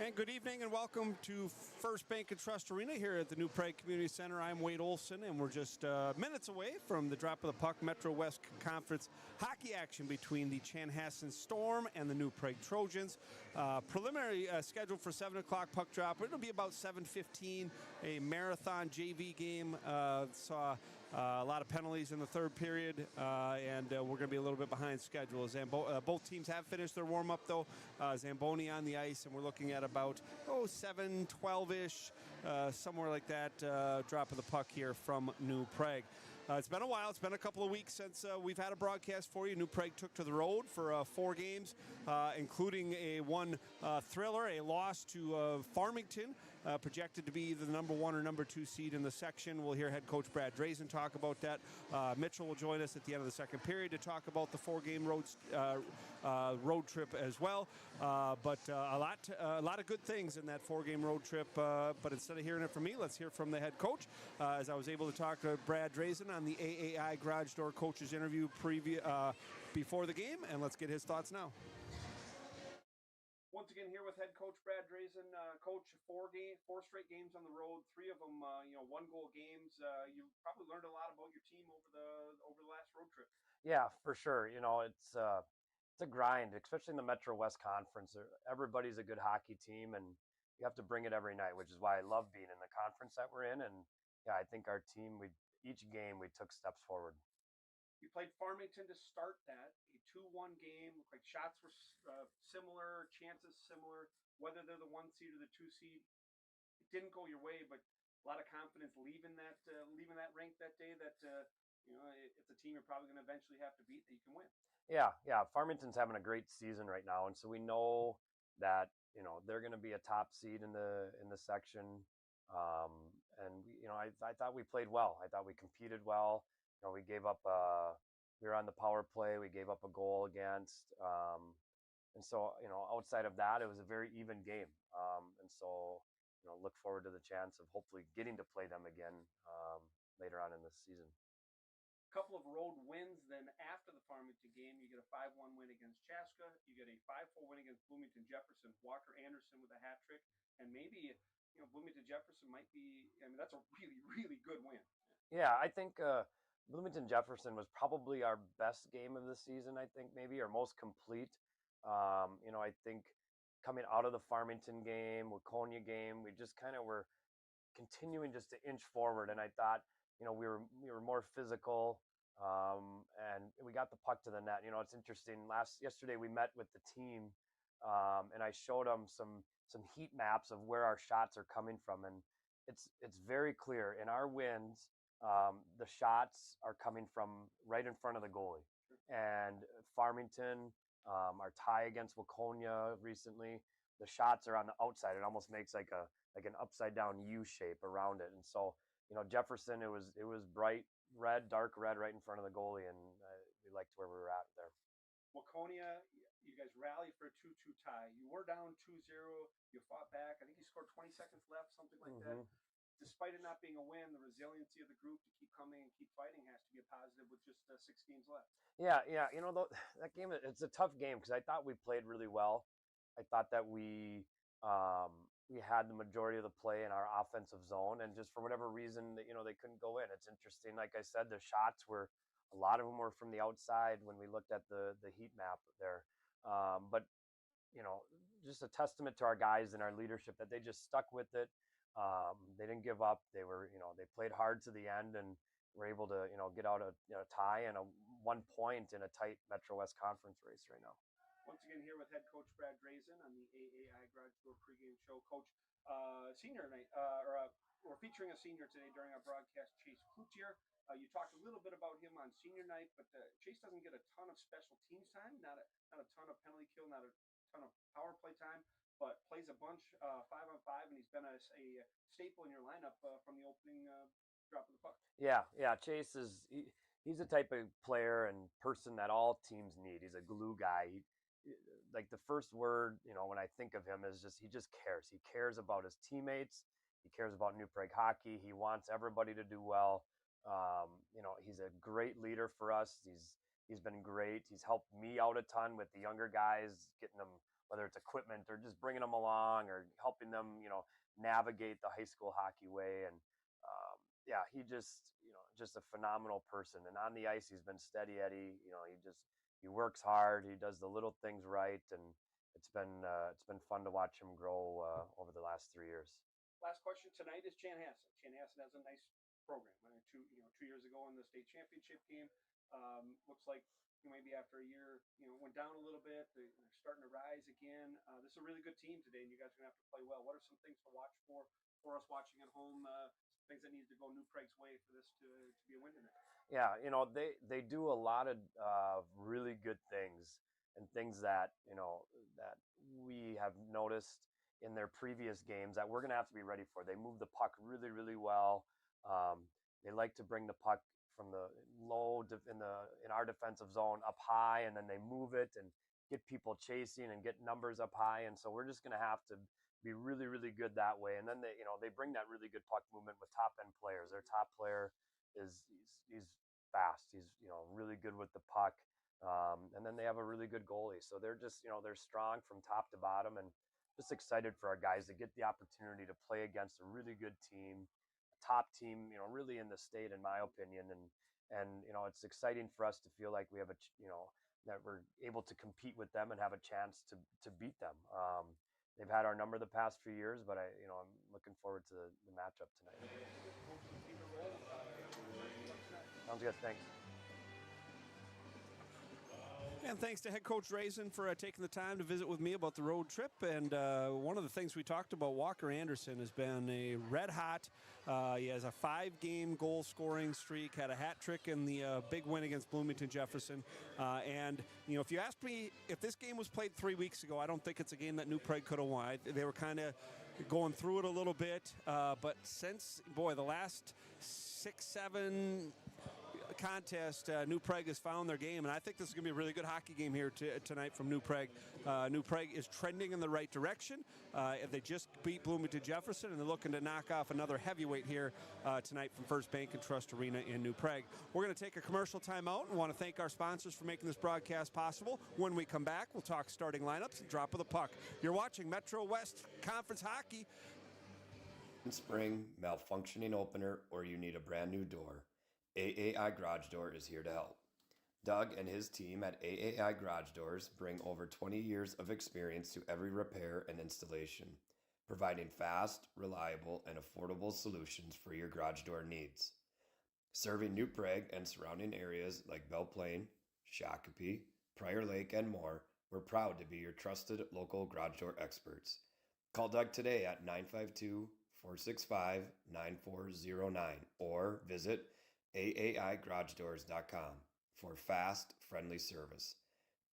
And good evening and welcome to First Bank and Trust Arena here at the New Prague Community Center. I'm Wade Olson, and we're just minutes away from the drop of the puck Metro West Conference hockey action between the Chanhassen Storm and the New Prague Trojans. Preliminary scheduled for 7 o'clock puck drop. It'll be about 7:15, a marathon JV game. Saw a lot of penalties in the third period, and we're going to be a little bit behind schedule. Both teams have finished their warm-up, though. Zamboni on the ice, and we're looking at about 7:12-ish, somewhere like that, drop of the puck here from New Prague. It's been a while. It's been a couple of weeks since we've had a broadcast for you. New Prague took to the road for 4 games, including one thriller, a loss to Farmington, projected to be either the number 1 or number 2 seed in the section. We'll hear head coach Brad Drazen talk about that. Mitchell will join us at the end of the second period to talk about the 4-game road trip as well. But a lot of good things in that 4-game road trip. But instead of hearing it from me, let's hear from the head coach, as I was able to talk to Brad Drazen on the AAI Garage Door coaches interview before the game, and let's get his thoughts now. Once again here with head coach Brad Drazen. Coach, 4 straight games on the road, 3 of them 1-goal games. You probably learned a lot about your team over the last road trip. Yeah, for sure. It's a grind, especially in the Metro West Conference. Everybody's a good hockey team, and you have to bring it every night, which is why I love being in the conference that we're in. And yeah, I think our team, each game we took steps forward. You played Farmington to start that, a 2-1 game. Looked like shots were similar, chances similar. Whether they're the 1 seed or the 2 seed, it didn't go your way, but a lot of confidence leaving that rink that day. That it's a team you're probably going to eventually have to beat, that you can win. Yeah. Farmington's having a great season right now, and so we know that they're going to be a top seed in the section. I thought we played well. I thought we competed well. We gave up. We were on the power play. We gave up a goal against. And so outside of that, it was a very even game. And so look forward to the chance of hopefully getting to play them again later on in the season. Couple of road wins. Then after the Farmington game, you get a 5-1 win against Chaska. You get a 5-4 win against Bloomington Jefferson. Walker Anderson with a hat trick, and maybe Bloomington Jefferson might be. I mean, that's a really, really good win. Yeah, I think Bloomington Jefferson was probably our best game of the season. I think maybe our most complete. I think coming out of the Farmington game, Waconia game, we just kind of were continuing just to inch forward, and I thought we were more physical. And we got the puck to the net. It's interesting. Yesterday we met with the team, and I showed them some heat maps of where our shots are coming from, and it's very clear in our wins. The shots are coming from right in front of the goalie. And Farmington, our tie against Waconia recently, the shots are on the outside. It almost makes like an upside down U shape around it, and so. Jefferson, it was bright red, dark red right in front of the goalie, and we liked where we were at there. Waconia, you guys rallied for a 2-2 tie. You were down 2-0. You fought back. I think you scored 20 seconds left, something like that. Despite it not being a win, the resiliency of the group to keep coming and keep fighting has to be a positive with just 6 games left. Yeah. That game, it's a tough game because I thought we played really well. I thought that we had the majority of the play in our offensive zone, and just for whatever reason, they couldn't go in. It's interesting. Like I said, the shots a lot of them were from the outside when we looked at the heat map there. But just a testament to our guys and our leadership that they just stuck with it. They didn't give up. They played hard to the end and were able to get out a tie and a 1 point in a tight Metro West Conference race right now. Once again here with head coach Brad Drazen on the AAI Garage Door pregame show. Coach, senior night, we're featuring a senior today during our broadcast, Chase Cloutier. You talked a little bit about him on senior night, but Chase doesn't get a ton of special teams time, not a ton of penalty kill, not a ton of power play time, but plays a bunch 5-on-5, and he's been a staple in your lineup from the opening drop of the puck. Yeah. Chase he's the type of player and person that all teams need. He's a glue guy. Like the first word, when I think of him is he just cares. He cares about his teammates. He cares about New Prague hockey. He wants everybody to do well. He's a great leader for us. He's been great. He's helped me out a ton with the younger guys, getting them whether it's equipment or just bringing them along or helping them, navigate the high school hockey way. And yeah, he just a phenomenal person. And on the ice, he's been steady Eddie. He works hard. He does the little things right, and it's been fun to watch him grow over the last 3 years. Last question tonight is Chanhassen. Chanhassen has a nice program. 2 years ago in the state championship game, looks like maybe after a year, went down a little bit. They're starting to rise again. This is a really good team today, and you guys are going to have to play well. What are some things to watch for us watching at home? Things that need to go New Prague's way for this to be a win tonight? Yeah, they do a lot of really good things, and things that that we have noticed in their previous games that we're going to have to be ready for. They move the puck really, really well. They like to bring the puck from the in our defensive zone up high, and then they move it and get people chasing and get numbers up high. And so we're just going to have to be really, really good that way. And then they bring that really good puck movement with top end players. Their top player he's fast. He's really good with the puck. And then they have a really good goalie. So they're just they're strong from top to bottom, and just excited for our guys to get the opportunity to play against a really good team, a top team, really in the state, in my opinion. And it's exciting for us to feel like we have that we're able to compete with them and have a chance to beat them. They've had our number the past few years, but I'm looking forward to the matchup tonight. Sounds good. Thanks. And thanks to head coach Raisin for taking the time to visit with me about the road trip. And one of the things we talked about, Walker Anderson has been a red hot. He has a 5-game goal scoring streak, had a hat trick in the big win against Bloomington Jefferson. And if you asked me if this game was played 3 weeks ago, I don't think it's a game that New Prague could have won. They were kind of going through it a little bit. But since, the last 6-7 contest, New Prague has found their game, and I think this is going to be a really good hockey game here tonight from New Prague. New Prague is trending in the right direction. They just beat Bloomington Jefferson, and they're looking to knock off another heavyweight here tonight from First Bank and Trust Arena in New Prague. We're going to take a commercial timeout and want to thank our sponsors for making this broadcast possible. When we come back, we'll talk starting lineups and drop of the puck. You're watching Metro West Conference Hockey. Spring, malfunctioning opener, or you need a brand new door, AAI Garage Door is here to help. Doug and his team at AAI Garage Doors bring over 20 years of experience to every repair and installation, providing fast, reliable, and affordable solutions for your garage door needs. Serving New Prague and surrounding areas like Belle Plaine, Shakopee, Prior Lake, and more, we're proud to be your trusted local garage door experts. Call Doug today at 952-465-9409 or visit AAIGarageDoors.com for fast, friendly service.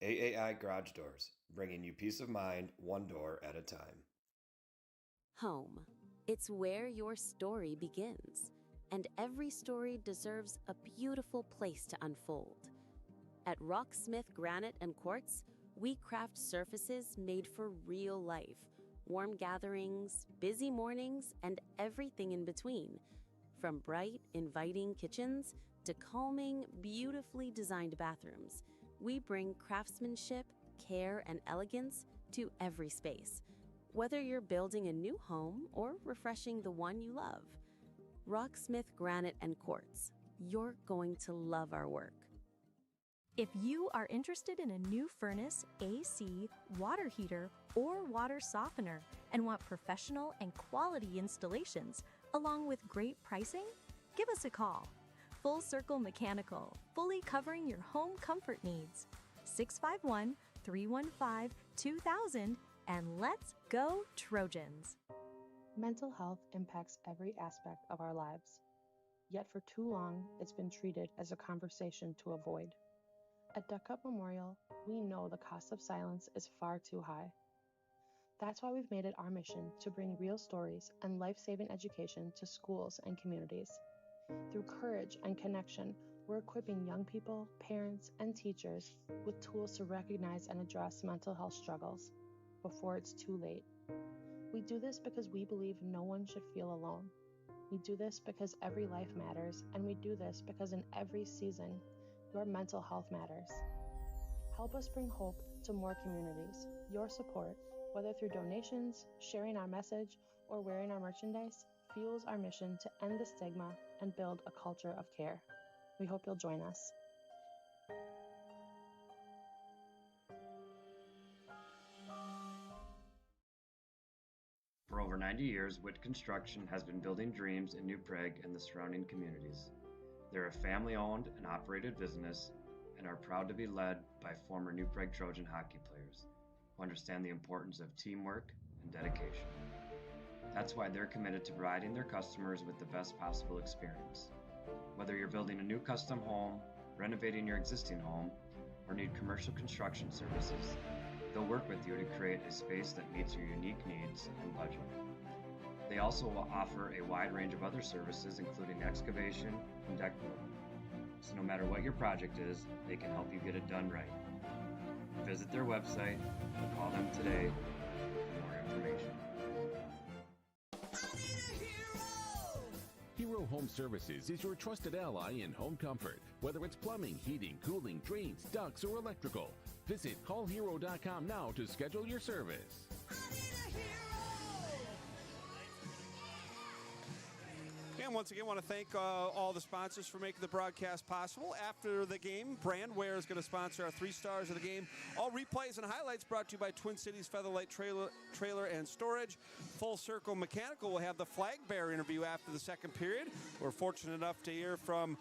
AAI Garage Doors, bringing you peace of mind one door at a time. Home. It's where your story begins, and every story deserves a beautiful place to unfold. At Rocksmith Granite and Quartz, we craft surfaces made for real life, warm gatherings, busy mornings, and everything in between. From bright, inviting kitchens to calming, beautifully designed bathrooms, we bring craftsmanship, care, and elegance to every space. Whether you're building a new home or refreshing the one you love, Rocksmith Granite and Quartz, you're going to love our work. If you are interested in a new furnace, AC, water heater, or water softener and want professional and quality installations, along with great pricing, give us a call. Full Circle Mechanical, fully covering your home comfort needs. 651-315-2000, and let's go Trojans. Mental health impacts every aspect of our lives. Yet for too long, it's been treated as a conversation to avoid. At Duck Cup Memorial, we know the cost of silence is far too high. That's why we've made it our mission to bring real stories and life-saving education to schools and communities. Through courage and connection, we're equipping young people, parents, and teachers with tools to recognize and address mental health struggles before it's too late. We do this because we believe no one should feel alone. We do this because every life matters, and we do this because in every season, your mental health matters. Help us bring hope to more communities. Your support, whether through donations, sharing our message, or wearing our merchandise, fuels our mission to end the stigma and build a culture of care. We hope you'll join us. For over 90 years, Witt Construction has been building dreams in New Prague and the surrounding communities. They're a family-owned and operated business and are proud to be led by former New Prague Trojan hockey players who understand the importance of teamwork and dedication. That's why they're committed to providing their customers with the best possible experience. Whether you're building a new custom home, renovating your existing home, or need commercial construction services, they'll work with you to create a space that meets your unique needs and budget. They also will offer a wide range of other services, including excavation and deck building. So no matter what your project is, they can help you get it done right. Visit their website or call them today for more information. Hero Home Services is your trusted ally in home comfort. Whether it's plumbing, heating, cooling, drains, ducts, or electrical, visit callhero.com now to schedule your service. And once again, I want to thank all the sponsors for making the broadcast possible. After the game, Brandwear is going to sponsor our 3 stars of the game. All replays and highlights brought to you by Twin Cities Featherlight Trailer and Storage. Full Circle Mechanical will have the flag bearer interview after the second period. We're fortunate enough to hear from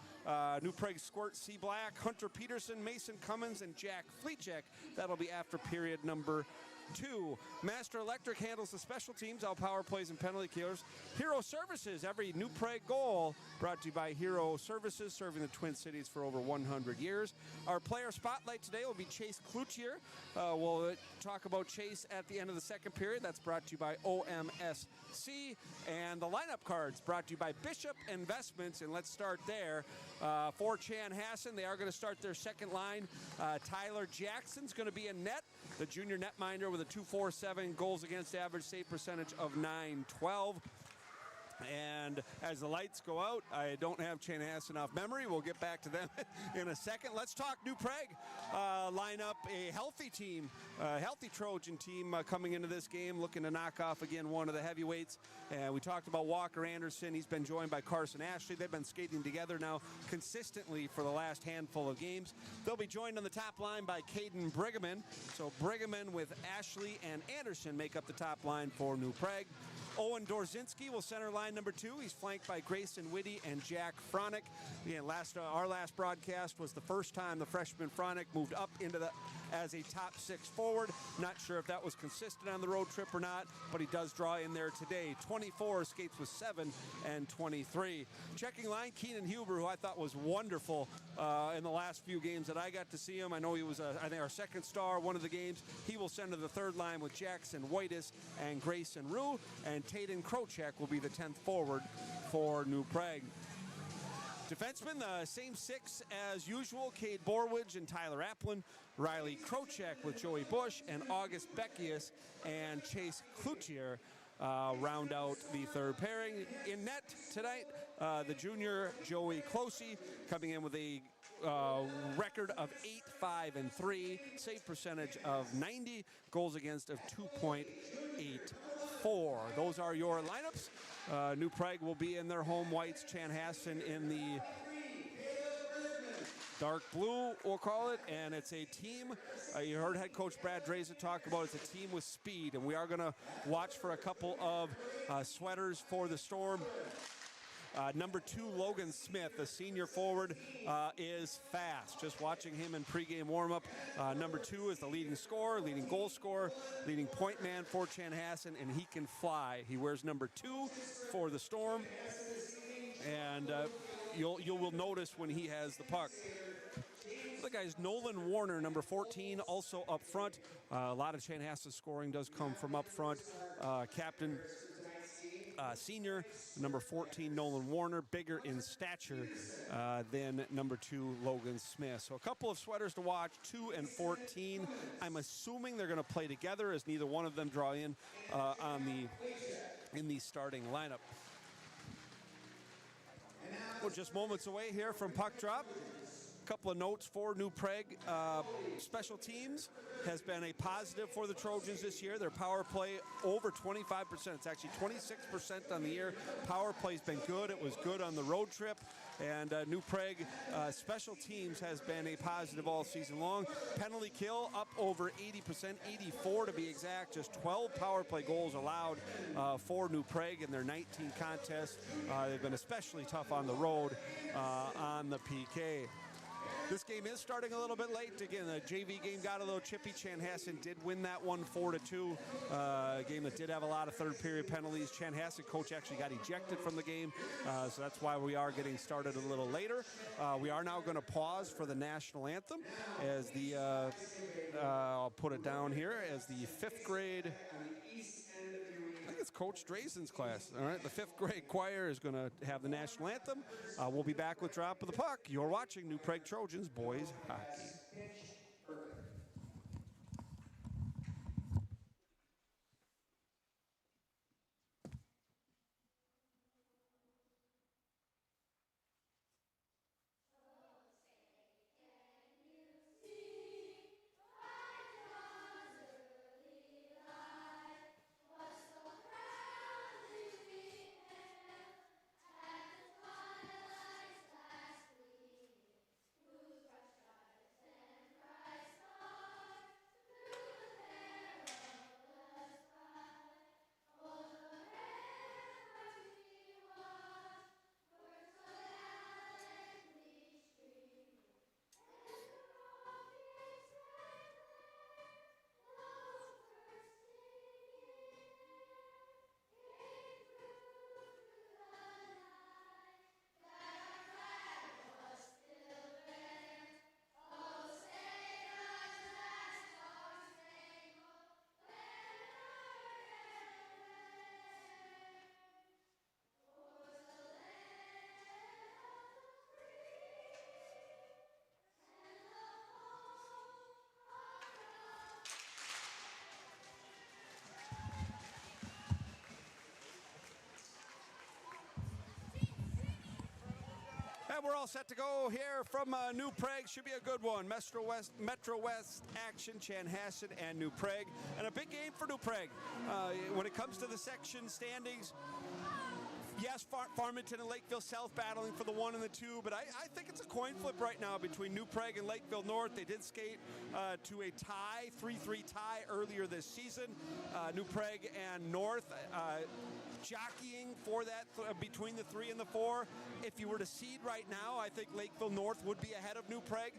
New Prague Squirt C. Black, Hunter Peterson, Mason Cummins, and Jack Fleetcheck. That'll be after period number 2. Master Electric handles the special teams, all power plays and penalty killers. Hero Services, every New Prague goal brought to you by Hero Services, serving the Twin Cities for over 100 years. Our player spotlight today will be Chase Cloutier. We'll talk about Chase at the end of the second period. That's brought to you by OMSC. And the lineup cards brought to you by Bishop Investments. And let's start there. For Chanhassen, they are going to start their second line. Tyler Jackson's going to be in net, the junior netminder with a .247 goals against average save percentage of .912. And as the lights go out, I don't have Chanhassen off memory. We'll get back to them in a second. Let's talk New Prague. Line up a healthy team, a healthy Trojan team coming into this game, looking to knock off again one of the heavyweights. And we talked about Walker Anderson. He's been joined by Carson Ashley. They've been skating together now consistently for the last handful of games. They'll be joined on the top line by Caden Brigham. So Brigham with Ashley and Anderson make up the top line for New Prague. Owen Dorzinski will center line number 2. He's flanked by Grayson Whitty and Jack Fronick. Again, our last broadcast was the first time the freshman Fronick moved up into as a top 6 forward. Not sure if that was consistent on the road trip or not, but he does draw in there today. 24 skates with 7 and 23. Checking line, Keenan Huber, who I thought was wonderful in the last few games that I got to see him. I know he was, I think, our second star one of the games. He will center the third line with Jackson Whitus and Grayson Rue, and Taden Krochek will be the 10th forward for New Prague. Defensemen, the same 6 as usual, Cade Borwidge and Tyler Applin, Riley Krochek with Joey Bush, and August Beckius and Chase Cloutier round out the third pairing. In net tonight, the junior Joey Closey coming in with a record of 8-5-3, save percentage of 90, goals against of 2.84. Those are your lineups. New Prague will be in their home whites, Chanhassen in the dark blue, we'll call it, and it's a team, you heard head coach Brad Draza talk about it's a team with speed, and we are going to watch for a couple of sweaters for the Storm. Number 2, Logan Smith, the senior forward, is fast. Just watching him in pregame warm-up. Number 2 is the leading scorer, leading goal scorer, leading point man for Chanhassen, and he can fly. He wears number 2 for the Storm, and you will notice when he has the puck. The guy's Nolan Warner, number 14, also up front. A lot of Chanhassen scoring does come from up front. Captain senior, number 14, Nolan Warner, bigger in stature than number 2, Logan Smith. So a couple of sweaters to watch, 2 and 14. I'm assuming they're going to play together as neither one of them draw in the starting lineup. We're just moments away here from puck drop. couple of notes for New Prague. Special teams has been a positive for the Trojans this year. Their power play over 25%. It's actually 26% on the year. Power play's been good. It was good on the road trip. And New Prague special teams has been a positive all season long. Penalty kill up over 80%, 84 to be exact. Just 12 power play goals allowed for New Prague in their 19 contests. They've been especially tough on the road on the PK. This game is starting a little bit late. Again, the JV game got a little chippy. Chanhassen did win that one 4-2. A game that did have a lot of third period penalties. Chanhassen coach actually got ejected from the game, so that's why we are getting started a little later. We are now going to pause for the national anthem as the, I'll put it down here, as the 5th grade, I think it's Coach Drazen's class. All right, the 5th grade choir is going to have the national anthem. We'll be back with Drop of the Puck. You're watching New Prague Trojans boys hockey. And we're all set to go here from New Prague. Should be a good one. Metro West action, Chanhassen and New Prague. And a big game for New Prague. When it comes to the section standings, yes, Farmington and Lakeville South battling for the 1 and the 2, but I think it's a coin flip right now between New Prague and Lakeville North. They did skate to a tie, 3-3 tie earlier this season. New Prague and North jockeying for that between the 3 and the 4. If you were to seed right now, I think Lakeville North would be ahead of New Prague.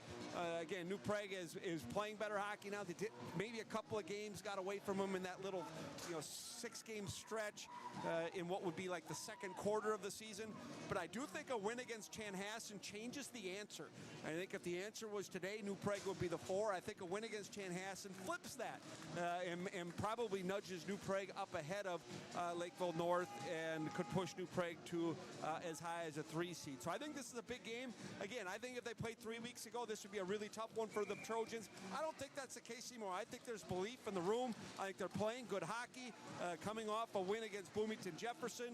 Again, New Prague is playing better hockey now. They did maybe a couple of games got away from them in that little 6-game stretch in what would be like the second quarter of the season. But I do think a win against Chanhassen changes the answer. I think if the answer was today, New Prague would be the 4. I think a win against Chanhassen flips that and probably nudges New Prague up ahead of Lakeville North and could push New Prague to as high as a 3 seed. So I think this is a big game. Again, I think if they played 3 weeks ago, this would be a really tough one for the Trojans. I don't think that's the case anymore. I think there's belief in the room. I think they're playing good hockey, coming off a win against Bloomington Jefferson.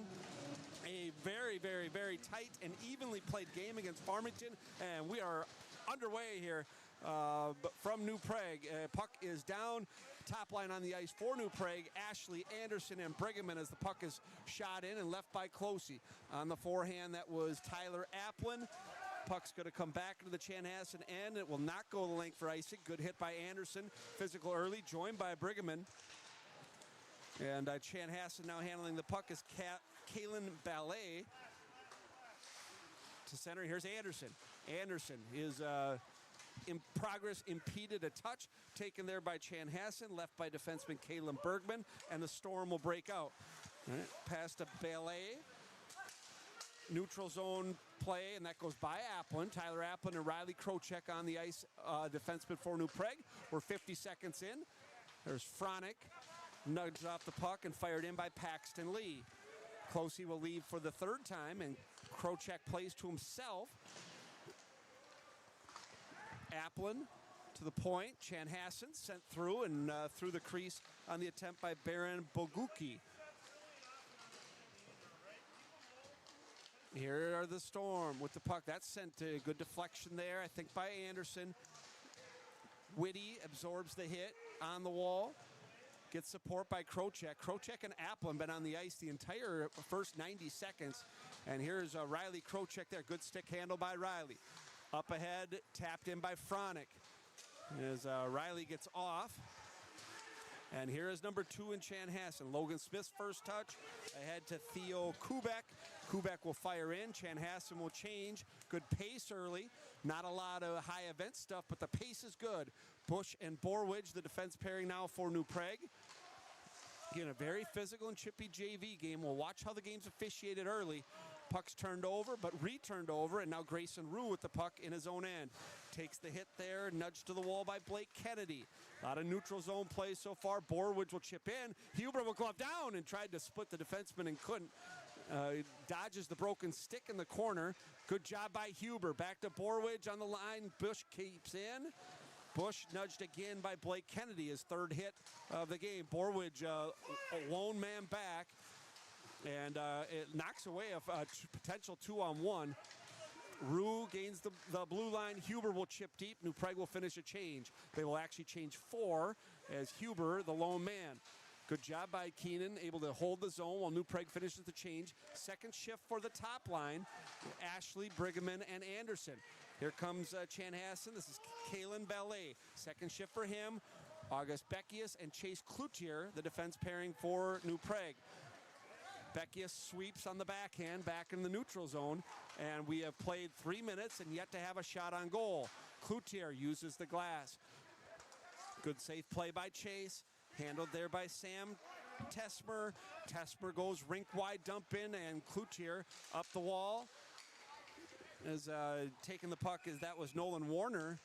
A very, very, very tight and evenly played game against Farmington, and we are underway here from New Prague. Puck is down. Top line on the ice for New Prague, Ashley, Anderson, and Brigham as the puck is shot in and left by Closey. On the forehand, that was Tyler Applin. Puck's going to come back into the Chanhassen end. It will not go the length for icing. Good hit by Anderson. Physical early, joined by Brigham. And Chanhassen now handling the puck is Kalen Ballet to center. Here's Anderson. Anderson is in progress, impeded a touch, taken there by Chanhassen, left by defenseman Kalen Bergman, and the Storm will break out. All right, pass to Ballet. Neutral zone play, and that goes by Applin. Tyler Applin and Riley Krocek on the ice, defenseman for New Prague. We're 50 seconds in. There's Fronick, nudged off the puck and fired in by Paxton Lee. Closey will leave for the 3rd time, and Krocek plays to himself. Applin to the point. Chanhassen sent through and through the crease on the attempt by Baron Boguki. Here are the Storm with the puck. That's sent to good deflection there, I think, by Anderson. Whitty absorbs the hit on the wall. Gets support by Krocek. Krocek and Applin been on the ice the entire first 90 seconds. And here's Riley Krocek there. Good stick handle by Riley. Up ahead, tapped in by Fronick. As Riley gets off. And here is number 2 in Chanhassen. Logan Smith's first touch. Ahead to Theo Kubek. Kubek will fire in. Chanhassen will change. Good pace early. Not a lot of high event stuff, but the pace is good. Bush and Borwidge, the defense pairing now for New Prague. Again, a very physical and chippy JV game. We'll watch how the game's officiated early. Puck's turned over, but returned over, and now Grayson Rue with the puck in his own end. Takes the hit there, nudged to the wall by Blake Kennedy. A lot of neutral zone play so far. Borwidge will chip in. Huber will glove down and tried to split the defenseman and couldn't. Dodges the broken stick in the corner. Good job by Huber. Back to Borwidge on the line. Bush keeps in. Bush nudged again by Blake Kennedy, his third hit of the game. Borwidge, a lone man back, and it knocks away a potential 2-on-1. Rue gains the blue line. Huber will chip deep. New Prague will finish a change. They will actually change 4 as Huber, the lone man. Good job by Keenan, able to hold the zone while New Prague finishes the change. Second shift for the top line, Ashley, Brigham, and Anderson. Here comes Chanhassen. This is Kalen Ballet. Second shift for him. August Beckius and Chase Cloutier, the defense pairing for New Prague. Beckius sweeps on the backhand, back in the neutral zone, and we have played 3 minutes and yet to have a shot on goal. Cloutier uses the glass. Good safe play by Chase. Handled there by Sam Tesmer. Tesmer goes rink-wide dump in, and Cloutier up the wall. As taking the puck, as that was Nolan Warner,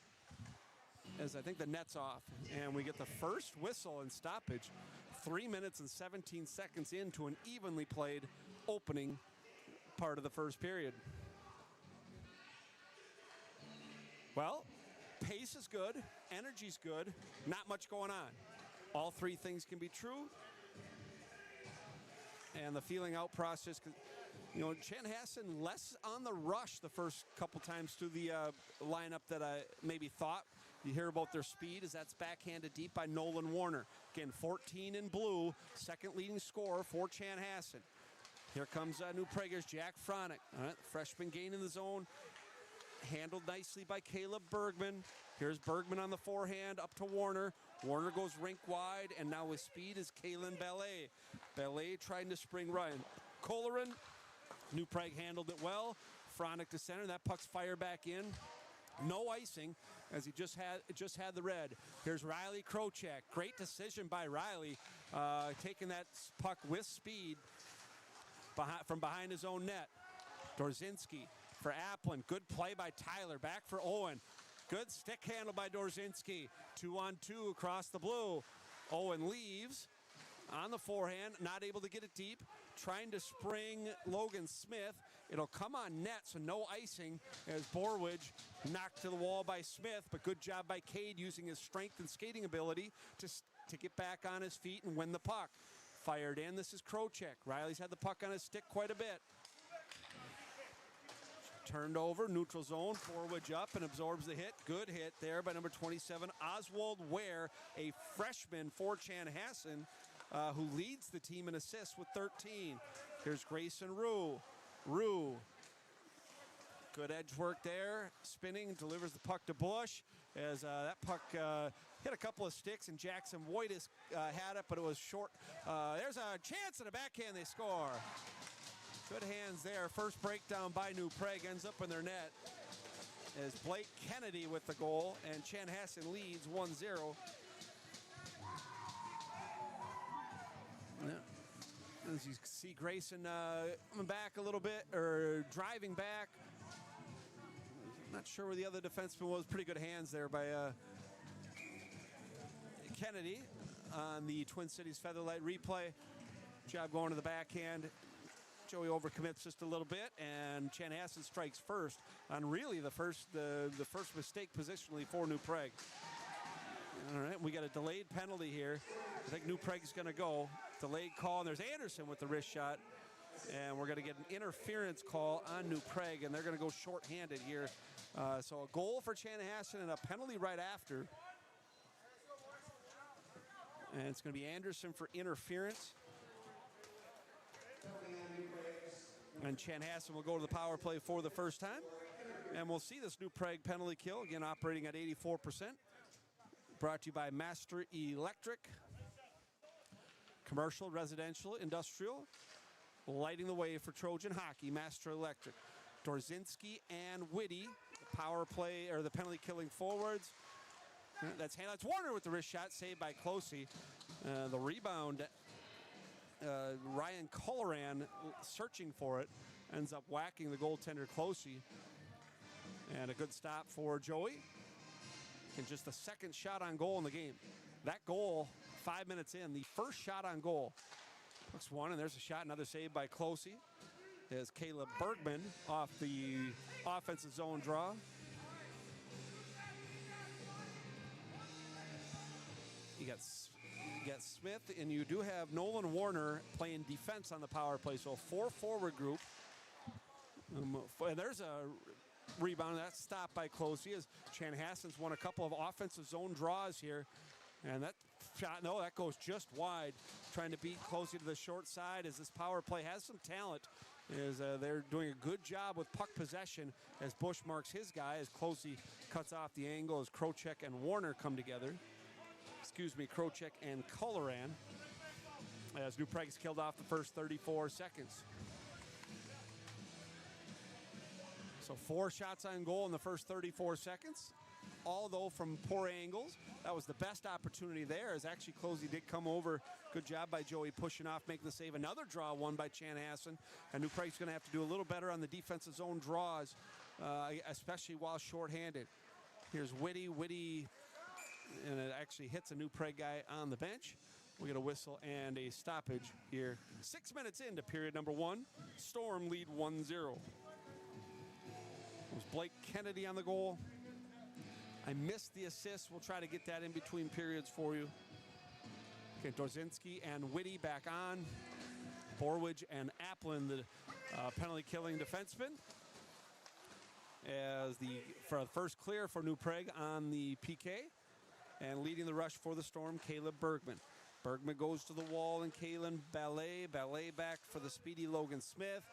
as I think the net's off. And we get the first whistle and stoppage. 3 minutes and 17 seconds into an evenly played opening part of the first period. Well, pace is good, energy's good, not much going on. All 3 things can be true. And the feeling out process, you know, Chanhassen less on the rush the first couple times through the lineup that I maybe thought. You hear about their speed as that's backhanded deep by Nolan Warner. Again, 14 in blue, second leading scorer for Chanhassen. Here comes New Prague's Jack Fronick. All right, freshman gain in the zone. Handled nicely by Caleb Bergman. Here's Bergman on the forehand, up to Warner. Warner goes rink wide, and now with speed is Kalen Ballet. Ballet trying to spring Ryan. Colleran, New Prague handled it well. Fronick to center, that puck's fired back in. No icing, as he just had the red. Here's Riley Krocek. Great decision by Riley, taking that puck with speed from behind his own net. Dorzinski for Applin. Good play by Tyler. Back for Owen. Good stick handle by Dorzinski. 2-on-2 across the blue. Owen leaves on the forehand, not able to get it deep. Trying to spring Logan Smith. It'll come on net, so no icing as Borwidge knocked to the wall by Smith, but good job by Cade using his strength and skating ability to get back on his feet and win the puck. Fired in, this is Krocek. Riley's had the puck on his stick quite a bit. Turned over, neutral zone, Borwidge up and absorbs the hit. Good hit there by number 27, Oswald Ware, a freshman for Chanhassen, who leads the team in assists with 13. Here's Grayson Rue. Good edge work there. Spinning, delivers the puck to Bush. As that puck hit a couple of sticks, and Jackson Wojtis had it, but it was short. There's a chance and a backhand, they score. Good hands there. First breakdown by New Prague ends up in their net as Blake Kennedy with the goal, and Chanhassen leads 1-0. Yeah. As you see Grayson coming back a little bit, or driving back. Not sure where the other defenseman was. Pretty good hands there by Kennedy on the Twin Cities Featherlight replay. Job going to the backhand. Joey overcommits just a little bit, and Chanhassen strikes first on really the first mistake positionally for New Prague. All right, we got a delayed penalty here. I think New Prague's going to go. Delayed call, and there's Anderson with the wrist shot. And we're going to get an interference call on New Prague, and they're going to go shorthanded here. So a goal for Chanhassen and a penalty right after. And it's going to be Anderson for interference. And Chanhassen will go to the power play for the first time. And we'll see this New Prague penalty kill, again operating at 84%. Brought to you by Master Electric. Commercial, residential, industrial. Lighting the way for Trojan hockey, Master Electric. Dorzinski and Whitty, the power play, or the penalty killing forwards. That's Warner with the wrist shot, saved by Closey. The rebound, Ryan Coloran searching for it, ends up whacking the goaltender Closey. And a good stop for Joey. And just the second shot on goal in the game. That goal, 5 minutes in, the first shot on goal. Looks one, and there's a shot, another save by Closey. There's Caleb Bergman off the offensive zone draw. You got Smith, and you do have Nolan Warner playing defense on the power play, so a 4-forward group. And there's a rebound. That's stopped by Closey as Chanhassen's won a couple of offensive zone draws here. And that shot, no, that goes just wide. Trying to beat Closey to the short side as this power play has some talent. They're doing a good job with puck possession as Bush marks his guy as Closey cuts off the angle as Krocek and Warner come together. Excuse me, Krocek and Coloran. As New Prague's killed off the first 34 seconds. So 4 shots on goal in the first 34 seconds. All, though, from poor angles. That was the best opportunity there, as actually Closey did come over. Good job by Joey pushing off, making the save. Another draw won by Chanhassen. And New Prague's going to have to do a little better on the defensive zone draws, especially while shorthanded. Here's Whitty, and it actually hits a New Prague guy on the bench. We get a whistle and a stoppage here. 6 minutes into period number 1. Storm lead 1-0. It was Blake Kennedy on the goal. I missed the assist. We'll try to get that in between periods for you. Okay, Dorzinski and Whitty back on. Borwidge and Applin, the penalty-killing defenseman. As for the first clear for New Prague on the PK. And leading the rush for the Storm, Caleb Bergman. Bergman goes to the wall, and Kalen Ballet back for the speedy Logan Smith.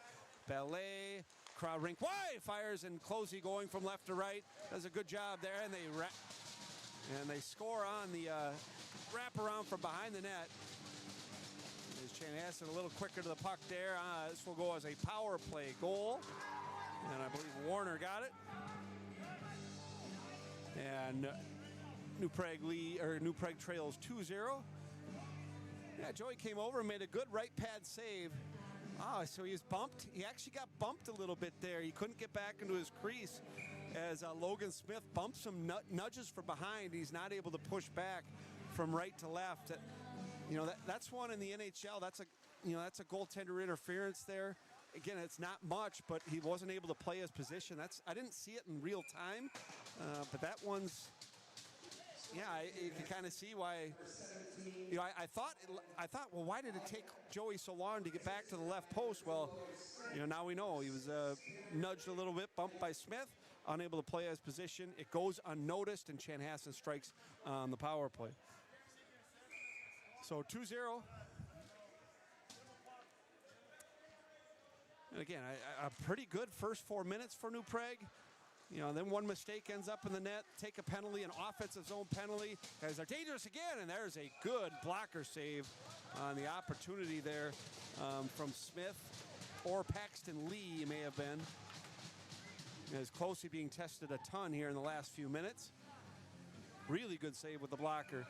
Ballet. Crowd rink wide, fires, and Closey going from left to right. Does a good job there, and they score on the wraparound from behind the net. There's Chanhassen a little quicker to the puck there. This will go as a power play goal, and I believe Warner got it. And New Prague trails 2-0. Yeah, Joey came over and made a good right pad save. So he was bumped. He actually got bumped a little bit there. He couldn't get back into his crease as Logan Smith bumps him, nudges from behind. He's not able to push back from right to left. That's one in the NHL. That's a goaltender interference there. Again, it's not much, but he wasn't able to play his position. I didn't see it in real time, but that one's. Yeah, you can kind of see why. I thought, well, why did it take Joey so long to get back to the left post? Well, now we know he was nudged a little bit, bumped by Smith, unable to play his position. It goes unnoticed, and Chanhassen strikes on the power play. So 2-0. And again, a pretty good first 4 minutes for New Prague. Then one mistake ends up in the net. Take a penalty, an offensive zone penalty. As they're dangerous again, and there's a good blocker save on the opportunity there from Smith or Paxton Lee, may have been. As Closey being tested a ton here in the last few minutes. Really good save with the blocker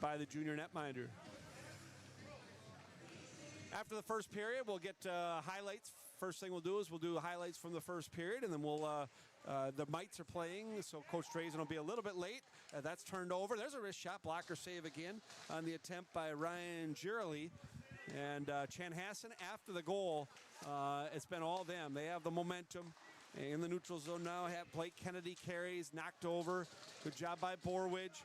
by the junior netminder. After the first period, we'll get highlights. First thing we'll do is we'll do highlights from the first period, and then we'll the Mites are playing, so Coach Drazen will be a little bit late. That's turned over. There's a wrist shot, blocker save again on the attempt by Ryan Girley. And Chanhassen, after the goal, it's been all them. They have the momentum in the neutral zone now. Blake Kennedy carries, knocked over. Good job by Borwidge.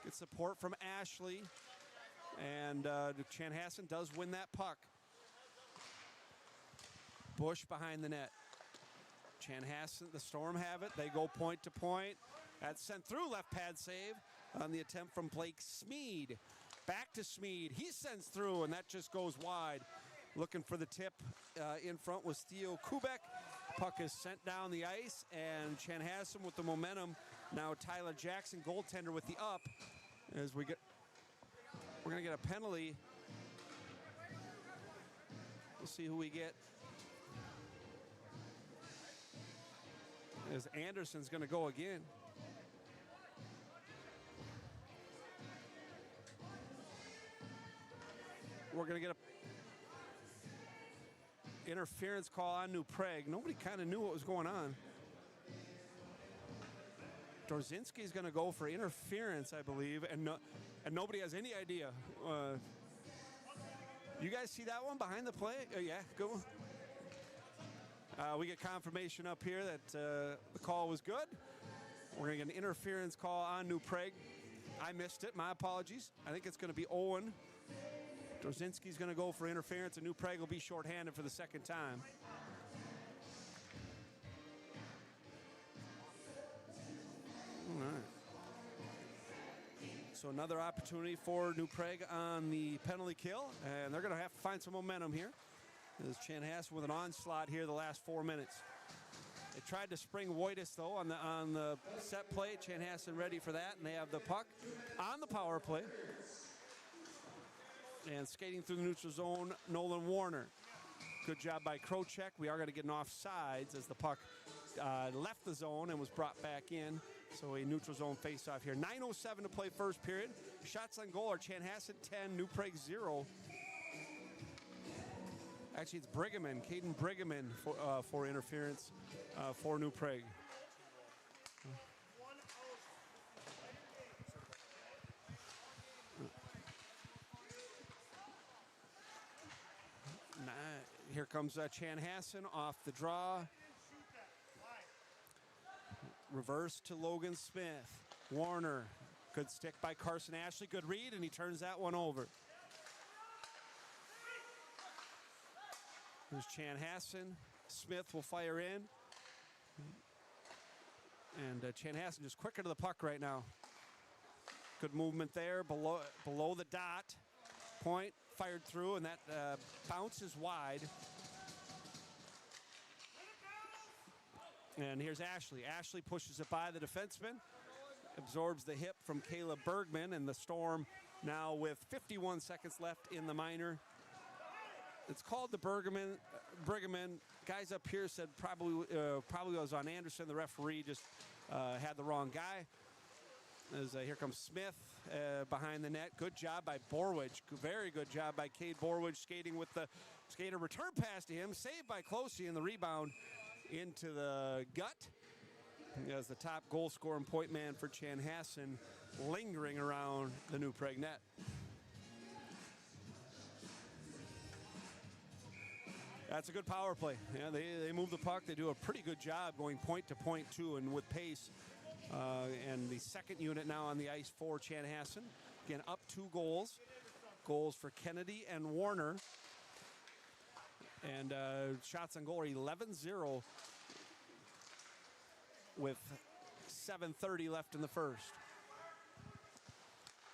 Good support from Ashley. And Chanhassen does win that puck. Bush behind the net. Chanhassen, the Storm have it. They go point to point. That's sent through, left pad save on the attempt from Blake Smead. Back to Smead. He sends through, and that just goes wide. Looking for the tip in front was Theo Kubek. Puck is sent down the ice, and Chanhassen with the momentum. Now Tyler Jackson, goaltender, with the up. As we're going to get a penalty. We'll see who we get. As Anderson's going to go again. We're going to get a interference call on New Prague. Nobody kind of knew what was going on. Dorzinski's going to go for interference, I believe, and nobody has any idea. You guys see that one behind the play? Yeah, go. We get confirmation up here that the call was good. We're going to get an interference call on New Prague. I missed it. My apologies. I think it's going to be Owen. Dorzinski's going to go for interference, and New Prague will be shorthanded for the second time. All right. So another opportunity for New Prague on the penalty kill, and they're going to have to find some momentum here. There's Chanhassen with an onslaught here the last 4 minutes. They tried to spring Wojtis, though, on the set play. Chanhassen ready for that, and they have the puck on the power play. And skating through the neutral zone, Nolan Warner. Good job by Krocek. We are going to get an offsides as the puck left the zone and was brought back in. So a neutral zone face-off here. 9:07 to play first period. Shots on goal are Chanhassen 10, New Prague 0. Actually, it's Brigham, Caden Brigham for interference for New Prague. Here comes Chanhassen off the draw. Reverse to Logan Smith. Warner, good stick by Carson Ashley. Good read, and he turns that one over. Here's Chanhassen. Smith will fire in. And Chanhassen just quicker to the puck right now. Good movement there below the dot. Point fired through, and that bounces wide. And here's Ashley. Ashley pushes it by the defenseman. Absorbs the hit from Caleb Bergman, and the Storm now with 51 seconds left in the minor. It's called the Brigham. Guys up here said probably was on Anderson. The referee just had the wrong guy. As here comes Smith behind the net. Good job by Borwich. Very good job by Cade Borwich skating with the skater. Return pass to him. Saved by Closey, and the rebound into the gut. As the top goal scorer and point man for Chanhassen lingering around the New Prague net. That's a good power play. Yeah, they move the puck. They do a pretty good job going point to point, too, and with pace. And the second unit now on the ice for Chanhassen. Again, up 2 goals. Goals for Kennedy and Warner. And shots on goal are 11-0 with 7:30 left in the first.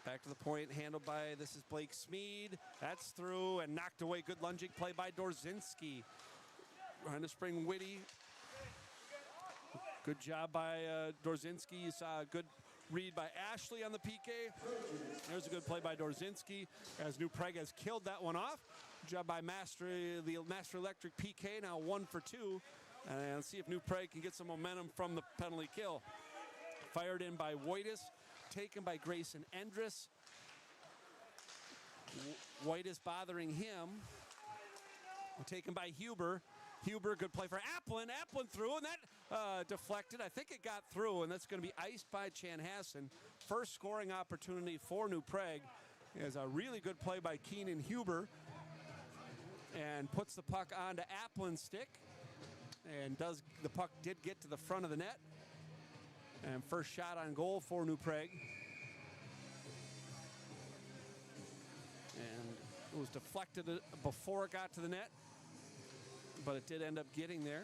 Back to the point, handled by, this is Blake Smead. That's through and knocked away. Good lunging play by Dorzinski. Trying to spring Whitty. Good job by Dorzinski. You saw a good read by Ashley on the PK. There's a good play by Dorzinski as New Prague has killed that one off. Good job by the Master Electric PK, now 1 for 2. And let's see if New Prague can get some momentum from the penalty kill. Fired in by Wojtis. Taken by Grayson Endress. Wojtis bothering him. Taken by Huber. Huber, good play for Applin. Applin through, and that deflected. I think it got through, and that's going to be iced by Chanhassen. First scoring opportunity for New Prague. Is a really good play by Keenan Huber. And puts the puck onto Applin's stick. And the puck did get to the front of the net. And first shot on goal for New Prague. And it was deflected before it got to the net. but it did end up getting there.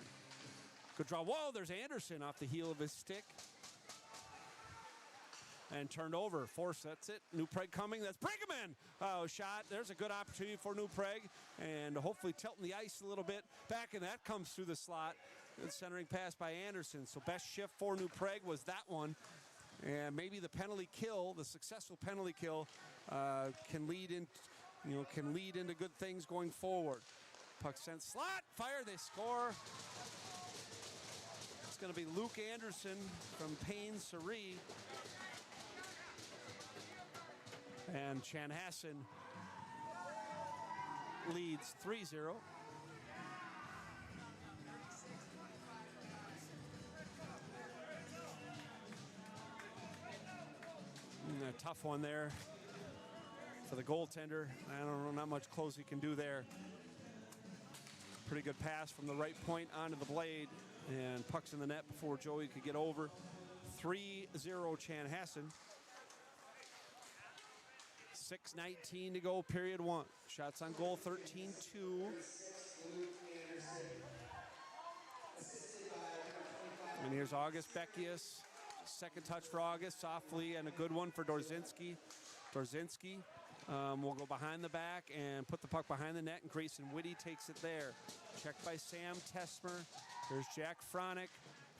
Good draw. Whoa, there's Anderson off the heel of his stick. And turned over. Force, that's it. New Prague coming. That's Brigham. Oh, shot. There's a good opportunity for New Prague. And hopefully tilting the ice a little bit back, and that comes through the slot. Good centering pass by Anderson. So best shift for New Prague was that one. And maybe the penalty kill, the successful penalty kill, can lead into good things going forward. Puck sent slot. Fire. They score. It's going to be Luke Anderson from Payne Surrey. And Chanhassen leads 3-0. A tough one there for the goaltender. I don't know, not much close he can do there. Pretty good pass from the right point onto the blade, and puck's in the net before Joey could get over. 3-0 Chanhassen. 6:19 to go, period one. Shots on goal, 13-2. And here's August Beckius. Second touch for August, softly, and a good one for Dorzinski. Dorzinski will go behind the back and put the puck behind the net, and Grayson Whitty takes it there. Checked by Sam Tesmer. There's Jack Fronick.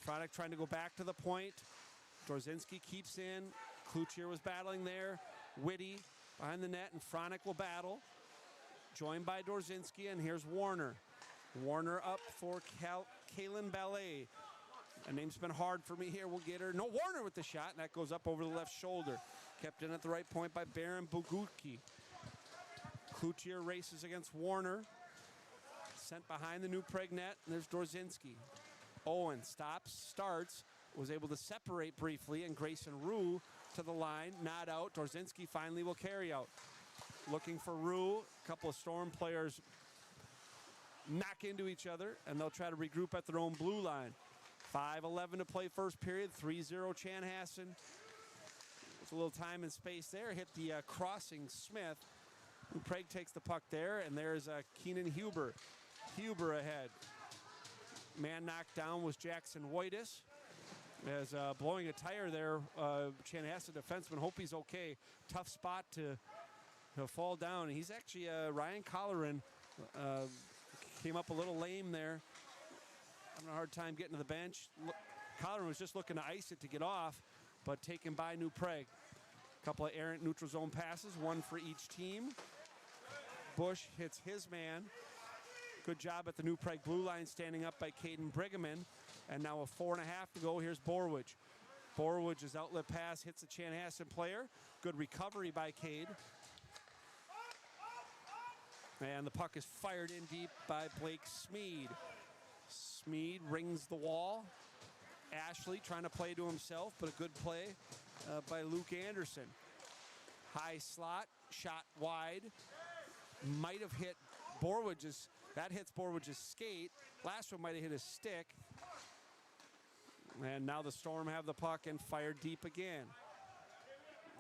Fronick trying to go back to the point. Dorzinski keeps in. Cloutier was battling there. Whitty behind the net, and Fronick will battle. Joined by Dorzinski, and here's Warner. Warner up for Kalen Ballet. A name's been hard for me here. We'll get her. No, Warner with the shot, and that goes up over the left shoulder. Kept in at the right point by Baron Bogucki. Cloutier races against Warner. Sent behind the New Prague net, and there's Dorzinski. Owen stops, starts, was able to separate briefly, and Grayson Rue to the line, not out. Dorzinski finally will carry out. Looking for Rue. A couple of Storm players knock into each other, and they'll try to regroup at their own blue line. 5:11 to play first period. 3-0 Chanhassen. There's a little time and space there. Hit the crossing Smith. New Prague takes the puck there, and there's Keenan Huber. Huber ahead. Man knocked down was Jackson Whitus. As blowing a tire there, Chanhassen defenseman. Hope he's okay. Tough spot to fall down. He's actually Ryan Colleran came up a little lame there. Having a hard time getting to the bench. Colleran was just looking to ice it to get off, but taken by New Prague. A couple of errant neutral zone passes, one for each team. Bush hits his man. Good job at the New Prague blue line, standing up by Caden Brigham. And now a 4.5 to go. Here's Borwidge. Borwidge's outlet pass hits a Chanhassen player. Good recovery by Cade. And the puck is fired in deep by Blake Smead. Smead rings the wall. Ashley trying to play to himself, but a good play by Luke Anderson. High slot, shot wide. Might have hit Borwidge's. That hits Borwidge's skate. Last one might have hit his stick. And now the Storm have the puck and fire deep again.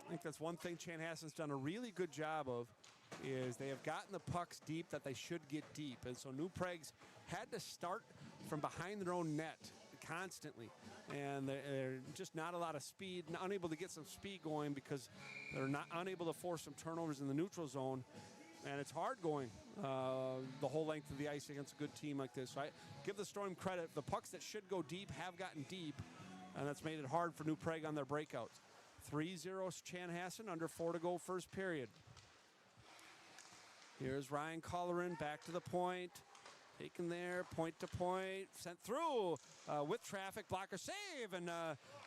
I think that's one thing Chanhassen's done a really good job of, is they have gotten the pucks deep that they should get deep. And so New Prague's had to start from behind their own net constantly. And they're just not a lot of speed, unable to get some speed going because they're not unable to force some turnovers in the neutral zone. And it's hard going the whole length of the ice against a good team like this. So I give the Storm credit. The pucks that should go deep have gotten deep, and that's made it hard for New Prague on their breakouts. 3-0 Chanhassen, under 4 to go first period. Here's Ryan Colleran back to the point. Taken there, point to point, sent through with traffic, blocker save, and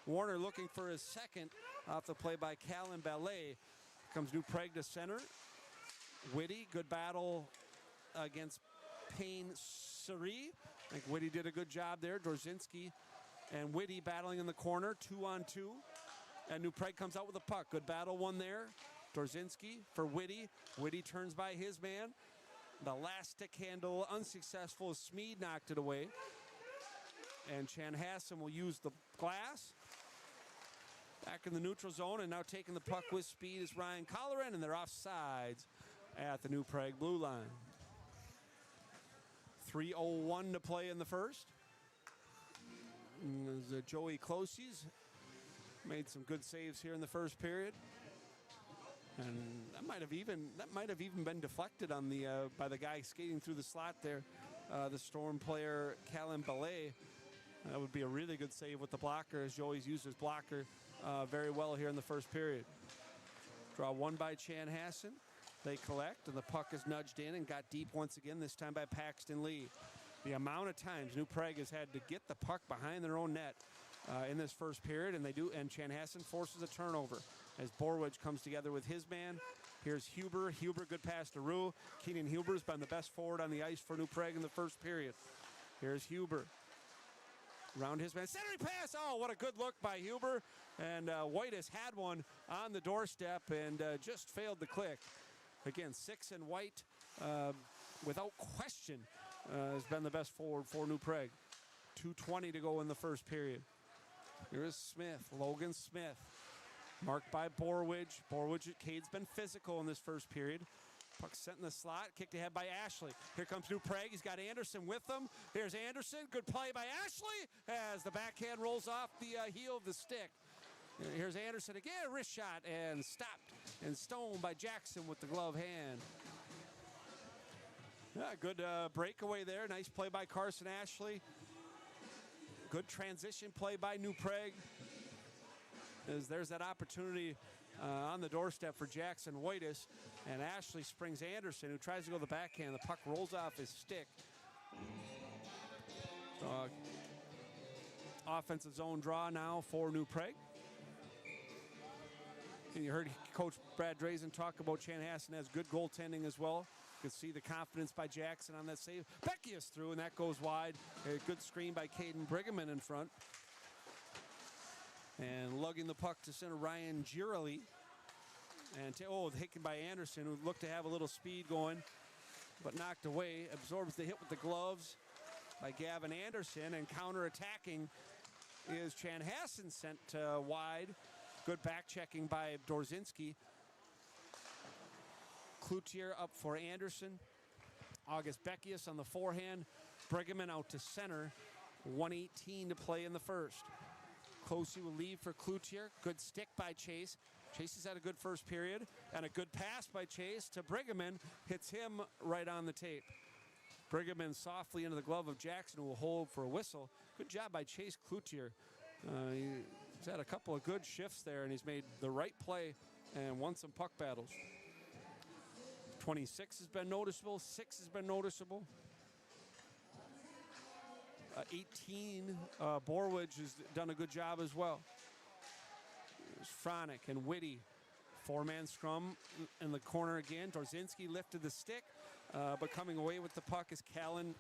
Warner looking for his second off the play by Callan Ballet. Comes New Prague to center. Whitty, good battle against Payne Surrey. I think Whitty did a good job there. Dorzinski and Whitty battling in the corner, 2-on-2. And New Prague comes out with a puck. Good battle one there. Dorzinski for Whitty. Whitty turns by his man. The last stick handle unsuccessful as Smead knocked it away. And Chanhassen will use the glass. Back in the neutral zone, and now taking the puck with speed is Ryan Colleran, and they're offsides at the New Prague blue line. 3:01 to play in the first. As Joey Closies made some good saves here in the first period. And that might have even been deflected on the by the guy skating through the slot there, the Storm player Callum Belay. That would be a really good save with the blocker, as Joey's used his blocker very well here in the first period. Draw one by Chanhassen. They collect, and the puck is nudged in and got deep once again, this time by Paxton Lee. The amount of times New Prague has had to get the puck behind their own net in this first period, and they do, and Chanhassen forces a turnover as Borwidge comes together with his man. Here's Huber. Huber, good pass to Rue. Keenan Huber's been the best forward on the ice for New Prague in the first period. Here's Huber. Around his man. Centering pass. Oh, what a good look by Huber. And White has had one on the doorstep and just failed the click. Again, 6 and White, without question, has been the best forward for New Prague. 2:20 to go in the first period. Here is Smith. Logan Smith. Marked by Borwidge. Cade's been physical in this first period. Puck sent in the slot, kicked ahead by Ashley. Here comes New Prague. He's got Anderson with them. Here's Anderson. Good play by Ashley as the backhand rolls off the heel of the stick. Here's Anderson again, wrist shot, and stopped and stoned by Jackson with the glove hand. Yeah, good breakaway there. Nice play by Carson Ashley. Good transition play by New Prague. There's that opportunity on the doorstep for Jackson Whitus, and Ashley springs Anderson, who tries to go the backhand. The puck rolls off his stick. Offensive zone draw now for New Prague. And you heard Coach Brad Drazen talk about Chanhassen has good goaltending as well. You can see the confidence by Jackson on that save. Beckius through, and that goes wide. A good screen by Caden Brigham in front. And lugging the puck to center, Ryan Girelli. And taken by Anderson, who looked to have a little speed going, but knocked away. Absorbs the hit with the gloves by Gavin Anderson, and counter-attacking is Chanhassen sent wide. Good back-checking by Dorzinski. Cloutier up for Anderson. August Beckius on the forehand. Brigham out to center. 1:18 to play in the first. Closey will leave for Cloutier. Good stick by Chase. Chase has had a good first period, and a good pass by Chase to Brigham. Hits him right on the tape. Brigham softly into the glove of Jackson, who will hold for a whistle. Good job by Chase Cloutier. He's had a couple of good shifts there, and he's made the right play and won some puck battles. 26 has been noticeable. 6 has been noticeable. 18, Borwidge has done a good job as well. There's Fronick and Whitty. 4-man scrum in the corner again. Dorzinski lifted the stick, but coming away with the puck is Kalen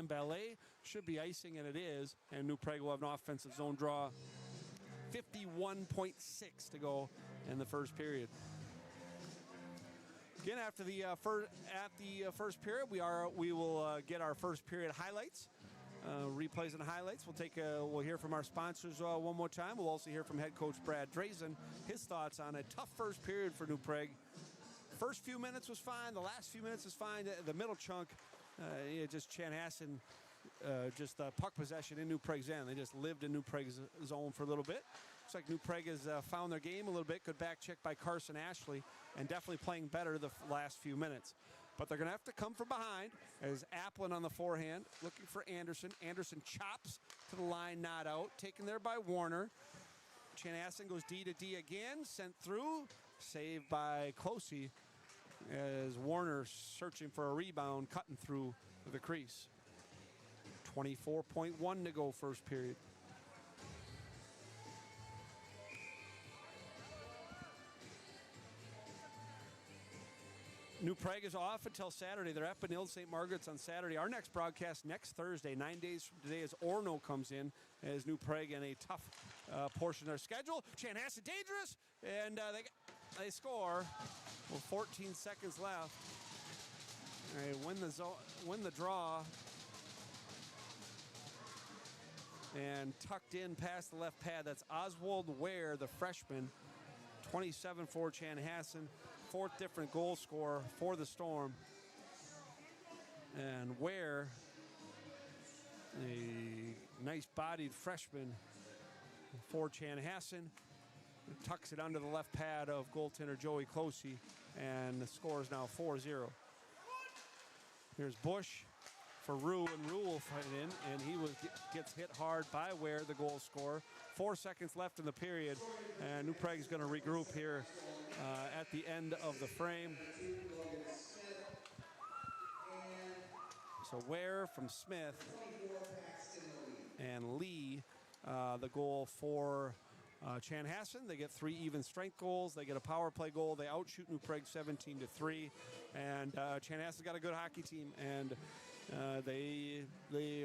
Ballet. Should be icing, and it is. And New Prague will have an offensive zone draw. 51.6 to go in the first period. Again, after the first period, we will get our first period highlights. Replays and highlights. We'll hear from our sponsors one more time. We'll also hear from head coach Brad Drazen, his thoughts on a tough first period for New Prague. First few minutes was fine. The last few minutes was fine. The middle chunk, just Chanhassen, just puck possession in New Prague's end. They just lived in New Prague's zone for a little bit. Looks like New Prague has found their game a little bit. Good back check by Carson Ashley, and definitely playing better the last few minutes. But they're going to have to come from behind as Applin on the forehand, looking for Anderson. Anderson chops to the line, not out. Taken there by Warner. Chanhassen goes D to D again, sent through. Saved by Closey as Warner searching for a rebound, cutting through the crease. 24.1 to go first period. New Prague is off until Saturday. They're at Benilde St. Margaret's on Saturday. Our next broadcast next Thursday, 9 days from today, as Orno comes in as New Prague in a tough portion of their schedule. Chanhassen dangerous, and they score with 14 seconds left. They win the draw, and tucked in past the left pad. That's Oswald Ware, the freshman. 27 for Chanhassen. Fourth different goal scorer for the Storm. And Ware, a nice-bodied freshman for Chanhassen, tucks it under the left pad of goaltender Joey Closey, and the score is now 4-0. Here's Bush for Rue, and Rue will fight in, and he gets hit hard by Ware, the goal scorer. 4 seconds left in the period, and New Prague's going to regroup here at the end of the frame. So Ware from Smith and Lee, the goal for Chanhassen. They get 3 even strength goals. They get a power play goal. They outshoot New Prague 17-3. And Chanhassen's got a good hockey team. And they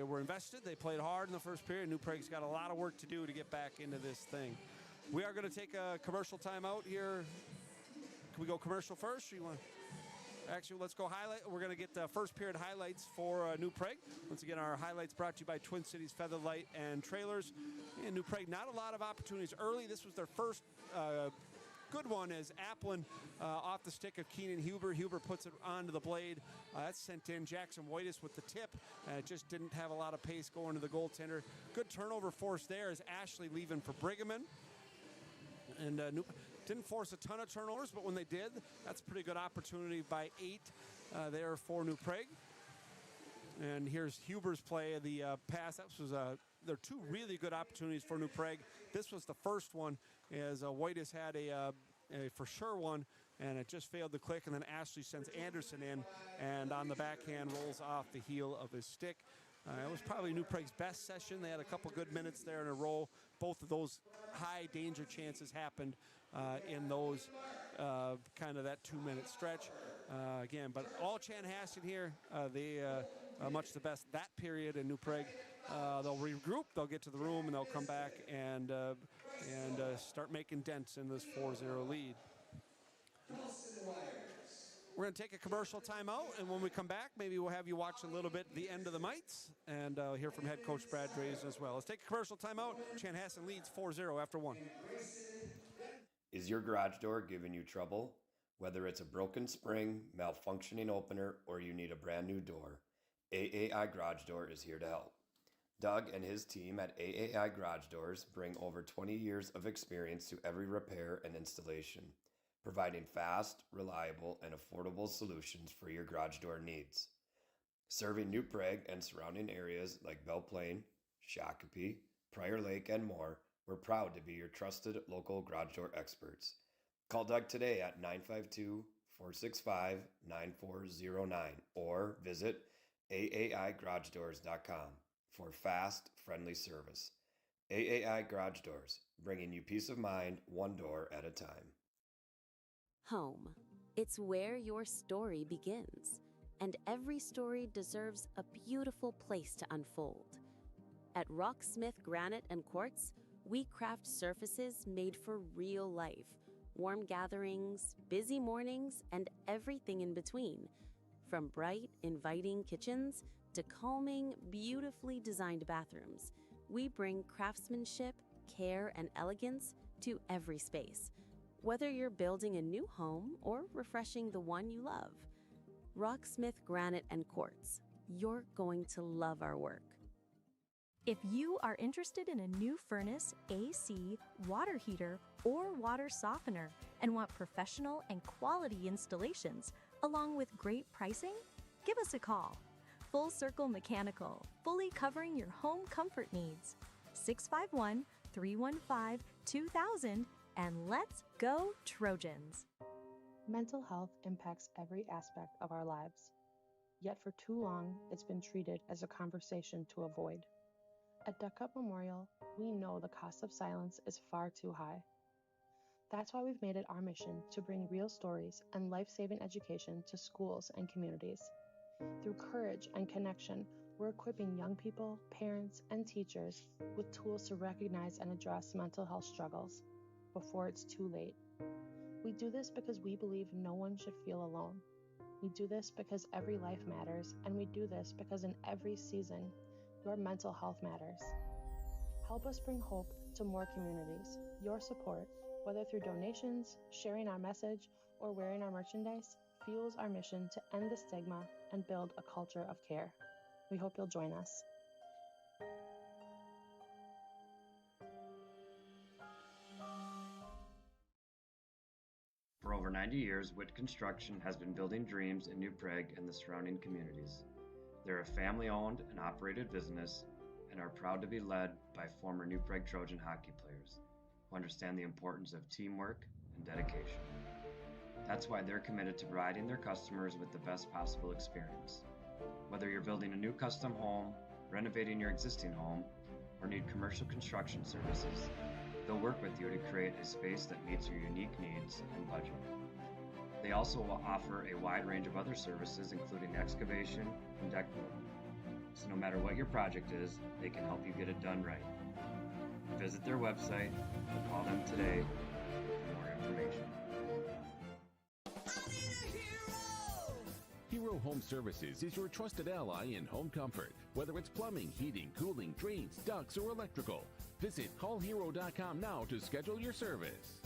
were invested. They played hard in the first period. New Prague's got a lot of work to do to get back into this thing. We are going to take a commercial timeout here. Can we go commercial first? Or you want? Actually, let's go highlight. We're going to get the first period highlights for New Prague. Once again, our highlights brought to you by Twin Cities Featherlight and Trailers. And New Prague, not a lot of opportunities early. This was their first good one as Applin off the stick of Keenan Huber. Huber puts it onto the blade. That's sent in. Jackson Whitus with the tip. Just didn't have a lot of pace going to the goaltender. Good turnover force there as Ashley leaving for Brigham. And didn't force a ton of turnovers, but when they did, that's a pretty good opportunity by 8 there for New Prague. And here's Huber's play of the pass. That was there are 2 really good opportunities for New Prague. This was the first one, as Whitus had a for sure one, and it just failed to click. And then Ashley sends Anderson in, and on the backhand rolls off the heel of his stick. It was probably New Prague's best session. They had a couple good minutes there in a row. Both of those high danger chances happened in those kind of that 2-minute stretch. Again, but all Chanhassen here, they much the best that period in New Prague. They'll regroup, they'll get to the room, and they'll come back and start making dents in this 4-0 lead. We're going to take a commercial timeout, and when we come back, maybe we'll have you watch a little bit the end of the Mites and hear from head coach Brad Drazen as well. Let's take a commercial timeout. Chanhassen leads 4-0 after 1. Is your garage door giving you trouble? Whether it's a broken spring, malfunctioning opener, or you need a brand new door, AAI Garage Door is here to help. Doug and his team at AAI Garage Doors bring over 20 years of experience to every repair and installation, providing fast, reliable, and affordable solutions for your garage door needs. Serving New Prague and surrounding areas like Belle Plaine, Shakopee, Prior Lake, and more, we're proud to be your trusted local garage door experts. Call Doug today at 952-465-9409 or visit AAIGarageDoors.com for fast, friendly service. AAI Garage Doors, bringing you peace of mind one door at a time. Home. It's where your story begins, and every story deserves a beautiful place to unfold. At Rocksmith Granite and Quartz, we craft surfaces made for real life, warm gatherings, busy mornings, and everything in between. From bright, inviting kitchens to calming, beautifully designed bathrooms, we bring craftsmanship, care, and elegance to every space. Whether you're building a new home or refreshing the one you love, Rocksmith Granite and Quartz, you're going to love our work. If you are interested in a new furnace, AC, water heater, or water softener and want professional and quality installations along with great pricing, give us a call. Full Circle Mechanical, fully covering your home comfort needs. 651-315-2000, and let's go Trojans. Mental health impacts every aspect of our lives. Yet for too long, it's been treated as a conversation to avoid. At Duck Cup Memorial, we know the cost of silence is far too high. That's why we've made it our mission to bring real stories and life-saving education to schools and communities. Through courage and connection, we're equipping young people, parents, and teachers with tools to recognize and address mental health struggles before it's too late. We do this because we believe no one should feel alone. We do this because every life matters, and we do this because in every season, your mental health matters. Help us bring hope to more communities. Your support, whether through donations, sharing our message, or wearing our merchandise, fuels our mission to end the stigma and build a culture of care. We hope you'll join us. For over 90 years, Witt Construction has been building dreams in New Prague and the surrounding communities. They're a family-owned and operated business and are proud to be led by former New Prague Trojan hockey players who understand the importance of teamwork and dedication. That's why they're committed to providing their customers with the best possible experience. Whether you're building a new custom home, renovating your existing home, or need commercial construction services, they'll work with you to create a space that meets your unique needs and budget. They also will offer a wide range of other services, including excavation and deck work. So no matter what your project is, they can help you get it done right. Visit their website or call them today for more information. Hero Home Services is your trusted ally in home comfort, whether it's plumbing, heating, cooling, drains, ducts, or electrical. Visit callhero.com now to schedule your service.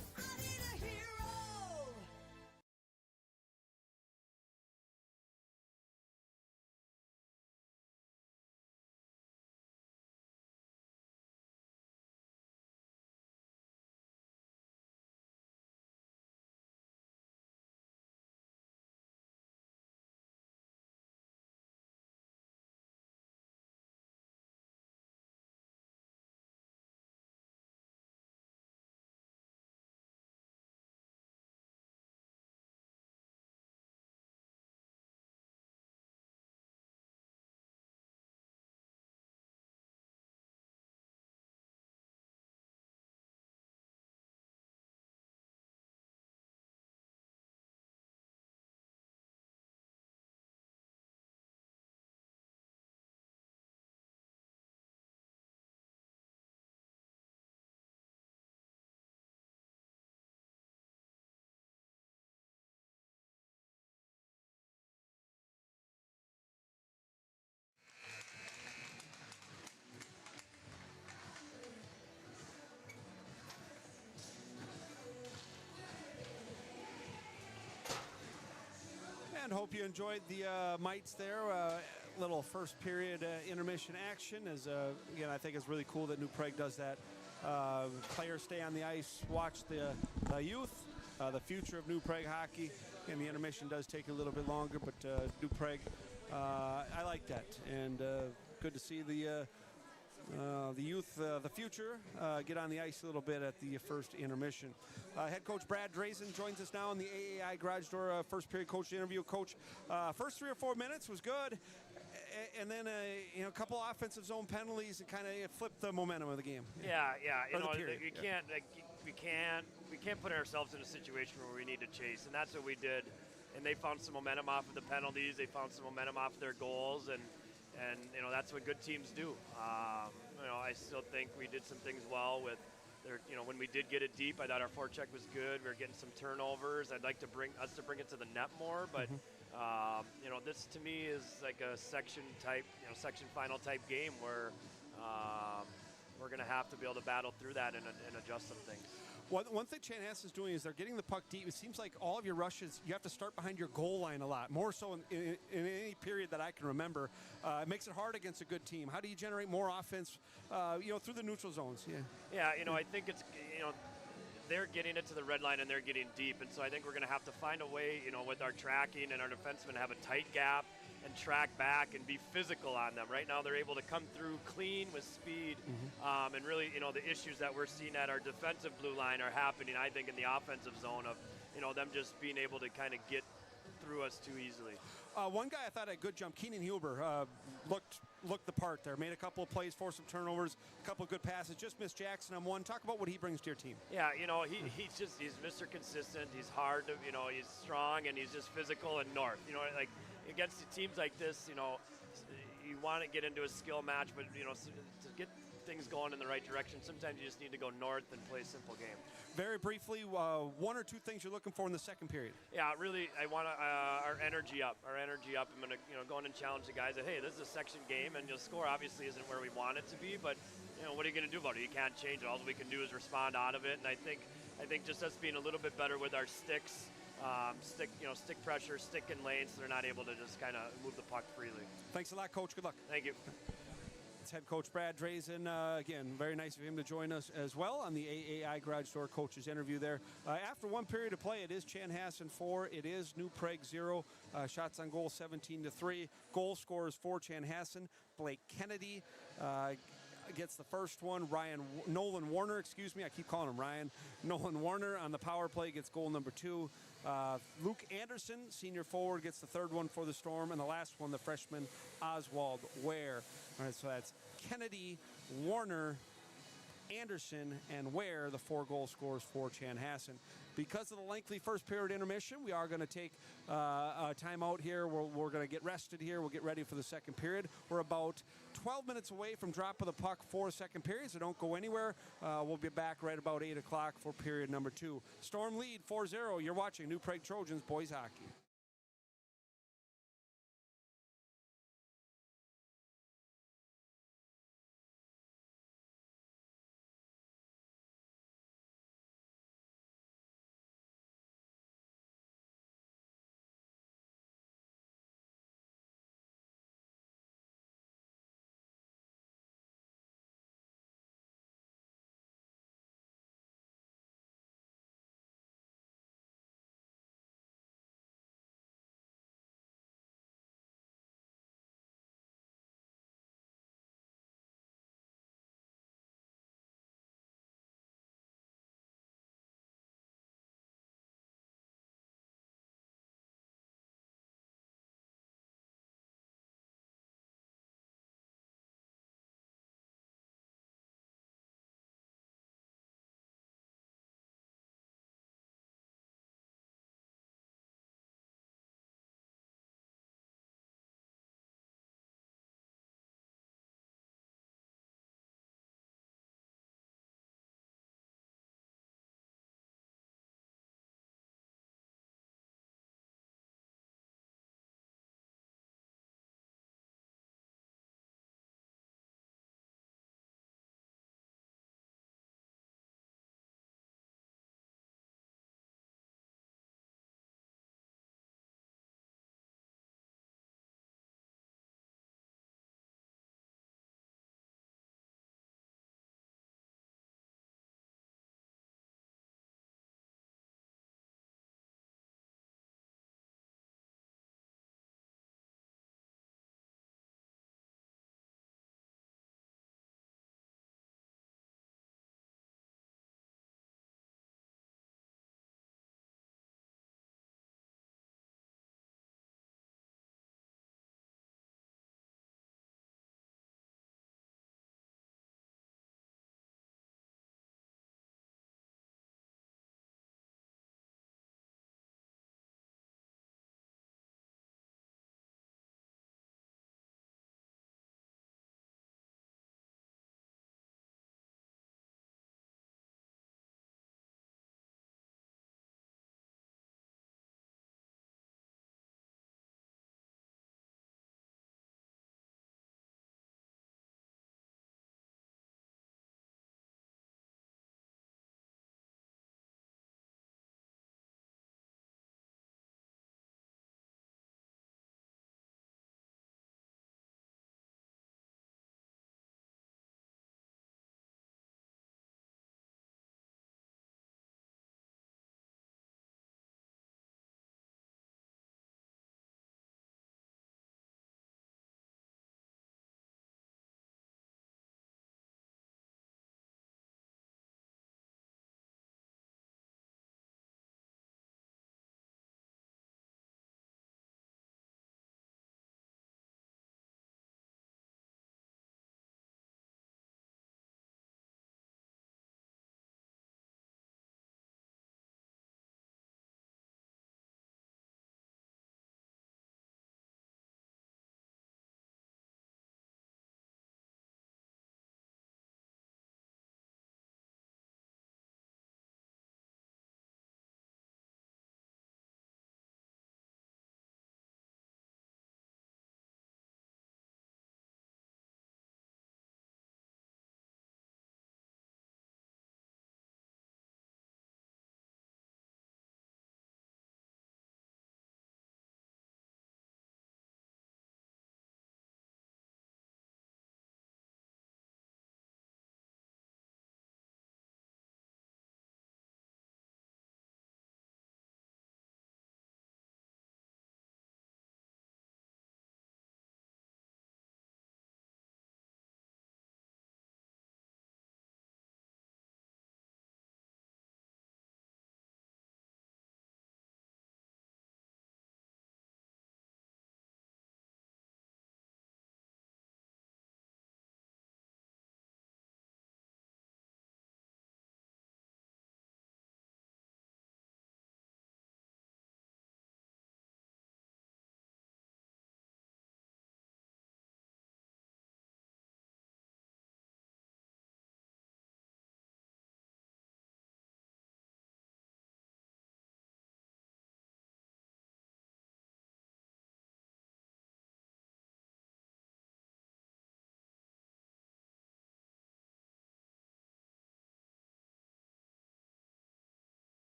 And hope you enjoyed the mites there. Little first period intermission action. Again, I think it's really cool that New Prague does that. Players stay on the ice, watch the youth, the future of New Prague hockey. And the intermission does take a little bit longer, but New Prague, I like that. And good to see the youth, the future, get on the ice a little bit at the first intermission. Head coach Brad Drazen joins us now in the AAI Garage Door first period coach interview. Coach, first 3 or 4 minutes was good, and then a couple offensive zone penalties and kind of flipped the momentum of the game. Yeah. We can't put ourselves in a situation where we need to chase, and that's what we did. And they found some momentum off of the penalties. They found some momentum off their goals, and that's what good teams do. I still think we did some things well with their, when we did get it deep, I thought our forecheck was good. We were getting some turnovers. I'd like to bring it to the net more, but this to me is like a section final type game where we're going to have to be able to battle through that and adjust some things. One thing Chanhassen is doing is they're getting the puck deep. It seems like all of your rushes, you have to start behind your goal line a lot, more so in any period that I can remember. It makes it hard against a good team. How do you generate more offense, through the neutral zones? Yeah, I think it's, they're getting it to the red line and they're getting deep, and so I think we're going to have to find a way, with our tracking and our defensemen have a tight gap and track back and be physical on them. Right now they're able to come through clean with speed, and really, the issues that we're seeing at our defensive blue line are happening, I think, in the offensive zone of, them just being able to kind of get through us too easily. One guy I thought had a good jump, Keenan Huber, looked the part there, made a couple of plays, forced some turnovers, a couple of good passes, just missed Jackson on one. Talk about what he brings to your team. Yeah, he's Mr. Consistent. He's hard to, he's strong, and he's just physical and north. Like against teams like this, you want to get into a skill match, but, to get things going in the right direction, sometimes you just need to go north and play a simple game. Very briefly, 1 or 2 things you're looking for in the second period. Yeah, really, I want our energy up. I'm going to, go in and challenge the guys that, hey, this is a section game, and your score obviously isn't where we want it to be, but, what are you going to do about it? You can't change it. All we can do is respond out of it, and I think just us being a little bit better with our sticks, stick pressure, stick in lanes, so they're not able to just kind of move the puck freely. Thanks a lot, Coach. Good luck. Thank you. It's head coach Brad Drazen. Again, very nice of him to join us as well on the AAI Garage Door coaches interview there. After one period of play, it is Chanhassen 4. It is New Prague 0. Shots on goal 17-3. Goal scorers for Chanhassen. Blake Kennedy gets the first one. Nolan Warner, I keep calling him Ryan. Nolan Warner on the power play gets goal number 2. Luke Anderson, senior forward, gets the third one for the Storm. And the last one, the freshman Oswald Ware. All right, so that's Kennedy, Warner, Anderson, and Ware, the 4 goal scorers for Chanhassen. Because of the lengthy first period intermission, we are going to take a timeout here. We're going to get rested here. We'll get ready for the second period. We're about 12 minutes away from drop of the puck for second period, so don't go anywhere. We'll be back right about 8 o'clock for period number 2. Storm lead 4-0. You're watching New Prague Trojans boys hockey.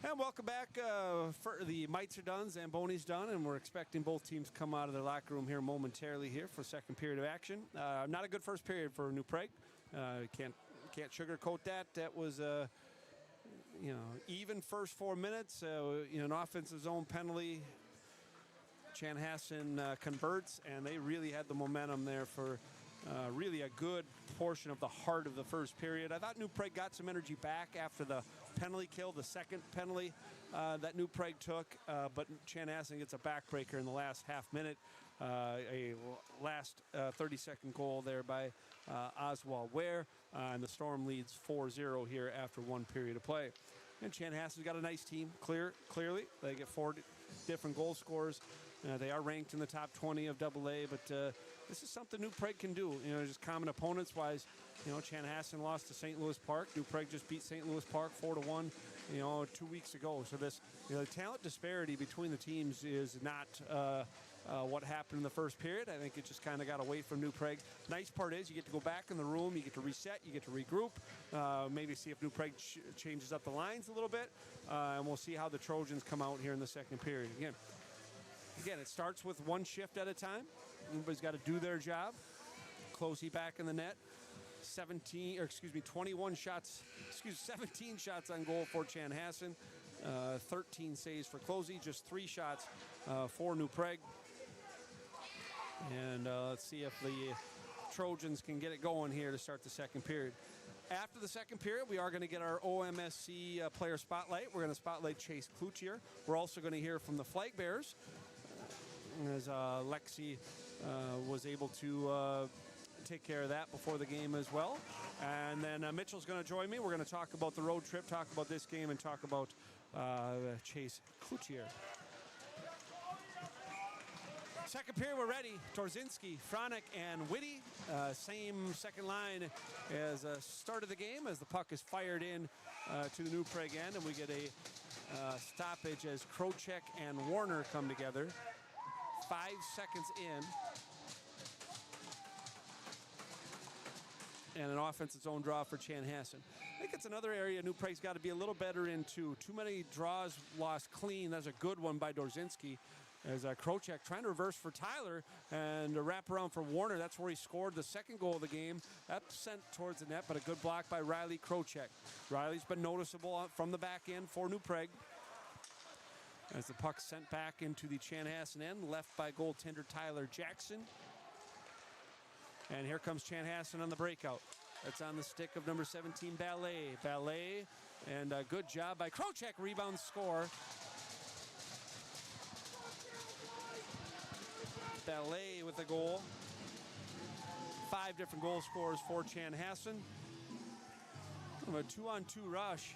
And welcome back. For the Mites are done, Zamboni's done, and we're expecting both teams to come out of their locker room here momentarily here for second period of action. Not a good first period for New Prague. Can't sugarcoat that. That was even first 4 minutes. An offensive zone penalty. Chanhassen converts, and they really had the momentum there for really a good portion of the heart of the first period. I thought New Prague got some energy back after the penalty kill, the second penalty that New Prague took, but Chanhassen gets a backbreaker in the last half minute. A last 30-second goal there by Oswald Ware, and the Storm leads 4-0 here after one period of play. And Chanhassen's got a nice team, clearly. They get 4 different goal scorers. They are ranked in the top 20 of AA, but this is something New Prague can do. Just common opponents-wise, Chanhassen lost to St. Louis Park. New Prague just beat St. Louis Park 4-1, 2 weeks ago. So this, the talent disparity between the teams is not what happened in the first period. I think it just kind of got away from New Prague. Nice part is you get to go back in the room, you get to reset, you get to regroup, maybe see if New Prague changes up the lines a little bit, and we'll see how the Trojans come out here in the second period. Again, it starts with one shift at a time. Everybody's got to do their job. Closey back in the net. 17 shots on goal for Chanhassen. 13 saves for Closey. Just 3 shots for New Prague. And let's see if the Trojans can get it going here to start the second period. After the second period, we are going to get our OMSC player spotlight. We're going to spotlight Chase Cloutier. We're also going to hear from the flag bearers, as Lexi was able to take care of that before the game as well. And then Mitchell's going to join me. We're going to talk about the road trip, talk about this game, and talk about Chase Cloutier. Second period, we're ready. Torzinski, Fronick, and Whitty. Same second line as start of the game as the puck is fired in to the New Prague end, and we get a stoppage as Krocek and Warner come together. 5 seconds in. And an offensive zone draw for Chanhassen. I think it's another area New Prague's got to be a little better into. Too many draws lost clean. That's a good one by Dorzinski. As Krocek trying to reverse for Tyler and a wraparound for Warner. That's where he scored the second goal of the game. That sent towards the net, but a good block by Riley Krocek. Riley's been noticeable from the back end for New Prague. As the puck sent back into the Chanhassen end, left by goaltender Tyler Jackson. And here comes Chanhassen on the breakout. That's on the stick of number 17, Ballet, and a good job by Krocek. Rebound score. Ballet with the goal. 5 different goal scorers for Chanhassen. A 2-on-2 rush.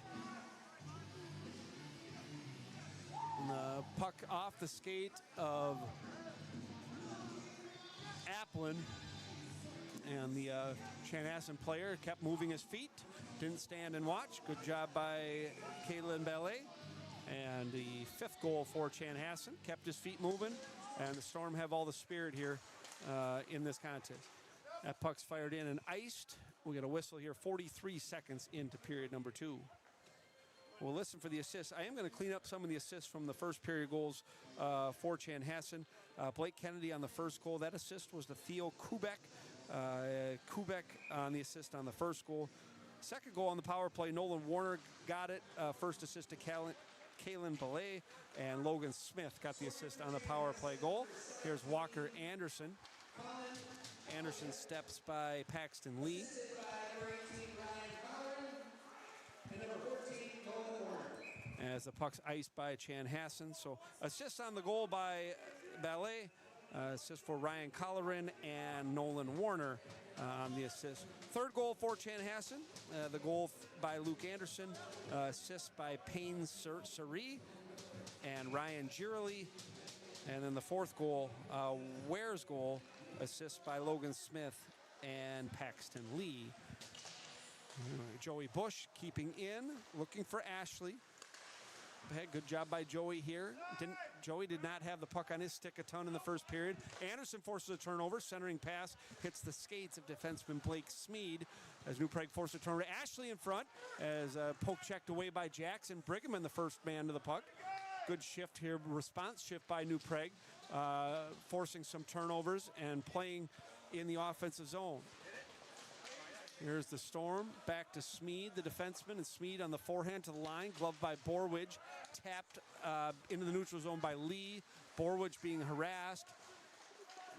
And the puck off the skate of Applin. And the Chanhassen player kept moving his feet. Didn't stand and watch. Good job by Kalen Ballet. And the 5th goal for Chanhassen. Kept his feet moving. And the Storm have all the spirit here in this contest. That puck's fired in and iced. We get a whistle here 43 seconds into period number 2. We'll listen for the assists. I am going to clean up some of the assists from the first period goals for Chanhassen. Blake Kennedy on the first goal. That assist was to Theo Kubek. Kubek on the assist on the first goal. Second goal on the power play, Nolan Warner got it. First assist to Kalen Ballet, and Logan Smith got the assist on the power play goal. Here's Walker Anderson. Anderson steps by Paxton Lee. As the puck's iced by Chanhassen. So assist on the goal by Ballet. Assist for Ryan Colleran and Nolan Warner on the assist. Third goal for Chanhassen. The goal by Luke Anderson. Assist by Payne Suri and Ryan Girley. And then the fourth goal, Ware's goal. Assist by Logan Smith and Paxton Lee. Joey Bush keeping in, looking for Ashley. ahead. Good job by Joey here. Joey did not have the puck on his stick a ton in the first period. Anderson forces a turnover. Centering pass hits the skates of defenseman Blake Smead as New Prague forces a turnover. Ashley in front as poke checked away by Jackson. Brigham, the first man to the puck. Good shift here, response shift by New Prague, forcing some turnovers and playing in the offensive zone. Here's the Storm, back to Smead, the defenseman, and Smead on the forehand to the line, gloved by Borwidge, tapped into the neutral zone by Lee. Borwidge being harassed,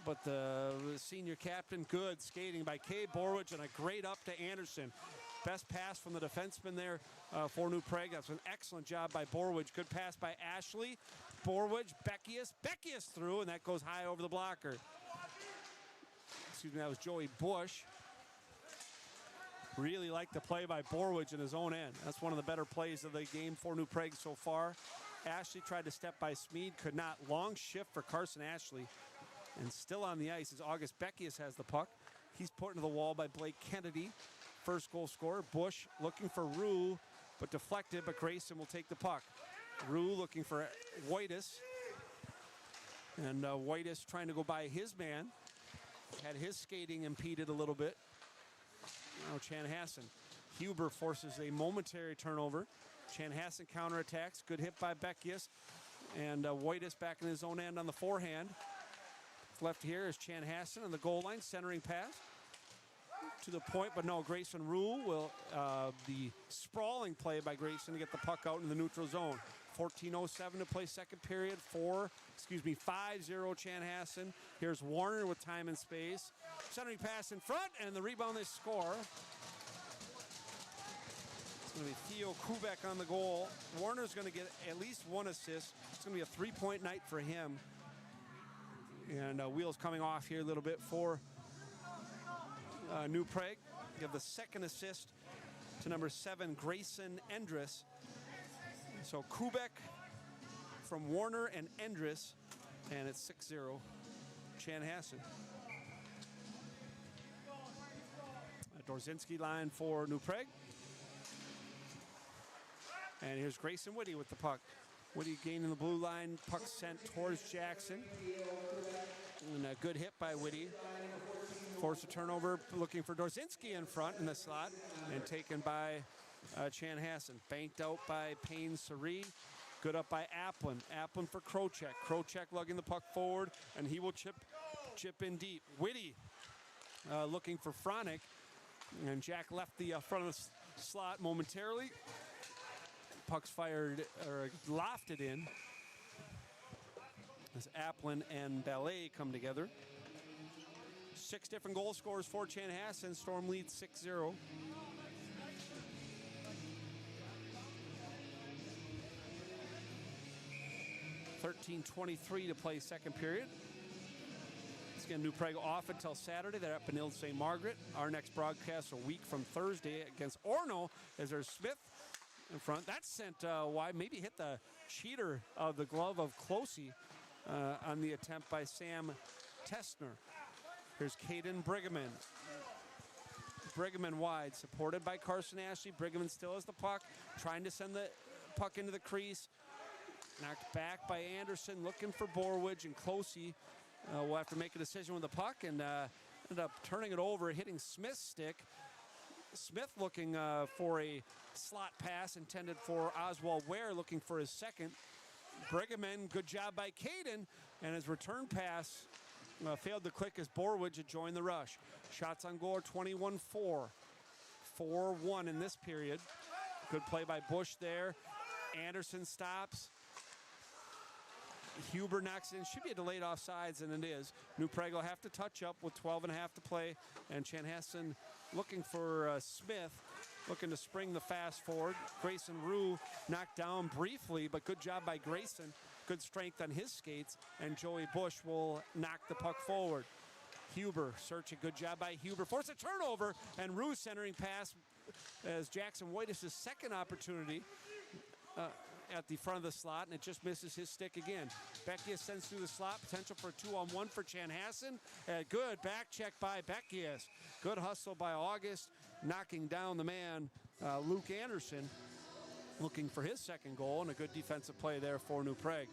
but the senior captain, good skating by Kay Borwidge, and a great up to Anderson. Best pass from the defenseman there for New Prague. That's an excellent job by Borwidge. Good pass by Ashley. Borwidge, Beckius through, and that goes high over the blocker. Excuse me, that was Joey Bush. Really like the play by Borwidge in his own end. That's one of the better plays of the game for New Prague so far. Ashley tried to step by Smead, could not. Long shift for Carson Ashley. And still on the ice is August Beckius has the puck. He's put into the wall by Blake Kennedy. First goal scorer. Bush looking for Rue, but deflected, but Grayson will take the puck. Rue looking for Whitus. And Whitus trying to go by his man. Had his skating impeded a little bit. Now Chanhassen. Huber forces a momentary turnover. Chanhassen counterattacks. Good hit by Beckius. And Whitus back in his own end on the forehand. Left here is Chanhassen on the goal line. Centering pass to the point, but no, Grayson Rule will, the sprawling play by Grayson to get the puck out in the neutral zone. 14:07 to play second period. 5-0 Chanhassen. Here's Warner with time and space. Centering pass in front, and the rebound they score. It's going to be Theo Kubek on the goal. Warner's going to get at least one assist. It's going to be a three-point night for him. And wheels coming off here a little bit for New Prague. Give the second assist to number 7, Grayson Endress. So Kubek from Warner and Endress, and it's 6-0 Chanhassen. Dorzinski line for New Prague. And here's Grayson Whitty with the puck. Whitty gaining the blue line, puck sent towards Jackson. And a good hit by Whitty. Force a turnover, looking for Dorzinski in front in the slot, and taken by Chanhassen. Banked out by Payne-Sari. Good up by Applin. Applin for Krocek. Krocek lugging the puck forward, and he will chip in deep. Whitty looking for Fronick, and Jack left the front of the slot momentarily. Puck's fired, or lofted in, as Applin and Ballet come together. 6 different goal scorers for Chanhassen. Storm leads 6-0. .23 to play second period. It's again New Prague off until Saturday. They're at Benilde St. Margaret. Our next broadcast a week from Thursday against Orono as there's Smith in front. That's sent wide. Maybe hit the cheater of the glove of Closey on the attempt by Sam Tessner. Here's Caden Brigham. Brigham wide, supported by Carson Ashley. Brigham still has the puck, trying to send the puck into the crease. Knocked back by Anderson, looking for Borwidge, and Closey will have to make a decision with the puck, and ended up turning it over, hitting Smith's stick. Smith looking for a slot pass intended for Oswald Ware, looking for his second. Brigham, good job by Caden, and his return pass failed to click as Borwidge had joined the rush. Shots on goal are 21-4. 4-1 in this period. Good play by Bush there. Anderson stops. Huber knocks it in. Should be a delayed offsides, and it is. New Prague will have to touch up with 12.5 to play, and Chanhassen looking for Smith, looking to spring the fast forward. Grayson Rue knocked down briefly, but good job by Grayson. Good strength on his skates, and Joey Bush will knock the puck forward. Huber searching, good job by Huber. Force a turnover, and Rue centering pass as Jackson Whitus' second opportunity at the front of the slot, and it just misses his stick again. Beckius sends through the slot, potential for a 2-on-1 for Chanhassen. Good back check by Beckius. Good hustle by August, knocking down the man, Luke Anderson. looking for his second goal, and a good defensive play there for New Prague.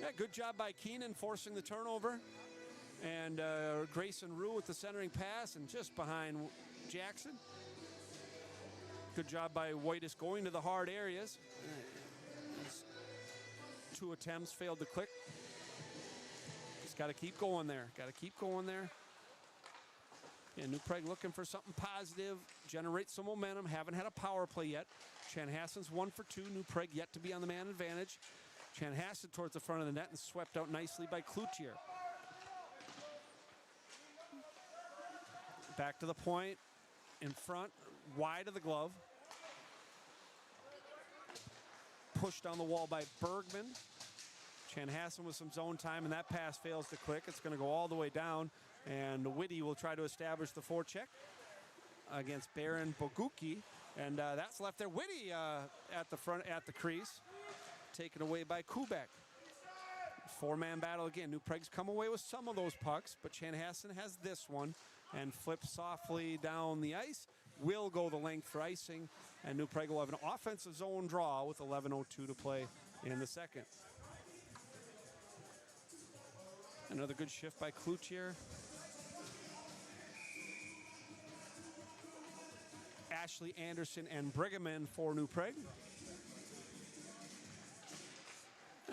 Yeah, good job by Keenan forcing the turnover. And Grayson Rue with the centering pass, and just behind Jackson. Good job by Whitus going to the hard areas. Two attempts failed to click. Just got to keep going there. Got to keep going there. And New Prague looking for something positive, generate some momentum. Haven't had a power play yet. Chanhassen's 1 for 2. New Prague yet to be on the man advantage. Chanhassen towards the front of the net and swept out nicely by Cloutier. Back to the point, in front, wide of the glove. Pushed on the wall by Bergman. Chanhassen with some zone time, and that pass fails to click. It's going to go all the way down, and Whitty will try to establish the forecheck against Baron Bogucki, and that's left there. Whitty at the front, at the crease, taken away by Kubek. Four-man battle again. New Prague's come away with some of those pucks, but Chanhassen has this one and flips softly down the ice. Will go the length for icing, and New Prague will have an offensive zone draw with 11:02 to play in the second. Another good shift by Cloutier. Ashley Anderson and Brigham for New Prague.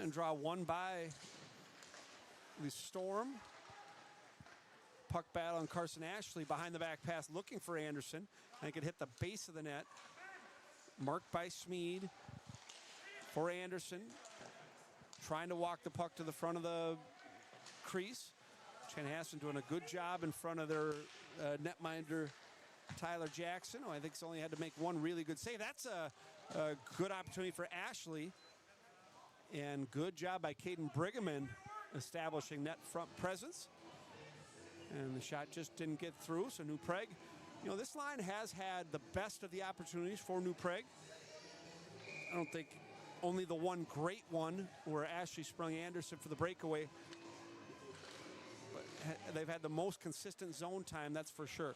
And draw one by the Storm. Puck battle on Carson Ashley behind the back pass looking for Anderson. And it could hit the base of the net. Marked by Smead for Anderson. Trying to walk the puck to the front of the crease. Chanhassen doing a good job in front of their netminder Tyler Jackson, who I think's only had to make one really good save. That's a good opportunity for Ashley. And good job by Caden Brigham establishing net front presence. And the shot just didn't get through, so New Prague, you know, this line has had the best of the opportunities for New Prague. I don't think only the one great one where Ashley sprung Anderson for the breakaway. But they've had the most consistent zone time, that's for sure.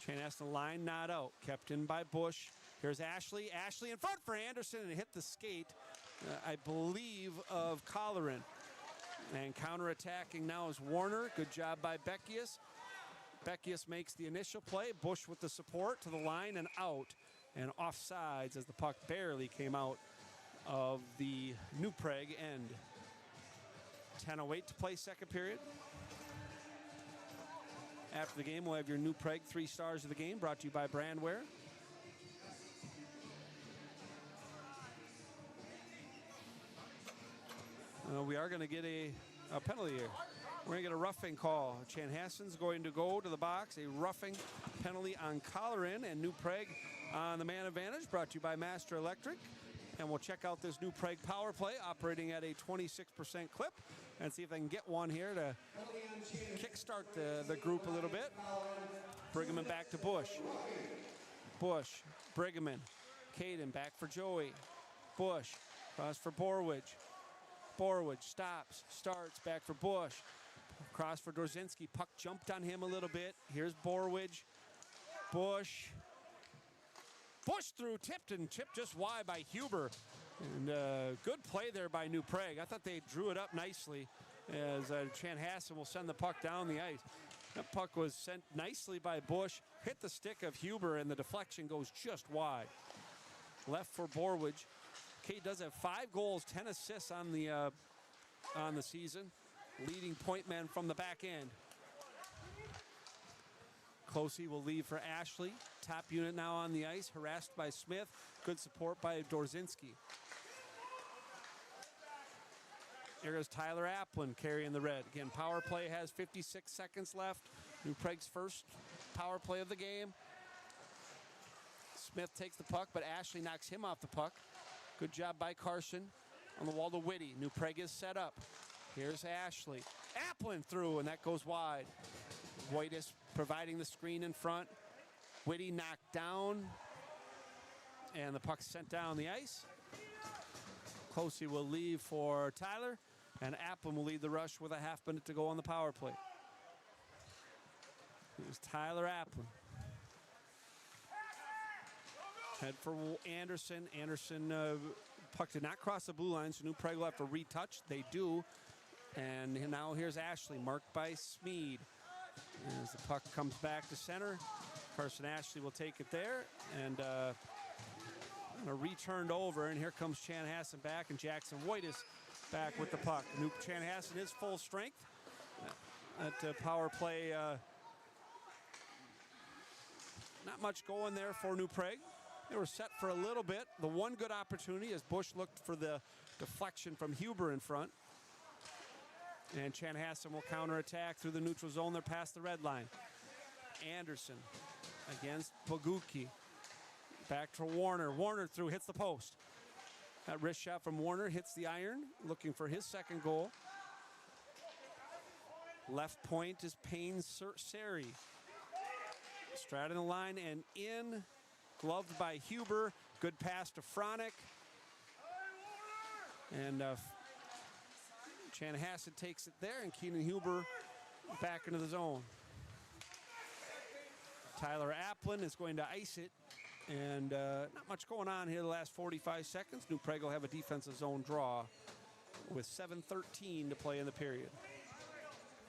Chanhassen line not out, kept in by Bush. Here's Ashley. Ashley in front for Anderson, and hit the skate, I believe, of Colleran. And counterattacking now is Warner. Good job by Beckius. Beckius makes the initial play. Bush with the support to the line and out. And offsides as the puck barely came out of the New Prague end. 10:08 to play second period. After the game, we'll have your New Prague 3 stars of the game, brought to you by Brandwear. We are going to get a penalty here. We're going to get a roughing call. Chanhassen's going to go to the box. A roughing penalty on Colleran, and New Prague on the man advantage, brought to you by Master Electric. And we'll check out this New Prague power play operating at a 26% clip and see if they can get one here to kickstart the group a little bit. Brigham back to Bush. Bush, Brigham, Caden back for Joey. Bush, cross for Borwidge. Borwidge stops, starts, back for Bush. Cross for Dorzinski. Puck jumped on him a little bit. Here's Borwidge. Bush. Bush through, tipped just wide by Huber. And good play there by New Prague. I thought they drew it up nicely as Chanhassen will send the puck down the ice. That puck was sent nicely by Bush, hit the stick of Huber, and the deflection goes just wide. Left for Borwidge. Kate does have 5 goals, 10 assists on the season. Leading point man from the back end. Closey will leave for Ashley. Top unit now on the ice, harassed by Smith. Good support by Dorzinski. Here goes Tyler Applin carrying the red. Again, power play has 56 seconds left. New Prague's first power play of the game. Smith takes the puck, but Ashley knocks him off the puck. Good job by Carson on the wall to Whitty. New Prague is set up. Here's Ashley. Applin through, and that goes wide. Whitus providing the screen in front. Whitty knocked down, and the puck sent down the ice. Closey will leave for Tyler, and Applin will lead the rush with a half minute to go on the power play. Here's Tyler Applin. Head for Anderson. Anderson, puck did not cross the blue line, so New Prague will have to retouch. They do. And now here's Ashley, marked by Smead. As the puck comes back to center, Carson Ashley will take it there. And returned over, and here comes Chanhassen back, and Jackson White is back with the puck. New Chanhassen is full strength. That power play, not much going there for New Prague. They were set for a little bit. The one good opportunity as Bush looked for the deflection from Huber in front. And Chanhassen will counterattack through the neutral zone. They're past the red line. Anderson against Bogucki. Back to Warner. Warner through, hits the post. That wrist shot from Warner hits the iron, looking for his second goal. Left point is Payne Seri. Straddling the line and in. Gloved by Huber. Good pass to Fronick. And Chanhassen takes it there, and Keenan Huber back into the zone. Tyler Applin is going to ice it. And not much going on here the last 45 seconds. New Prague will have a defensive zone draw with 7:13 to play in the period.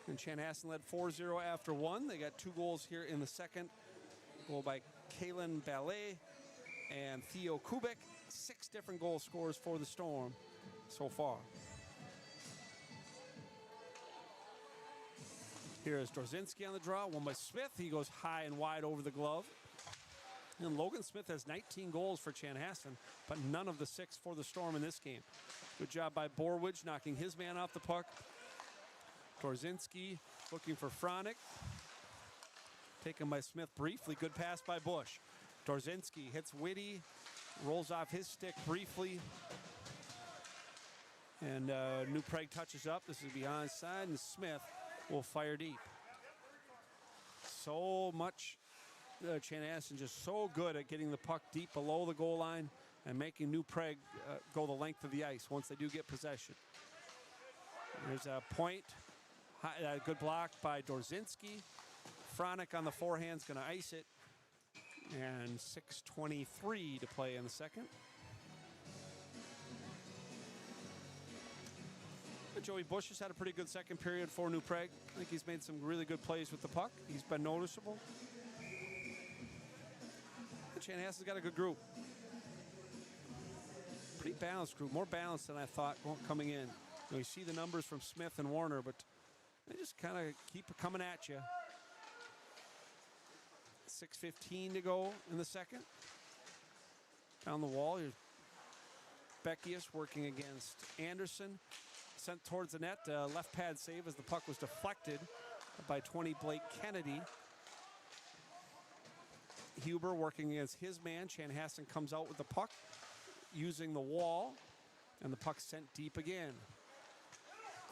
And Chanhassen led 4-0 after one. They got 2 goals here in the second. Goal by Kalen Ballet and Theo Kubik. 6 different goal scorers for the Storm so far. Here is Dorzinski on the draw. One by Smith. He goes high and wide over the glove. And Logan Smith has 19 goals for Chanhassen, but none of the 6 for the Storm in this game. Good job by Borwidge knocking his man off the puck. Dorzinski looking for Fronick. Taken by Smith briefly. Good pass by Bush. Dorzinski hits Whitty. Rolls off his stick briefly. And New Prague touches up. This is beyond side, and Smith will fire deep. So much. Chanhassen just so good at getting the puck deep below the goal line and making New Prague go the length of the ice once they do get possession. There's a point. Good block by Dorzinski. Fronick on the forehand's going to ice it. And 6:23 to play in the second. Joey Bush has had a pretty good second period for New Prague. I think he's made some really good plays with the puck. He's been noticeable. Chanhassen's got a good group. Pretty balanced group, more balanced than I thought coming in. You see the numbers from Smith and Warner, but they just kind of keep coming at you. 6:15 to go in the second. Down the wall, here's Beckius working against Anderson. Sent towards the net, left pad save as the puck was deflected by 20 Blake Kennedy. Huber working against his man. Chanhassen comes out with the puck using the wall, and the puck sent deep again.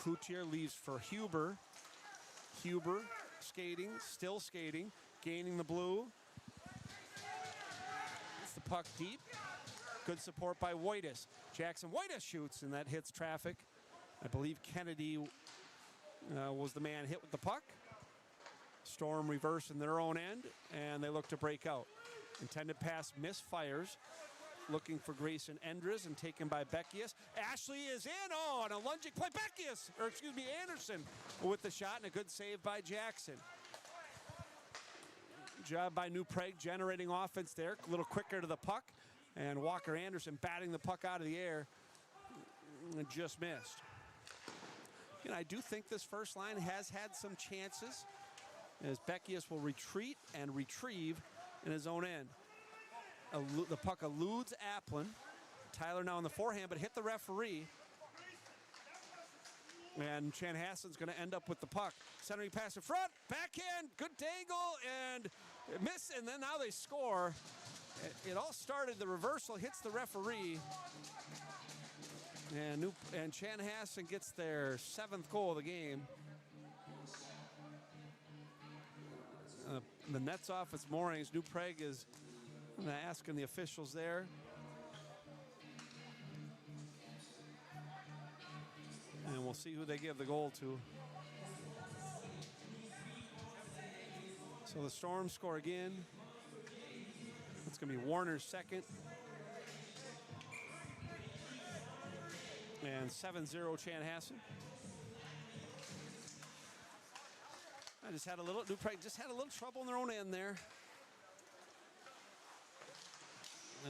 Cloutier leaves for Huber. Huber skating, still skating, gaining the blue. It's the puck deep. Good support by Whitus. Jackson Whitus shoots, and that hits traffic. I believe Kennedy was the man hit with the puck. Storm reverse in their own end, and they look to break out. Intended pass misfires. Looking for Grayson Endres and taken by Beckius. Ashley is in. Oh, and a lunging play. Anderson with the shot, and a good save by Jackson. Job by New Prague generating offense there. A little quicker to the puck. And Walker Anderson batting the puck out of the air. And just missed. And I do think this first line has had some chances, as Beckius will retreat and retrieve in his own end. The puck eludes Applin. Tyler now on the forehand, but hit the referee. And Chanhassen's going to end up with the puck. Centering pass in front, backhand, good dangle, and miss, and then now they score. It all started, the reversal hits the referee. And Chanhassen gets their 7th goal of the game. The net's off its moorings. New Prague is asking the officials there. And we'll see who they give the goal to. So the Storm score again. It's going to be Warner's second. And 7-0 Chanhassen. New Prague just had a little trouble in their own end there.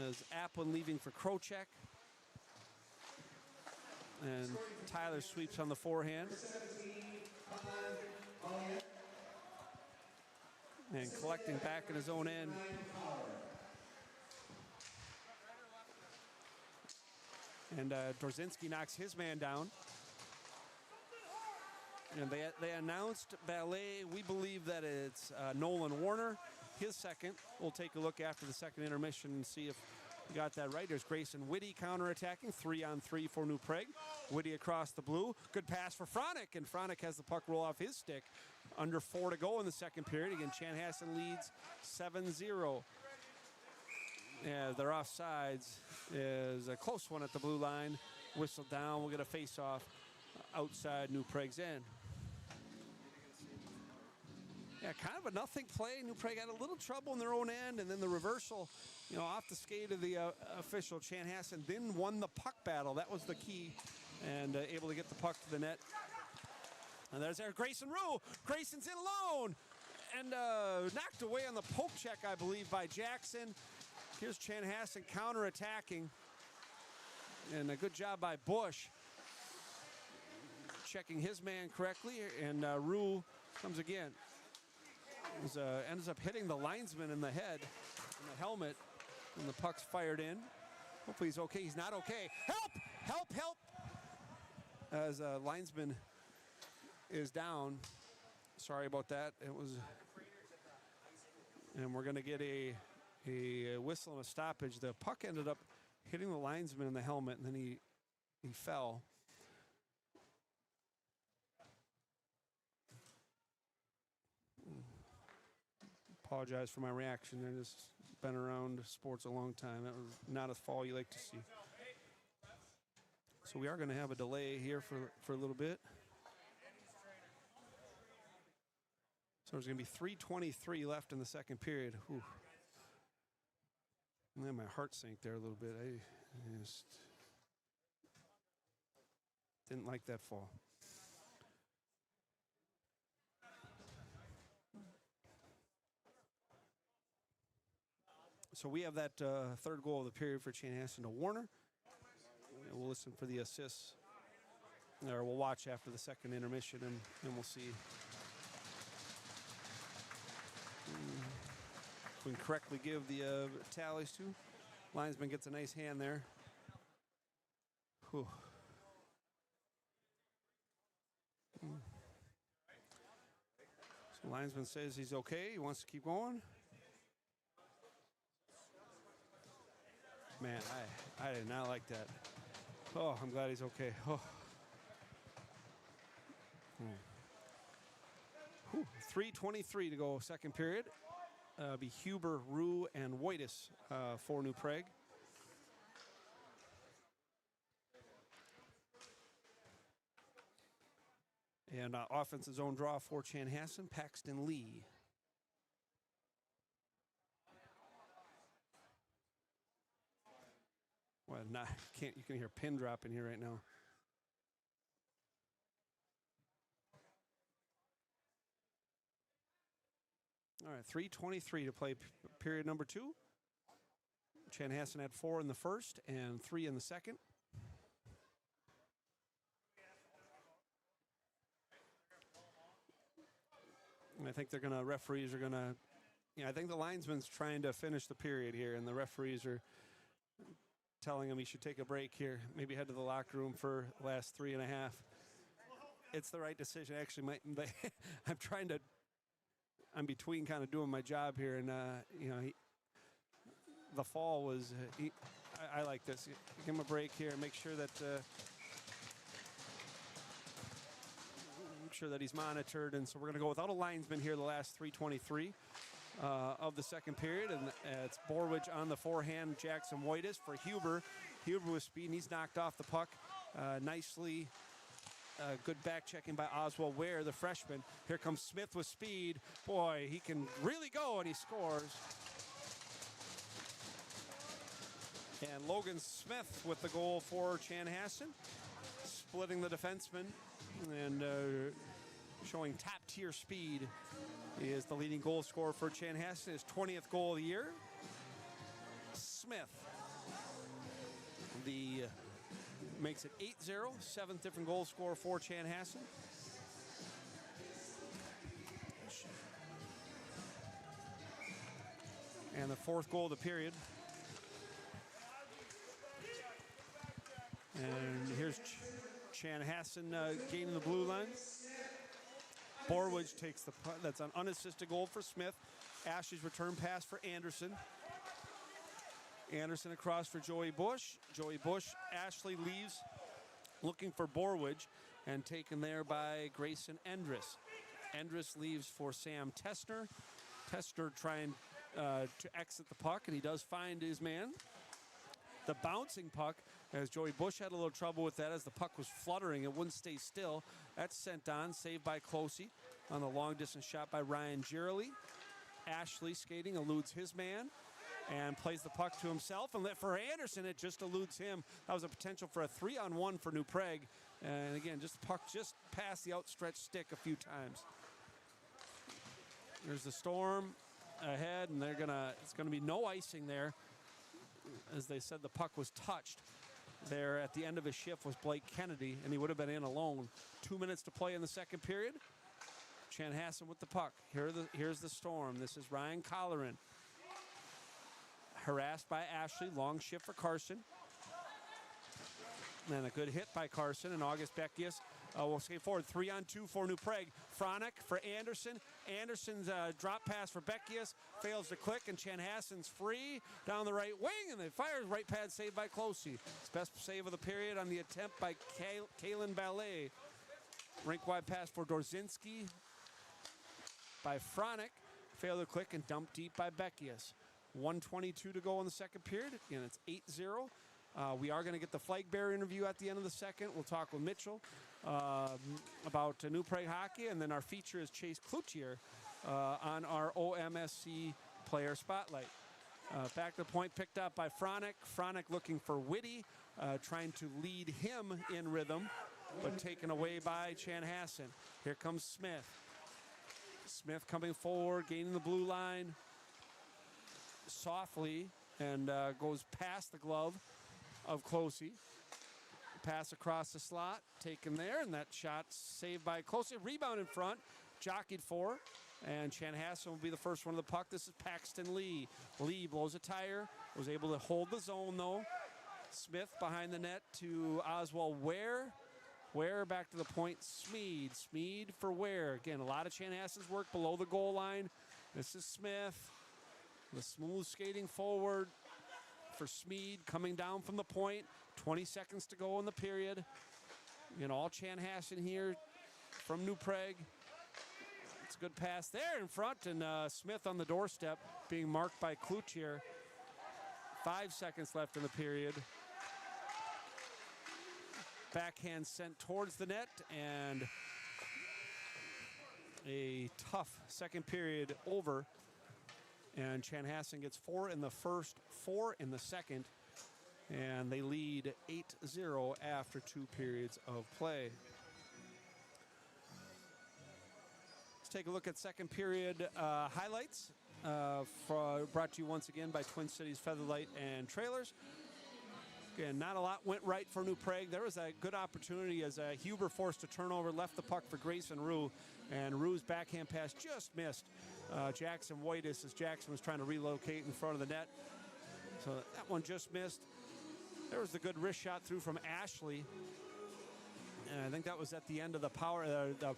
As Applin leaving for Krocek. And Tyler sweeps on the forehand. And collecting back in his own end. And Dorzinski knocks his man down. And they announced ballet. We believe that it's Nolan Warner, his second. We'll take a look after the second intermission and see if we got that right. There's Grayson Whitty counterattacking, 3-on-3 for New Prague. Whitty across the blue. Good pass for Fronick, and Fronick has the puck roll off his stick. Under 4 to go in the second period. Again, Chanhassen leads 7-0. Yeah, their offsides is a close one at the blue line. Whistle down. We'll get a face-off outside New Prague's end. Yeah, kind of a nothing play. New Prague had a little trouble in their own end, and then the reversal, off the skate of the official. Chanhassen then won the puck battle. That was the key, and able to get the puck to the net. And there's Grayson Rue. Grayson's in alone, and knocked away on the poke check, I believe, by Jackson. Here's Chanhassen counterattacking, and a good job by Bush checking his man correctly, and Rue comes again. Ends up hitting the linesman in the head, in the helmet, and the puck's fired in. Hopefully he's okay. He's not okay. Help! Help! Help! As a linesman is down. Sorry about that. And we're going to get a whistle and a stoppage. The puck ended up hitting the linesman in the helmet, and then he fell. Apologize for my reaction. I've just been around sports a long time. That was not a fall you like to see. So we are going to have a delay here for a little bit. So there's going to be 3:23 left in the second period. Whew. And then my heart sank there a little bit. I just didn't like that fall. So we have that third goal of the period for Chanhassen to Warner. And we'll listen for the assists. Or we'll watch after the second intermission, and we'll see if we can correctly give the tallies to. Linesman gets a nice hand there. Whew. So linesman says he's okay. He wants to keep going. Man, I did not like that. Oh, I'm glad he's okay. Oh. 3:23 to go, second period. Be Huber, Rue, and Wojtis for New Prague. And offensive zone draw for Chanhassen, Paxton Lee. Well, you can hear a pin drop in here right now. All right, 3:23 to play period number 2. Chanhassen had 4 in the first and 3 in the second. And I think referees are going to, I think the linesman's trying to finish the period here, and the referees are telling him he should take a break here, maybe head to the locker room for the last 3.5. It's the right decision. Actually, I'm between kind of doing my job here, and the fall was. I like this. Give him a break here and make sure that he's monitored. And so we're going to go without a linesman here the last 3:23 of the second period, and it's Borwich on the forehand. Jackson Wojtis for Huber. Huber with speed, and he's knocked off the puck nicely. Good back checking by Oswald Ware, the freshman. Here comes Smith with speed. Boy, he can really go, and he scores. And Logan Smith with the goal for Chanhassen, splitting the defenseman and showing top-tier speed. He is the leading goal scorer for Chanhassen, his 20th goal of the year. Smith makes it 8-0, seventh different goal scorer for Chanhassen. And the fourth goal of the period. And here's Chanhassen gaining the blue line. Borwidge takes the punt. That's an unassisted goal for Smith. Ashley's return pass for Anderson. Anderson across for Joey Bush. Joey Bush, Ashley leaves looking for Borwidge and taken there by Grayson Endress. Endress leaves for Sam Tessner. Tessner trying to exit the puck, and he does find his man. The bouncing puck, as Joey Bush had a little trouble with that as the puck was fluttering. It wouldn't stay still. That's sent on, saved by Closey on the long distance shot by Ryan Girley. Ashley skating, eludes his man and plays the puck to himself. And for Anderson, it just eludes him. That was a potential for a 3-on-1 for New Prague. And again, just puck just past the outstretched stick a few times. There's the Storm ahead, and it's gonna be no icing there. As they said, the puck was touched there at the end of his shift was Blake Kennedy, and he would have been in alone. 2 minutes to play in the second period. Chanhassen with the puck. Here's the Storm. This is Ryan Colleran. Harassed by Ashley. Long shift for Carson. And a good hit by Carson, and August Beckius will skate forward. 3-on-2 for New Prague. Fronick for Anderson. Anderson's drop pass for Beckius fails to click, and Chanhassen's free down the right wing, and they fires right pad saved by Closey. His best save of the period on the attempt by Kalen Ballet. Rink-wide pass for Dorzinski by Fronick. Failed to click and dumped deep by Beckius. 1:22 to go in the second period. Again, it's 8-0. We are going to get the flag bearer interview at the end of the second. We'll talk with Mitchell about New Prague hockey, and then our feature is Chase Cloutier on our OMSC player spotlight. Back to the point, picked up by Fronick. Fronick looking for Whitty, trying to lead him in rhythm, but taken away by Chanhassen. Here comes Smith. Smith coming forward, gaining the blue line softly, and goes past the glove of Closey. Pass across the slot, taken there, and that shot saved by Closey. Rebound in front, jockeyed for, and Chanhassen will be the first one of the puck. This is Paxton Lee. Lee blows a tire, was able to hold the zone though. Smith behind the net to Oswald Ware. Ware back to the point, Smead. Smead for Ware. Again, a lot of Chanhassen's work below the goal line. This is Smith. The smooth skating forward for Smead, coming down from the point. 20 seconds to go in the period. All Chanhassen here from New Prague. It's a good pass there in front, and Smith on the doorstep being marked by Cloutier. 5 seconds left in the period. Backhand sent towards the net, and a tough second period over. And Chanhassen gets 4 in the first, 4 in the second, and they lead 8-0 after 2 periods of play. Let's take a look at second period highlights, brought to you once again by Twin Cities Featherlight and Trailers. Again, not a lot went right for New Prague. There was a good opportunity as Huber forced a turnover, left the puck for Grayson Rue, and Rue's backhand pass just missed Jackson Whitus as Jackson was trying to relocate in front of the net. So that one just missed. There was the good wrist shot through from Ashley, and I think that was at the end of the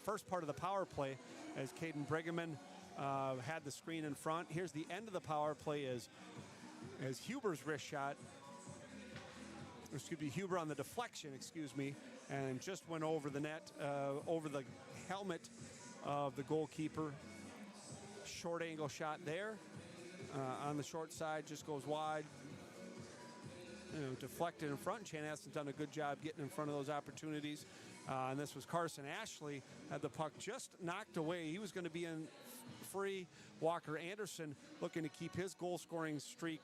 first part of the power play as Caden Brigham had the screen in front. Here's the end of the power play as Huber's wrist shot. Huber on the deflection, and just went over the net, over the helmet of the goalkeeper. Short angle shot there on the short side, just goes wide. Deflected in front. Chanhassen's done a good job getting in front of those opportunities. And this was Carson Ashley, had the puck just knocked away. He was going to be in free. Walker Anderson looking to keep his goal-scoring streak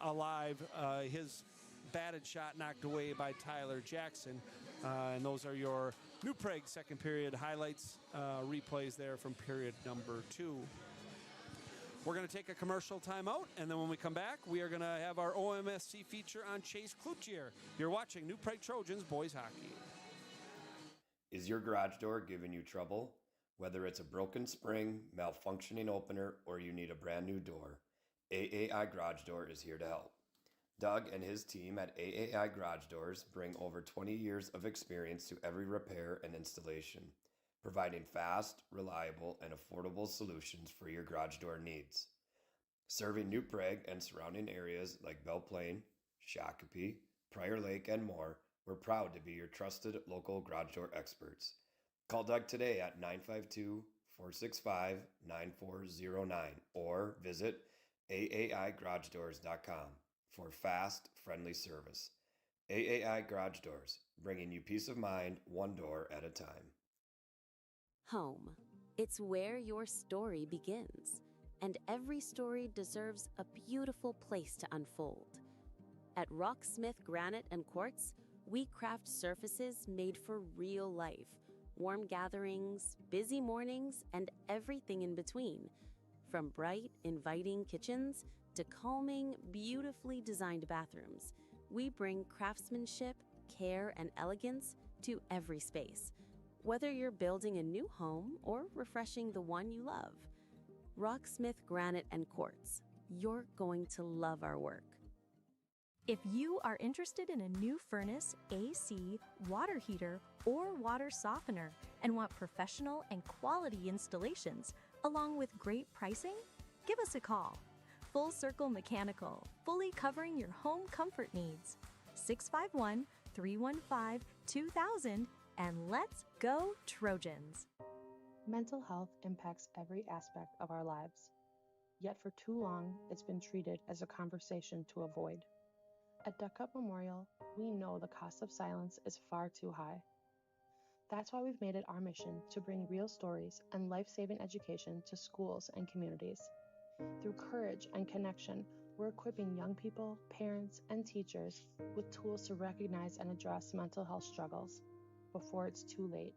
alive. His batted shot knocked away by Tyler Jackson. And those are your New Prague second period highlights, replays there from period number 2. We're going to take a commercial timeout, and then when we come back, we are going to have our OMSC feature on Chase Cloutier. You're watching New Prague Trojans boys hockey. Is your garage door giving you trouble? Whether it's a broken spring, malfunctioning opener, or you need a brand new door, AAI Garage Door is here to help. Doug and his team at AAI Garage Doors bring over 20 years of experience to every repair and installation, providing fast, reliable, and affordable solutions for your garage door needs. Serving New Prague and surrounding areas like Belle Plaine, Shakopee, Prior Lake, and more, we're proud to be your trusted local garage door experts. Call Doug today at 952-465-9409 or visit AAIGarageDoors.com for fast, friendly service. AAI Garage Doors, bringing you peace of mind one door at a time. Home. It's where your story begins, and every story deserves a beautiful place to unfold. At Rocksmith Granite and Quartz, we craft surfaces made for real life, warm gatherings, busy mornings, and everything in between. From bright, inviting kitchens to calming, beautifully designed bathrooms, we bring craftsmanship, care, and elegance to every space. Whether you're building a new home or refreshing the one you love, Rocksmith Granite and Quartz, you're going to love our work. If you are interested in a new furnace, AC, water heater, or water softener and want professional and quality installations along with great pricing, give us a call. Full Circle Mechanical, fully covering your home comfort needs. 651-315-2000, and let's go Trojans! Mental health impacts every aspect of our lives. Yet for too long, it's been treated as a conversation to avoid. At Duck Cup Memorial, we know the cost of silence is far too high. That's why we've made it our mission to bring real stories and life-saving education to schools and communities. Through courage and connection, we're equipping young people, parents, and teachers with tools to recognize and address mental health struggles before it's too late.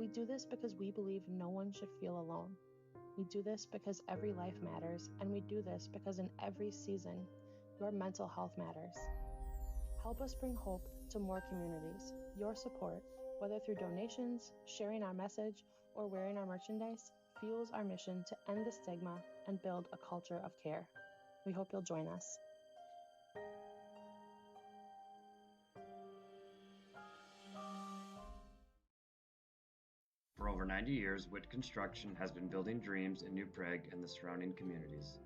We do this because we believe no one should feel alone. We do this because every life matters, and we do this because in every season, your mental health matters. Help us bring hope to more communities. Your support, whether through donations, sharing our message, or wearing our merchandise, fuels our mission to end the stigma and build a culture of care. We hope you'll join us. For over 90 years, Witt Construction has been building dreams in New Prague and the surrounding communities.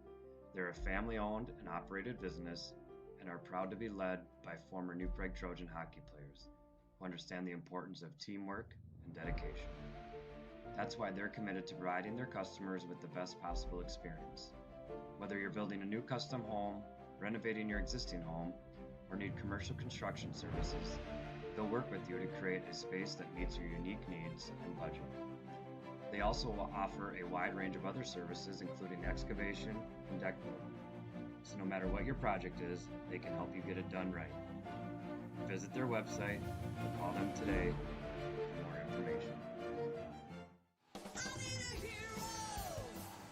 They're a family-owned and operated business and are proud to be led by former New Prague Trojan hockey players who understand the importance of teamwork and dedication. That's why they're committed to providing their customers with the best possible experience. Whether you're building a new custom home, renovating your existing home, or need commercial construction services, they'll work with you to create a space that meets your unique needs and budget. They also will offer a wide range of other services, including excavation and deck building. So no matter what your project is, they can help you get it done right. Visit their website or call them today for more information.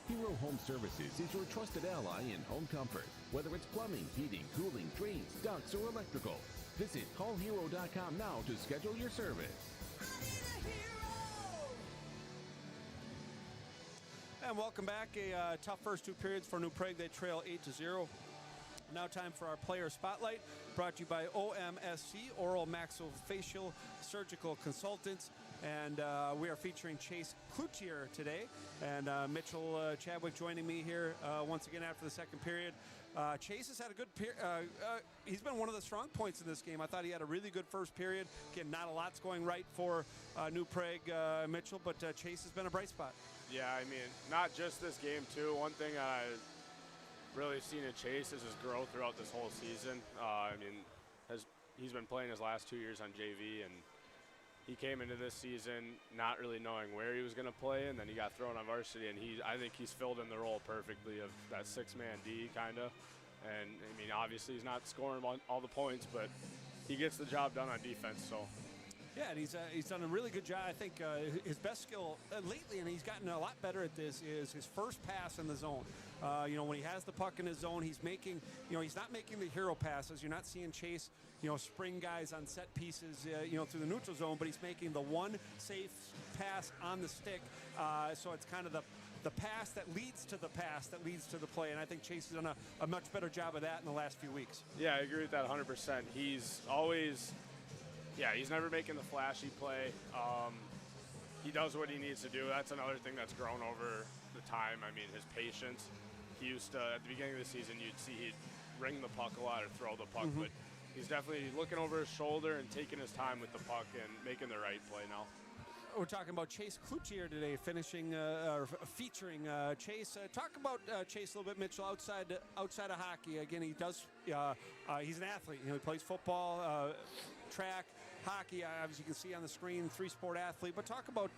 Hero Home Services is your trusted ally in home comfort. Whether it's plumbing, heating, cooling, drains, ducts, or electrical, visit callhero.com now to schedule your service. And welcome back. A tough first two periods for New Prague. They trail 8-0. Now time for our player spotlight, brought to you by OMSC, Oral Maxillofacial Surgical Consultants. And we are featuring Chase Cloutier today. And Mitchell Chadwick joining me here once again after the second period. Chase has had a good period. He's been one of the strong points in this game. I thought he had a really good first period. Again, not a lot's going right for New Prague, Mitchell, but Chase has been a bright spot. Yeah, I mean, not just this game, too. One thing I've really seen in Chase is his growth throughout this whole season. He's been playing his last 2 years on JV, and he came into this season not really knowing where he was going to play, and then he got thrown on varsity, and I think he's filled in the role perfectly of that six-man D, kind of. And, I mean, obviously he's not scoring all the points, but he gets the job done on defense, so. Yeah, and he's done a really good job. I think his best skill lately, and he's gotten a lot better at this, is his first pass in the zone. When he has the puck in his zone, he's making, he's not making the hero passes. You're not seeing Chase, spring guys on set pieces, through the neutral zone, but he's making the one safe pass on the stick. So it's kind of the pass that leads to the pass that leads to the play, and I think Chase has done a much better job of that in the last few weeks. Yeah, I agree with that 100%. He's always... Yeah, he's never making the flashy play. He does what he needs to do. That's another thing that's grown over the time. I mean, his patience. He used to, at the beginning of the season, you'd see he'd ring the puck a lot or throw the puck, but he's definitely looking over his shoulder and taking his time with the puck and making the right play now. We're talking about Chase Cloutier today, featuring Chase. Talk about Chase a little bit, Mitchell. Outside of hockey, again, he does. He's an athlete. He plays football, track, hockey. As you can see on the screen, 3-sport athlete. But talk about,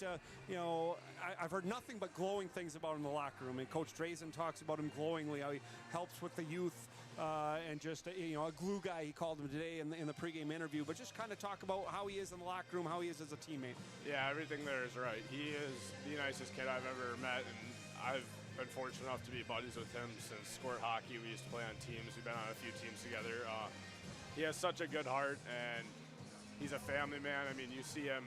I've heard nothing but glowing things about him in the locker room. And Coach Drazen talks about him glowingly, how he helps with the youth. And just a glue guy, he called him today in the pregame interview. But just kind of talk about how he is in the locker room, how he is as a teammate. Yeah, everything there is right. He is the nicest kid I've ever met, and I've been fortunate enough to be buddies with him since squirt hockey. We used to play on teams. We've been on a few teams together. He has such a good heart, and he's a family man. I mean, you see him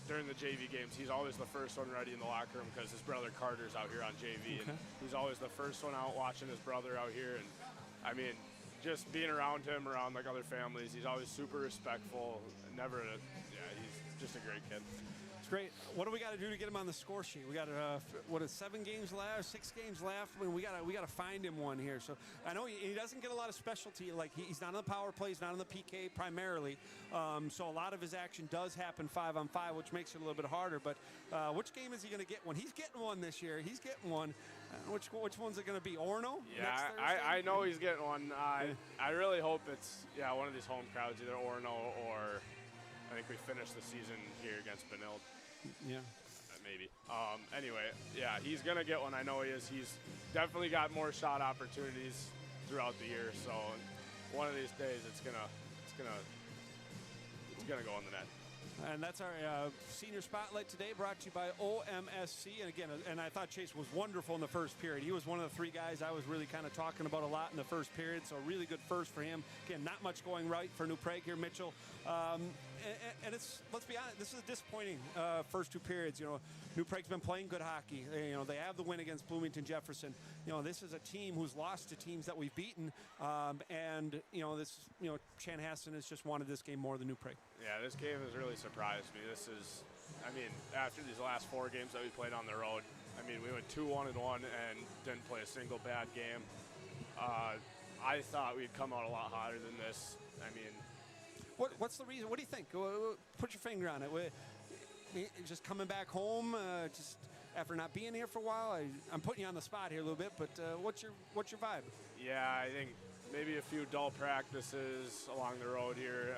during the JV games. He's always the first one ready in the locker room because his brother Carter's out here on JV, and he's always the first one out watching his brother out here. And I mean, just being around him, around like other families, he's always super respectful. He's just a great kid. It's great. What do we got to do to get him on the score sheet? We got 7 games left, 6 games left. I mean, we got to find him one here. So I know he doesn't get a lot of specialty. Like he's not on the power play, he's not on the PK primarily. So a lot of his action does happen 5-on-5, which makes it a little bit harder. But which game is he going to get one? He's getting one this year. He's getting one. Which one's it going to be? Orno? Yeah, I know he's getting one. I really hope it's one of these home crowds, either Orno or I think we finished the season here against Benilde. Yeah. Maybe. Anyway, yeah, he's going to get one. I know he is. He's definitely got more shot opportunities throughout the year. So one of these days it's gonna go in the net. And that's our senior spotlight today, brought to you by OMSC. And again, I thought Chase was wonderful in the first period. He was one of the 3 guys I was really kind of talking about a lot in the first period. So really good first for him. Again, not much going right for New Prague here, Mitchell. And it's, let's be honest, this is a disappointing first 2 periods. New Prague's been playing good hockey. They have the win against Bloomington Jefferson. This is a team who's lost to teams that we've beaten. Chanhassen has just wanted this game more than New Prague. Yeah, this game has really surprised me. After these last 4 games that we played on the road, we went 2-1-1 and didn't play a single bad game. I thought we'd come out a lot hotter than this. What's the reason? What do you think? Put your finger on it. Just coming back home, just after not being here for a while. I'm putting you on the spot here a little bit, but what's your vibe? Yeah, I think maybe a few dull practices along the road here.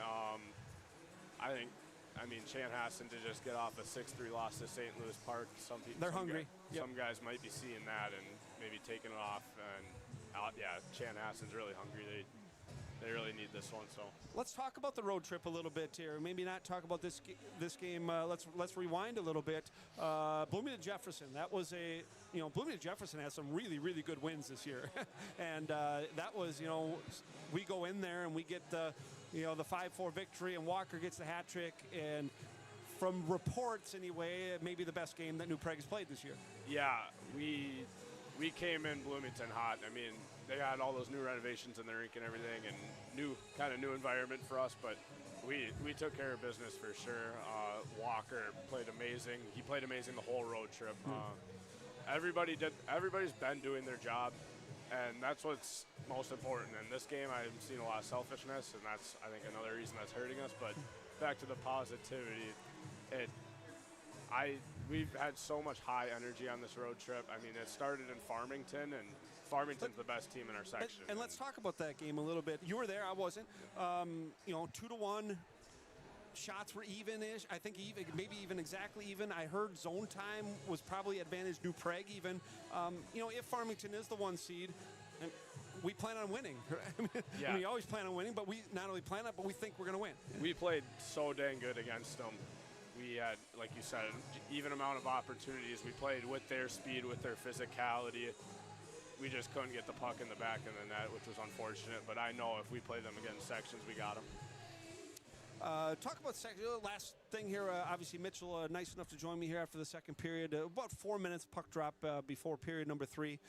Chanhassen to just get off a 6-3 loss to St. Louis Park. They're hungry. Some guys might be seeing that and maybe taking it off. And Chanhassen's really hungry. They really need this one. So let's talk about the road trip a little bit here. Maybe not talk about this game. Let's rewind a little bit. Bloomington Jefferson. That was Bloomington Jefferson has some really, really good wins this year, and that was we go in there and we get the 5-4 victory, and Walker gets the hat trick, and from reports anyway, maybe the best game that New Prague has played this year. Yeah, we came in Bloomington hot. They had all those new renovations in the rink and everything, and new environment for us, but we took care of business for sure. Walker played amazing. He played amazing the whole road trip. Everybody's been doing their job, and that's what's most important. In this game, I've seen a lot of selfishness, and that's, I think, another reason that's hurting us. But back to the positivity, we've had so much high energy on this road trip. It started in Farmington, and Farmington's the best team in our section. And let's talk about that game a little bit. You were there, I wasn't. 2-1. Shots were even-ish. I think maybe even exactly even. I heard zone time was probably advantage New Prague even. If Farmington is the 1 seed, we plan on winning. I mean, you always plan on winning, but we not only plan on it, but we think we're going to win. We played so dang good against them. We had, like you said, even amount of opportunities. We played with their speed, with their physicality. We just couldn't get the puck in the back of the net, which was unfortunate. But I know if we play them against sections, we got them. Talk about last thing here. Obviously, Mitchell, nice enough to join me here after the second period. About 4 minutes puck drop before period number 3.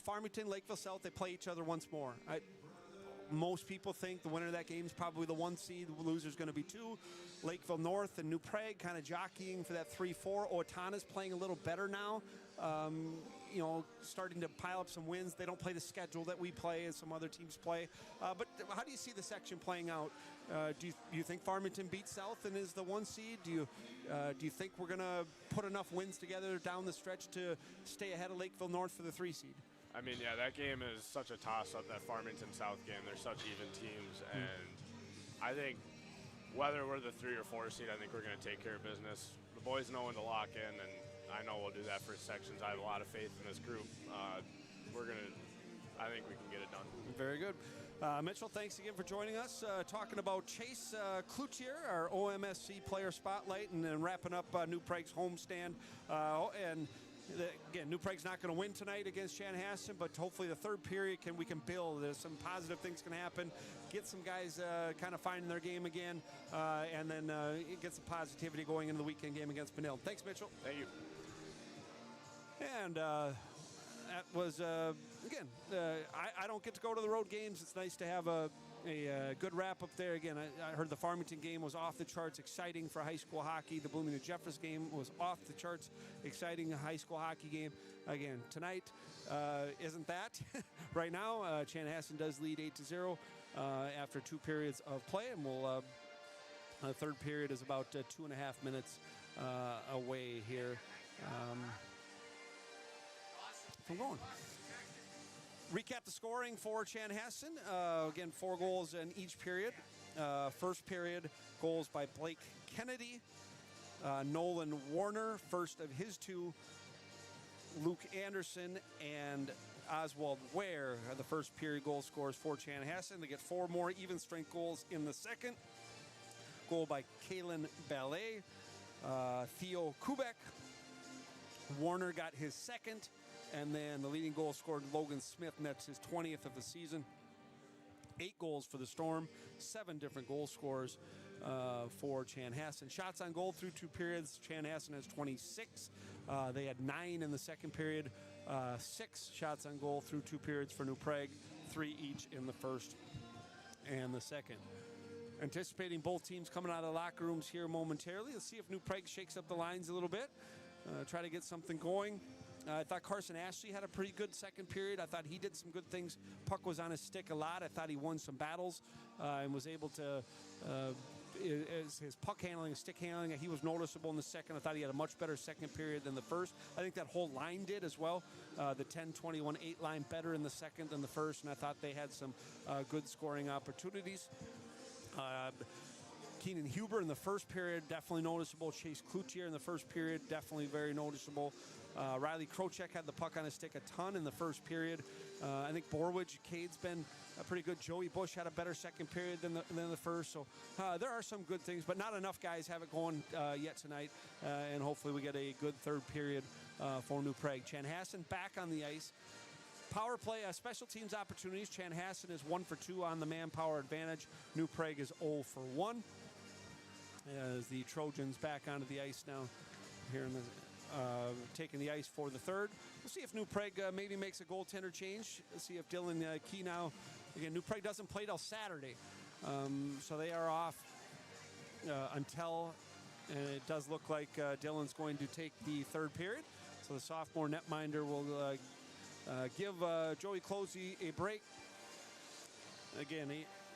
Farmington, Lakeville South, they play each other once more. Most people think the winner of that game is probably the 1 seed. The loser is going to be 2. Lakeville North and New Prague kind of jockeying for that 3-4. Owatonna's playing a little better now. Starting to pile up some wins. They don't play the schedule that we play as some other teams play. But how do you see the section playing out? Do you think Farmington beats South and is the 1 seed? Do you think we're going to put enough wins together down the stretch to stay ahead of Lakeville North for the 3 seed? I mean, yeah, that game is such a toss-up, that Farmington-South game. They're such even teams, and I think whether we're the 3 or 4 seed, I think we're going to take care of business. The boys know when to lock in, and I know we'll do that for sections. I have a lot of faith in this group. I think we can get it done. Very good. Mitchell, thanks again for joining us. Talking about Chase Cloutier, our OMSC player spotlight, and then wrapping up New Prague's homestand. Again, New Prague's not going to win tonight against Chanhassen, but hopefully the third period we can build. There's some positive things can happen. Get some guys kind of finding their game again, and then get some positivity going into the weekend game against Benilde. Thanks, Mitchell. Thank you. And that was, again, I don't get to go to the road games. It's nice to have a good wrap up there. Again, I heard the Farmington game was off the charts exciting for high school hockey. The Bloomington Jeffers game was off the charts exciting high school hockey game. Again, tonight isn't that. Right now, Chanhassen does lead 8-0 after 2 periods of play, and the third period is about 2.5 minutes away here from going. Recap the scoring for Chanhassen. Again, 4 goals in each period. First period, goals by Blake Kennedy, Nolan Warner, first of his 2, Luke Anderson, and Oswald Ware are the first period goal scorers for Chanhassen. They get 4 more even strength goals in the second. Goal by Kalen Ballet, Theo Kubek. Warner got his second. And then the leading goal scored Logan Smith, and that's his 20th of the season. 8 goals for the Storm, 7 different goal scorers for Chanhassen. Shots on goal through 2 periods. Chanhassen has 26. They had 9 in the second period. 6 shots on goal through 2 periods for New Prague, 3 each in the first and the second. Anticipating both teams coming out of the locker rooms here momentarily. Let's see if New Prague shakes up the lines a little bit. Try to get something going. I thought Carson Ashley had a pretty good second period. I thought he did some good things. Puck was on his stick a lot. I thought he won some battles and was able to, his puck handling, his stick handling, he was noticeable in the second. I thought he had a much better second period than the first. I think that whole line did as well. The 10-21-8 line better in the second than the first, and I thought they had some good scoring opportunities. Keenan Huber in the first period, definitely noticeable. Chase Cloutier in the first period, definitely very noticeable. Riley Krocek had the puck on his stick a ton in the first period. I think Borwidge, Cade's been pretty good. Joey Bush had a better second period than the first. So there are some good things, but not enough guys have it going yet tonight. And hopefully we get a good third period for New Prague. Chanhassen back on the ice. Power play, special teams opportunities. Chanhassen is 1 for 2 on the manpower advantage. New Prague is 0 for 1. As the Trojans back onto the ice now here in the taking the ice for the third. We'll see if New Prague maybe makes a goaltender change. Let's see if Dylan Key now, again, New Prague doesn't play till Saturday. So they are off until, and it does look like Dylan's going to take the third period. So the sophomore netminder will give Joey Closey a break. Again,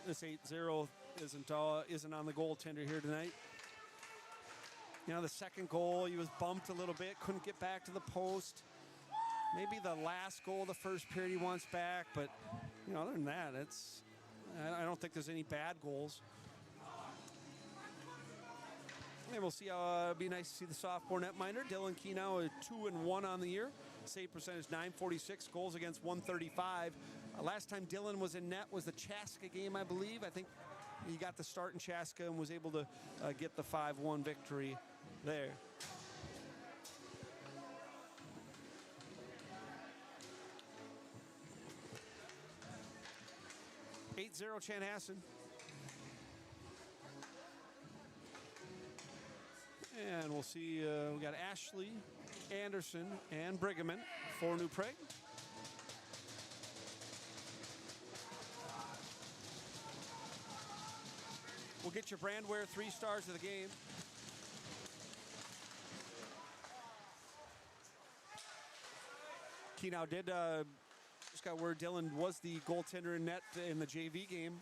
this 8-0 isn't on the goaltender here tonight. You know, the second goal, he was bumped a little bit, couldn't get back to the post. Maybe the last goal of the first period he wants back, but you know, other than that, I don't think there's any bad goals. And we'll see how it'd be nice to see the sophomore netminder. Dylan Key now is 2-1 on the year. Save percentage 946, goals against 135. Last time Dylan was in net was the Chaska game, I believe. I think he got the start in Chaska and was able to get the 5-1 victory there. Chanhassen. And we'll see, we got Ashley, Anderson, and Brigham for New Prague. We'll get your Brandware 3 stars of the game. Kenow did just got word Dylan was the goaltender in net in the JV game.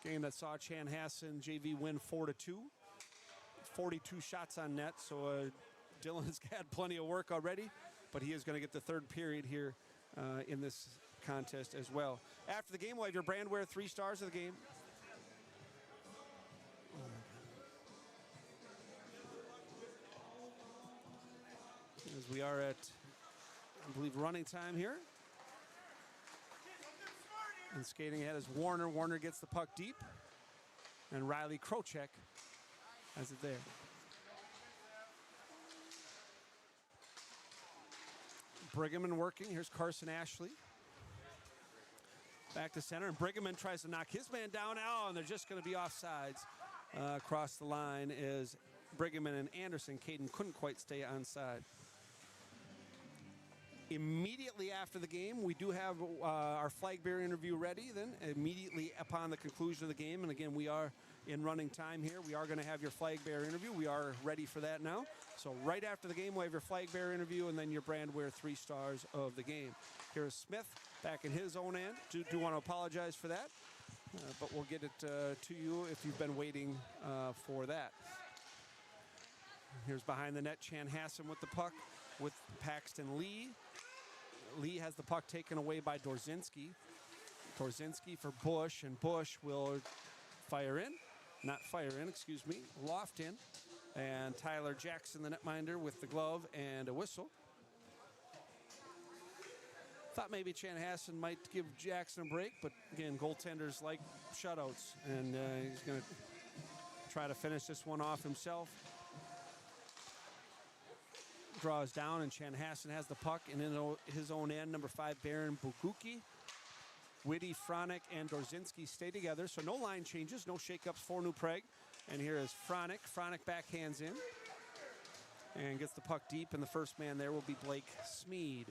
Game that saw Chanhassen JV win 4-2. 42 shots on net, so Dylan's had plenty of work already, but he is going to get the third period here in this contest as well. After the game, we'll have your Brandware 3 stars of the game. As we are at, I believe, running time here. And skating ahead is Warner. Warner gets the puck deep. And Riley Krochek has it there. Brigham working. Here's Carson Ashley. Back to center, and Brigham tries to knock his man down. Oh, and they're just going to be offsides. Across the line is Brigham and Anderson. Caden couldn't quite stay onside. Immediately after the game, we do have our flag bearer interview ready then, immediately upon the conclusion of the game. And again, we are in running time here. We are going to have your flag bearer interview. We are ready for that now. So right after the game, we'll have your flag bearer interview and then your Brandware 3 stars of the game. Here is Smith back in his own end. Do want to apologize for that, but we'll get it to you if you've been waiting for that. Here's behind the net, Chanhassen with the puck with Paxton Lee. Lee has the puck taken away by Dorzinski. Dorzinski for Bush, and Bush will fire in. Not fire in, excuse me. Loft in. And Tyler Jackson, the netminder, with the glove and a whistle. Thought maybe Chanhassen might give Jackson a break, but again, goaltenders like shutouts, and he's going to try to finish this one off himself. Draws down, and Chanhassen has the puck, and in his own end, number 5, Baron Bukuki. Whitty, Fronick, and Dorzinski stay together, so no line changes, no shakeups for New Prague. And here is Fronick. Fronick backhands in and gets the puck deep, and the first man there will be Blake Smead.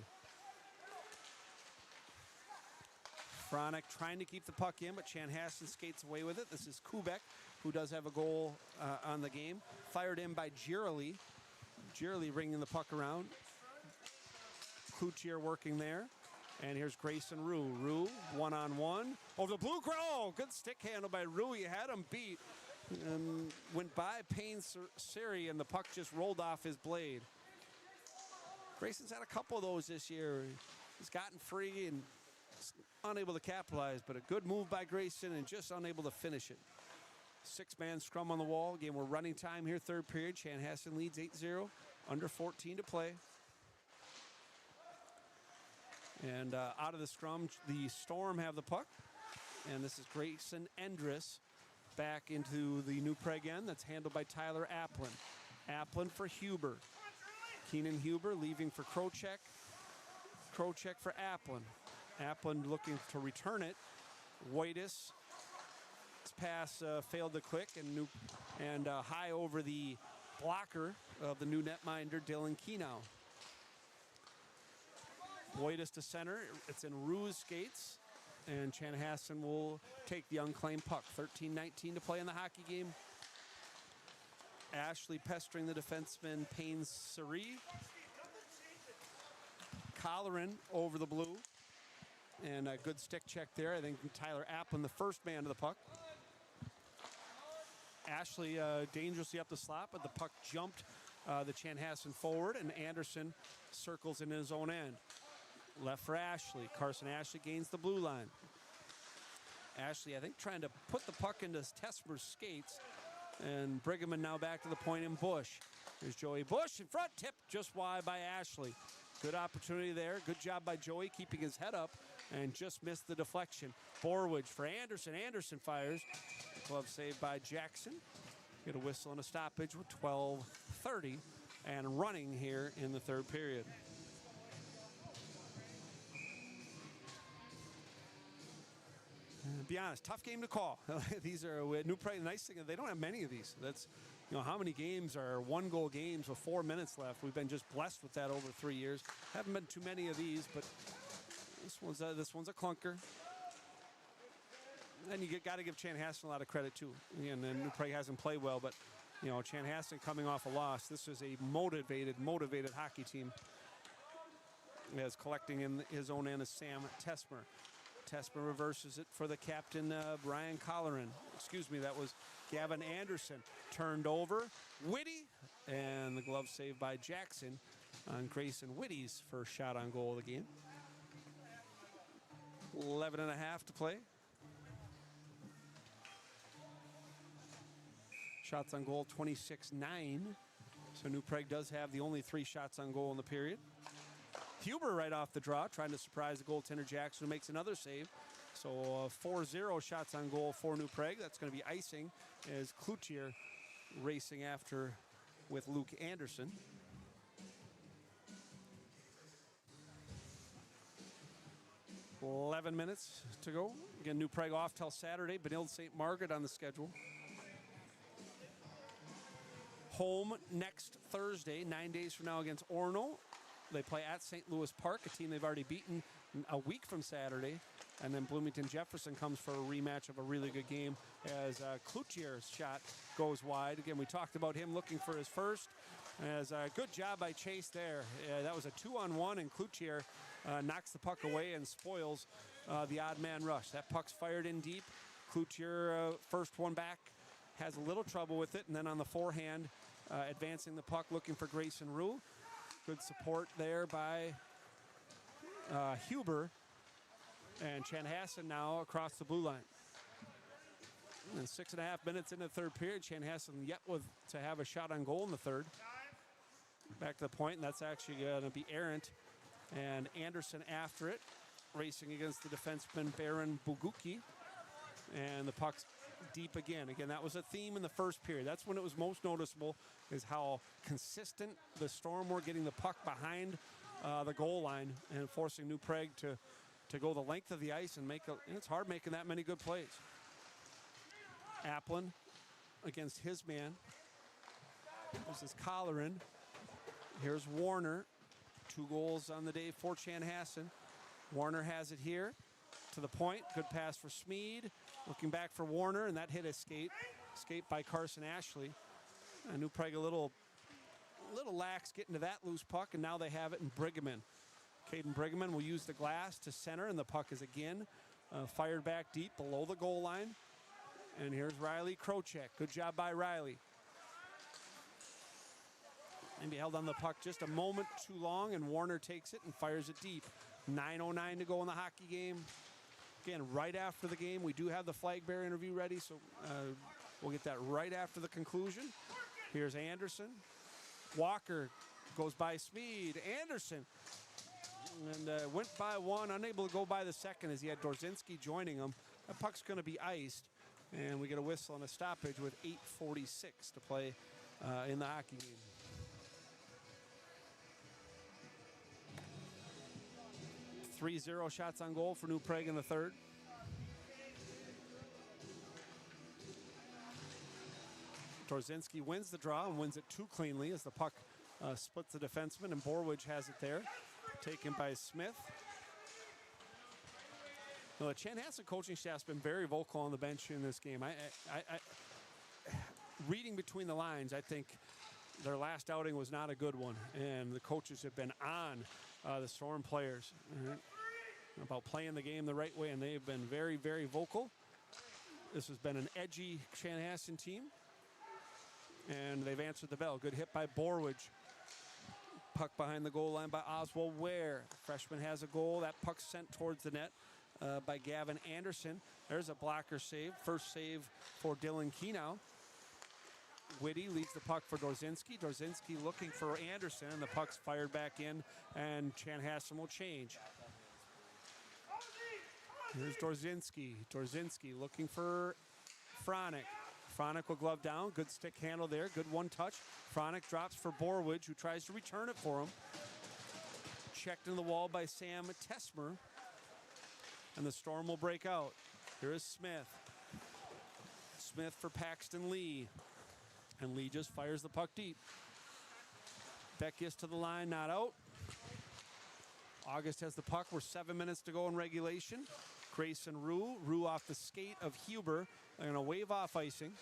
Fronick trying to keep the puck in, but Chanhassen skates away with it. This is Kubek, who does have a goal on the game. Fired in by Girley. Girley bringing the puck around. Cloutier working there. And here's Grayson Rue. Rue, one-on-one. Over the blue. Oh, good stick handle by Rue. He had him beat. Went by Payne Siri, and the puck just rolled off his blade. Grayson's had a couple of those this year. He's gotten free and unable to capitalize, but a good move by Grayson and just unable to finish it. 6-man scrum on the wall. Again, we're running time here, third period. Chanhassen leads 8-0, under 14 to play. And out of the scrum, the Storm have the puck. And this is Grayson Endress back into the New Prague end. That's handled by Tyler Applin. Applin for Huber. Keenan Huber leaving for Krochek. Krochek for Applin. Applin looking to return it. Waitis. Pass failed to click, and high over the blocker of the new netminder, Dylan Kenow. Waitis to center. It's in Rue's skates, and Chanhassen will take the unclaimed puck. 13-19 to play in the hockey game. Ashley pestering the defenseman, Payne Siri. Colleran over the blue. And a good stick check there. I think Tyler Applin, the first man to the puck. Ashley dangerously up the slot, but the puck jumped the Chanhassen forward, and Anderson circles in his own end. Left for Ashley. Carson Ashley gains the blue line. Ashley, I think, trying to put the puck into Tesmer's skates, and Brigham now back to the point in Bush. Here's Joey Bush in front, tipped just wide by Ashley. Good opportunity there. Good job by Joey keeping his head up and just missed the deflection. Borwidge for Anderson. Anderson fires. Glove saved by Jackson. Get a whistle and a stoppage with 12:30 and running here in the third period. Be honest, tough game to call. These are New Prague. The nice thing is they don't have many of these. That's, how many games are 1-goal games with 4 minutes left? We've been just blessed with that over 3 years. Haven't been too many of these, but this one's a clunker. And you got to give Chanhassen a lot of credit too. And then New Prague hasn't played well, but Chanhassen coming off a loss. This is a motivated hockey team. As collecting in his own end is Sam Tesmer. Tesmer reverses it for the captain, Brian Colleran. Excuse me, that was Gavin Anderson. Turned over. Whitty, and the glove saved by Jackson on Grayson Whitty's first shot on goal of the game. 11 and a half to play. Shots on goal, 26-9. So New Prague does have the only 3 shots on goal in the period. Huber right off the draw, trying to surprise the goaltender Jackson, who makes another save. So 4-0 shots on goal for New Prague. That's going to be icing as Cloutier racing after with Luke Anderson. $11 minutes to go. Again, New Prague off till Saturday. Benilde St. Margaret on the schedule. Home next Thursday, 9 days from now against Orono. They play at St. Louis Park, a team they've already beaten a week from Saturday. And then Bloomington Jefferson comes for a rematch of a really good game as Cloutier's shot goes wide. Again, we talked about him looking for his first. As a good job by Chase there. That was a 2-on-1, and Cloutier knocks the puck away and spoils the odd man rush. That puck's fired in deep. Cloutier, first one back, has a little trouble with it, and then on the forehand, advancing the puck, looking for Grayson Rue. Good support there by Huber. And Chanhassen now across the blue line. And 6.5 minutes into the third period, Chanhassen yet to have a shot on goal in the third. Back to the point, and that's actually going to be errant. And Anderson after it, racing against the defenseman Baron Buguki. And the puck's deep again. Again, that was a theme in the first period. That's when it was most noticeable, is how consistent the Storm were getting the puck behind the goal line and forcing New Prague to go the length of the ice and it's hard making that many good plays. Applin against his man. This is Colleran. Here's Warner. 2 goals on the day for Chanhassen. Warner has it here to the point. Good pass for Smeed. Looking back for Warner, and that hit a skate. Skate by Carson Ashley. And New Prague a little lax getting to that loose puck, and now they have it in Brigham. Caden Brigham will use the glass to center, and the puck is again fired back deep below the goal line. And here's Riley Krocek. Good job by Riley. Maybe held on the puck just a moment too long, and Warner takes it and fires it deep. 9:09 to go in the hockey game. Again, right after the game, we do have the flag bearer interview ready, so we'll get that right after the conclusion. Here's Anderson. Walker goes by Smeed. Anderson. And went by one, unable to go by the second as he had Dorzinski joining him. That puck's going to be iced, and we get a whistle and a stoppage with 8:46 to play in the hockey game. .30 shots on goal for New Prague in the third. Dorzinski wins the draw and wins it too cleanly as the puck splits the defenseman, and Borwidge has it there. Taken by Smith. Well, the Chanhassen coaching staff's been very vocal on the bench in this game. I reading between the lines, I think their last outing was not a good one, and the coaches have been on the Storm players about playing the game the right way, and they have been very, very vocal. This has been an edgy Chanhassen team, and they've answered the bell. Good hit by Borwidge. Puck behind the goal line by Oswald Ware. The freshman has a goal. That puck sent towards the net by Gavin Anderson. There's a blocker save. First save for Dylan Kenow. Whitty leads the puck for Dorzinski. Dorzinski looking for Anderson, and the puck's fired back in, and Chanhassen will change. Here's Dorzinski. Dorzinski looking for Fronick. Fronick will glove down. Good stick handle there. Good one touch. Fronick drops for Borwidge, who tries to return it for him. Checked in the wall by Sam Tesmer. And the Storm will break out. Here is Smith. Smith for Paxton Lee. And Lee just fires the puck deep. Beckius to the line, not out. August has the puck. We're 7 minutes to go in regulation. Grayson Rue off the skate of Huber. They're going to wave off icing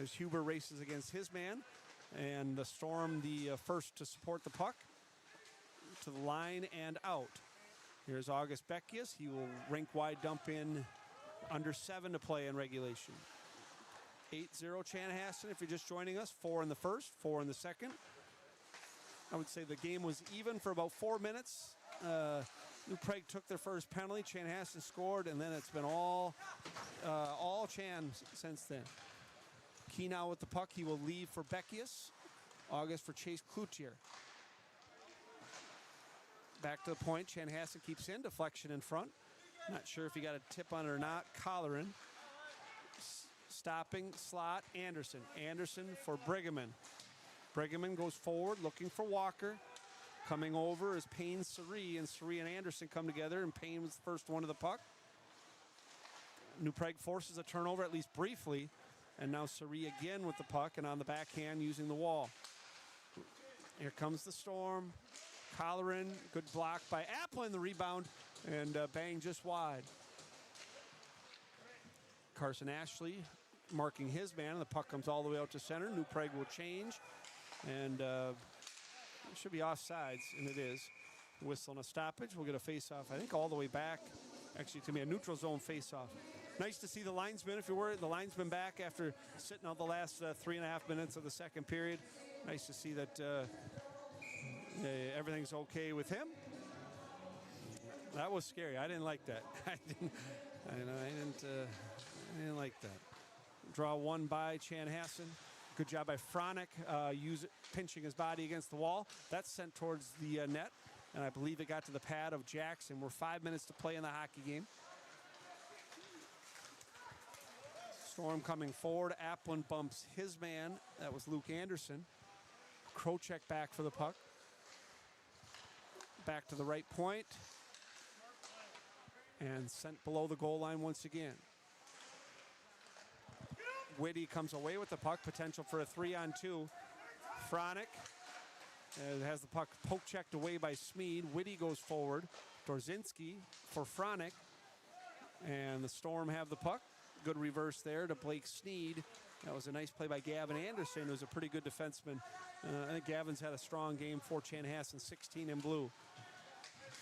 as Huber races against his man. And the Storm, the first to support the puck, to the line and out. Here's August Beckius. He will rink wide dump in, under 7 to play in regulation. 8-0 Chanhassen if you're just joining us. 4 in the first, 4 in the second. I would say the game was even for about 4 minutes. New Prague took their first penalty. Chanhassen scored, and then it's been all Chan since then. Key now with the puck. He will leave for Beckius. August for Chase Cloutier. Back to the point. Chanhassen keeps in. Deflection in front. Not sure if he got a tip on it or not. Colleran. Stopping slot. Anderson. Anderson for Brigham. Brigham goes forward looking for Walker. Coming over is Payne Suri, and Suri and Anderson come together, and Payne was the first one to the puck. New Prague forces a turnover, at least briefly, and now Suri again with the puck and on the backhand using the wall. Here comes the Storm. Colleran, good block by Applin, the rebound, and bang just wide. Carson Ashley marking his man, and the puck comes all the way out to center. New Prague will change, and it should be offsides, and it is. Whistle and a stoppage. We'll get a face-off, I think, all the way back. Actually, to me, a neutral zone face-off. Nice to see the linesman, if you're worried. The linesman back after sitting out the last 3.5 minutes of the second period. Nice to see that everything's okay with him. That was scary. I didn't like that. I didn't like that. Draw one by Chanhassen. Good job by Fronick, pinching his body against the wall. That's sent towards the net, and I believe it got to the pad of Jackson. We're 5 minutes to play in the hockey game. Storm coming forward. Applin bumps his man. That was Luke Anderson. Krocek back for the puck. Back to the right point. And sent below the goal line once again. Whitty comes away with the puck. Potential for a 3-on-2. Fronick has the puck poke checked away by Smead. Whitty goes forward. Dorzinski for Fronick. And the Storm have the puck. Good reverse there to Blake Sneed. That was a nice play by Gavin Anderson, who's a pretty good defenseman. I think Gavin's had a strong game for Chanhassen, 16 in blue.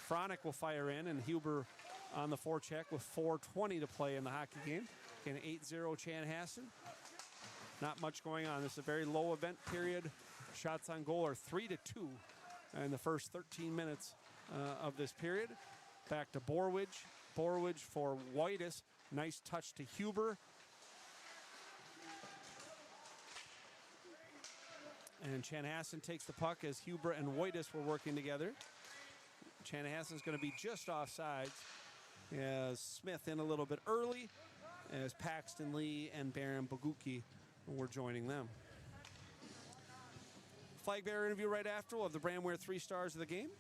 Fronick will fire in, and Huber on the forecheck with 4:20 to play in the hockey game. Again, 8-0 Chanhassen. Not much going on. This is a very low event period. Shots on goal are 3-2 in the first 13 minutes of this period. Back to Borwidge. Borwidge for Whitus. Nice touch to Huber. And Chanhassen takes the puck as Huber and Whitus were working together. Chanhassen's going to be just offsides. As Smith in a little bit early, as Paxton Lee and Baron Bogucki were joining them. Flag bearer interview right after. We'll have the Brandware 3 stars of the game.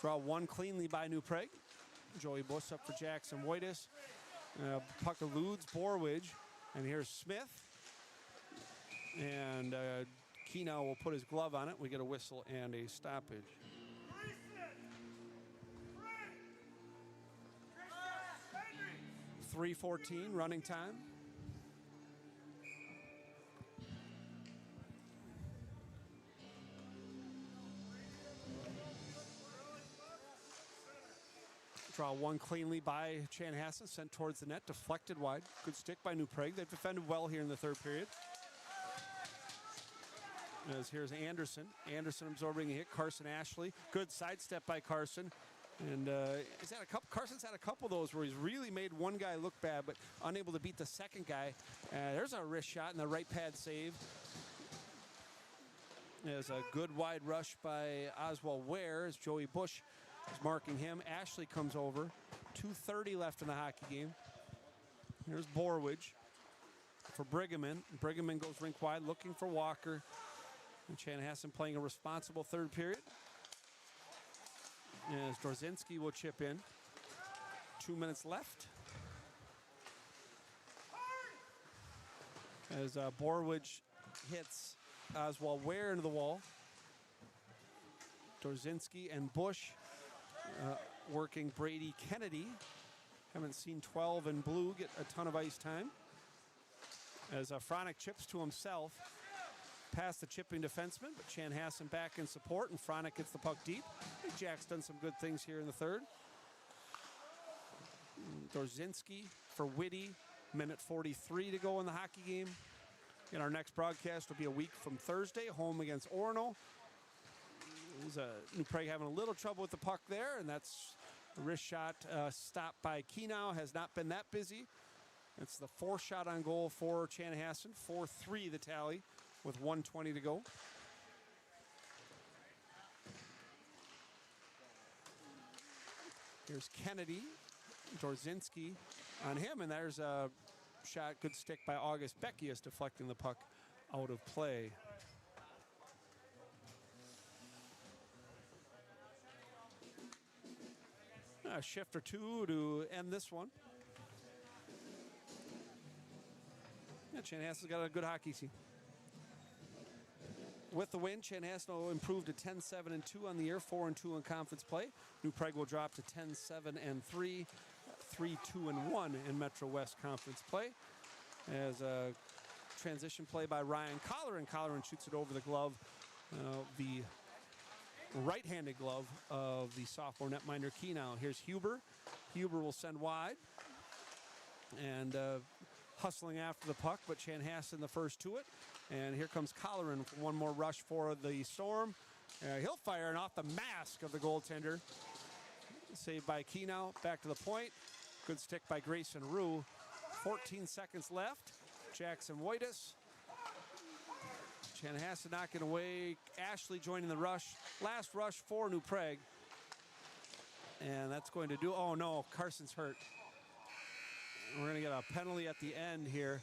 Draw one cleanly by New Prague. Joey Buss up for Jackson Whitus. Puck eludes Borwidge. And here's Smith. And Keno will put his glove on it. We get a whistle and a stoppage. 3:14 running time. Draw one cleanly by Chanhassen, sent towards the net, deflected wide. Good stick by New Prague. They've defended well here in the third period. As here's Anderson. Anderson absorbing a hit. Carson Ashley. Good sidestep by Carson. And Carson's had a couple of those where he's really made one guy look bad, but unable to beat the second guy. There's a wrist shot and the right pad save. There's a good wide rush by Oswald Ware as Joey Bush is marking him. Ashley comes over. 2:30 left in the hockey game. Here's Borwidge for Brigham. Brigham goes rink wide looking for Walker. And Chanhassen playing a responsible third period. As Dorzinski will chip in. 2 minutes left. As Borwidge hits Oswald Ware into the wall. Dorzinski and Bush working Brady Kennedy. Haven't seen 12 in blue get a ton of ice time. As Fronick chips to himself. Past the chipping defenseman, but Chanhassen back in support, and Fronick gets the puck deep. I think Jack's done some good things here in the third. Dorzinski for Whitty. Minute 43 to go in the hockey game. And our next broadcast will be a week from Thursday, home against Orono. New Prague having a little trouble with the puck there, and that's a wrist shot stopped by Kenow. Has not been that busy. It's the fourth shot on goal for Chanhassen. 4-3 the tally with 1:20 to go. Here's Kennedy. Dorzinski on him, and there's a shot, good stick by August Beckius, deflecting the puck out of play. A shift or two to end this one. Yeah, Chanhassen's got a good hockey team. With the win, Chanhassen will improve to 10-7-2 on the year, 4-2 in conference play. New Prague will drop to 10-7-3, 3-2-1 in Metro West Conference play. As a transition play by Ryan Colleran. Colleran shoots it over the glove, the right-handed glove of the sophomore netminder Kenow. Here's Huber. Huber will send wide. And hustling after the puck, but Chanhassen the first to it. And here comes Colleran for one more rush for the Storm. He'll fire and off the mask of the goaltender. Saved by Kenow. Back to the point. Good stick by Grayson Rue. 14 seconds left. Jackson Wojtas. Chanhassen knocking away. Ashley joining the rush. Last rush for New Prague. And that's going to do, oh no, Carson's hurt. We're going to get a penalty at the end here.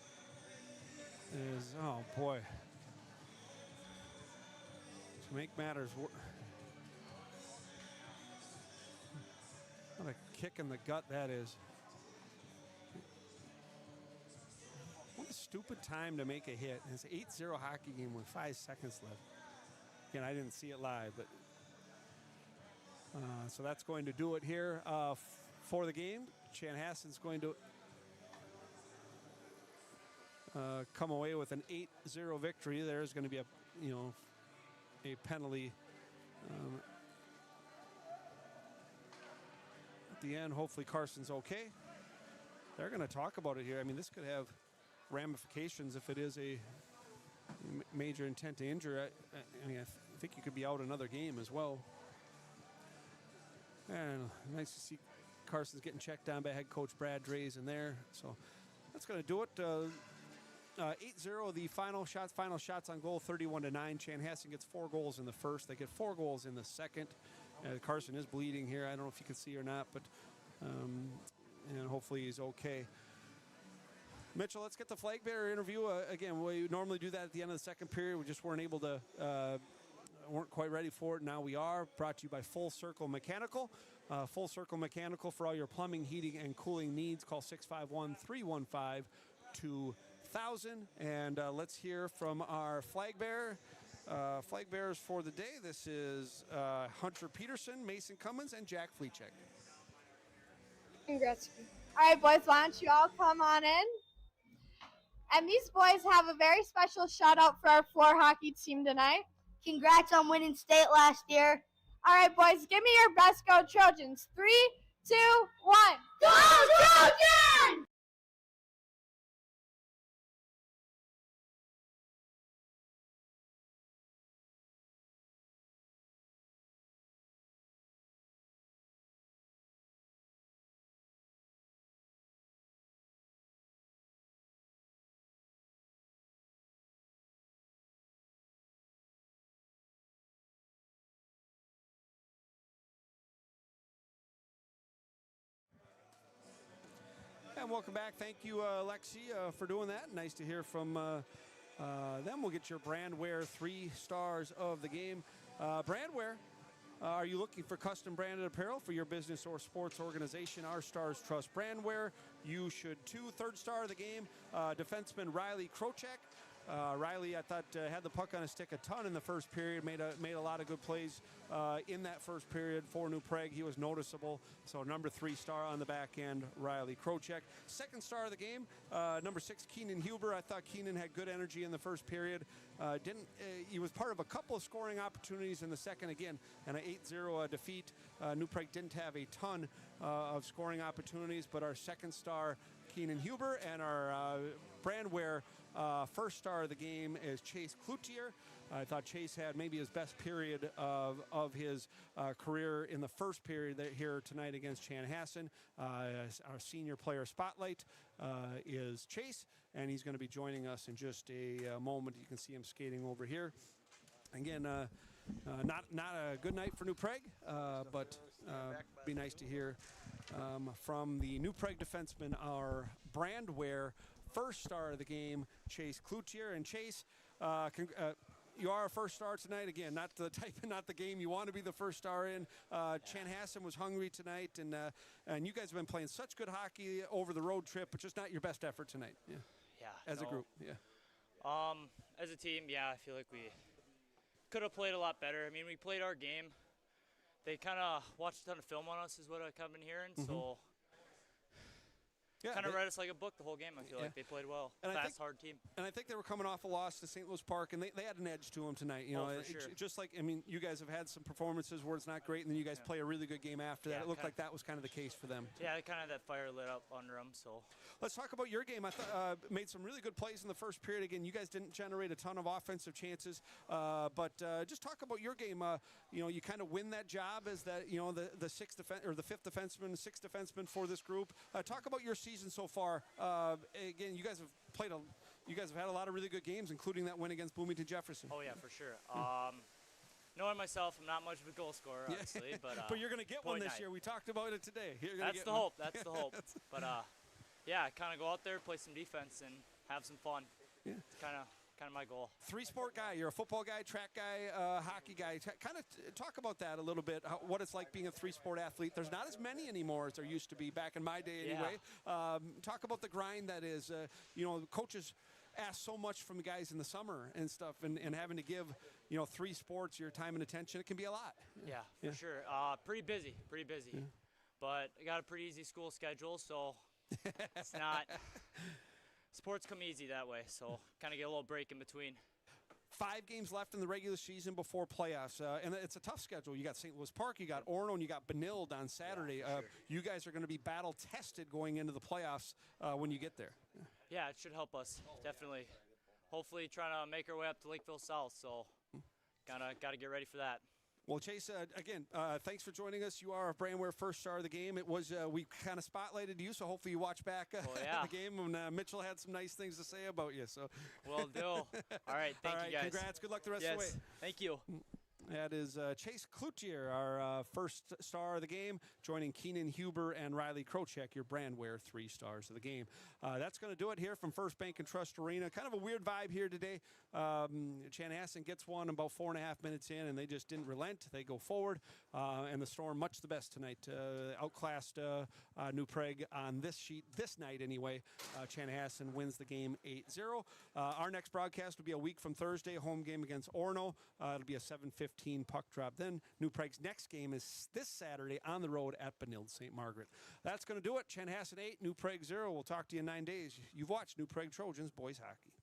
Oh boy. To make matters worse. What a kick in the gut that is. What a stupid time to make a hit. It's an 8-0 hockey game with 5 seconds left. Again, I didn't see it live, but so that's going to do it here for the game. Chanhassen's going to come away with an 8-0 victory. There's going to be a penalty at the end. Hopefully Carson's okay. They're going to talk about it here. I mean, this could have ramifications if it is a major intent to injure. I think you could be out another game as well. And nice to see Carson's getting checked down by head coach Brad Drays in there. So that's going to do it. 8-0 the final shots on goal, 31-9. Chanhassen gets 4 goals in the first. They get 4 goals in the second. Carson is bleeding here. I don't know if you can see or not, but and hopefully he's okay. Mitchell, let's get the flag bearer interview. Again, we normally do that at the end of the second period. We just weren't able to, weren't quite ready for it. Now we are. Brought to you by Full Circle Mechanical. Full Circle Mechanical for all your plumbing, heating, and cooling needs. Call 651-315-2000. And let's hear from our flag bearer. Flag bearers for the day. This is Hunter Peterson, Mason Cummins, and Jack Fleechek. Congrats. All right, boys, why don't you all come on in? And these boys have a very special shout out for our floor hockey team tonight. Congrats on winning state last year. All right, boys, give me your best. Go Trojans. 3, 2, 1. Go Trojans! And welcome back. Thank you, Lexi, for doing that. Nice to hear from them. We'll get your Brandwear 3 stars of the game. Brandwear, are you looking for custom branded apparel for your business or sports organization? Our stars trust Brandwear. You should too. Third star of the game, defenseman Riley Krocek. Riley, I thought, had the puck on his stick a ton in the first period, made a lot of good plays in that first period for New Prague. He was noticeable. So number 3 star on the back end, Riley Krocek. Second star of the game, number 6, Keenan Huber. I thought Keenan had good energy in the first period. He was part of a couple of scoring opportunities in the second again, and an 8-0 defeat. New Prague didn't have a ton of scoring opportunities, but our second star, Keenan Huber, and our Brandwear first star of the game is Chase Cloutier. I thought Chase had maybe his best period of his career in the first period here tonight against Chanhassen. Our senior player spotlight is Chase, and he's going to be joining us in just a moment. You can see him skating over here. Again, not a good night for New Prague, but be nice to hear from the New Prague defenseman, our Brandwear first star of the game, Chase Cloutier. And Chase, you are a first star tonight. Again, not the type, not the game you want to be the first star in. Chanhassen was hungry tonight, and you guys have been playing such good hockey over the road trip, but just not your best effort tonight. As a group. As a team, I feel like we could have played a lot better. I mean, we played our game. They kind of watched a ton of film on us, is what I've been hearing. So. Kind of read us like a book the whole game. I feel like they played well. And hard team. And I think they were coming off a loss to St. Louis Park, and they had an edge to them tonight. You know, for sure. Just like, I mean, you guys have had some performances where it's not great, and then you guys play a really good game after that. It looked like that was kind of the case for them. Yeah, kind of that fire lit up under them. So let's talk about your game. I thought made some really good plays in the first period. Again, you guys didn't generate a ton of offensive chances, but just talk about your game. You know, you kind of win that job as that. You know, the fifth defenseman, sixth defenseman for this group. Talk about your season so far. Again, you guys have had a lot of really good games, including that win against Bloomington Jefferson. Oh yeah, for sure. Knowing myself, I'm not much of a goal scorer, obviously, but you're going to get one this year. We talked about it today. That's the hope. That's the hope. But kind of go out there, play some defense, and have some fun. Yeah, it's kind of my goal. 3-sport guy. You're a football guy, track guy, hockey guy. Kind of talk about that a little bit, what it's like being a 3-sport athlete. There's not as many anymore as there used to be back in my day anyway. Talk about the grind that is, coaches ask so much from the guys in the summer and stuff, and having to give, 3 sports your time and attention. It can be a lot. Yeah, for sure. Pretty busy. Yeah. But I got a pretty easy school schedule, so it's not... Sports come easy that way, so kind of get a little break in between. 5 games left in the regular season before playoffs, and it's a tough schedule. You got St. Louis Park, you got Orono, and you got Benilde on Saturday. Sure. You guys are going to be battle-tested going into the playoffs when you get there. Yeah, it should help us, definitely. Hopefully trying to make our way up to Lakeville South, so got to get ready for that. Well, Chase, again, thanks for joining us. You are a Brandwear first star of the game. It was we kind of spotlighted you, so hopefully you watch back the game. And Mitchell had some nice things to say about you. So will do. All right, thank you guys. Congrats. Good luck the rest of the way. Thank you. That is Chase Cloutier, our first star of the game, joining Keenan Huber and Riley Krocek, your Brandwear 3 stars of the game. That's going to do it here from First Bank and Trust Arena. Kind of a weird vibe here today. Chanhassen gets one about 4.5 minutes in, and they just didn't relent. They go forward, and the Storm much the best tonight. Outclassed New Prague on this sheet this night anyway. Chanhassen wins the game 8-0. Our next broadcast will be a week from Thursday, home game against Orono. It'll be a 7:15 puck drop. Then New Prague's next game is this Saturday on the road at Benilde St. Margaret. That's going to do it. Chanhassen 8, New Prague 0. We'll talk to you in 9 days. You've watched New Prague Trojans boys hockey.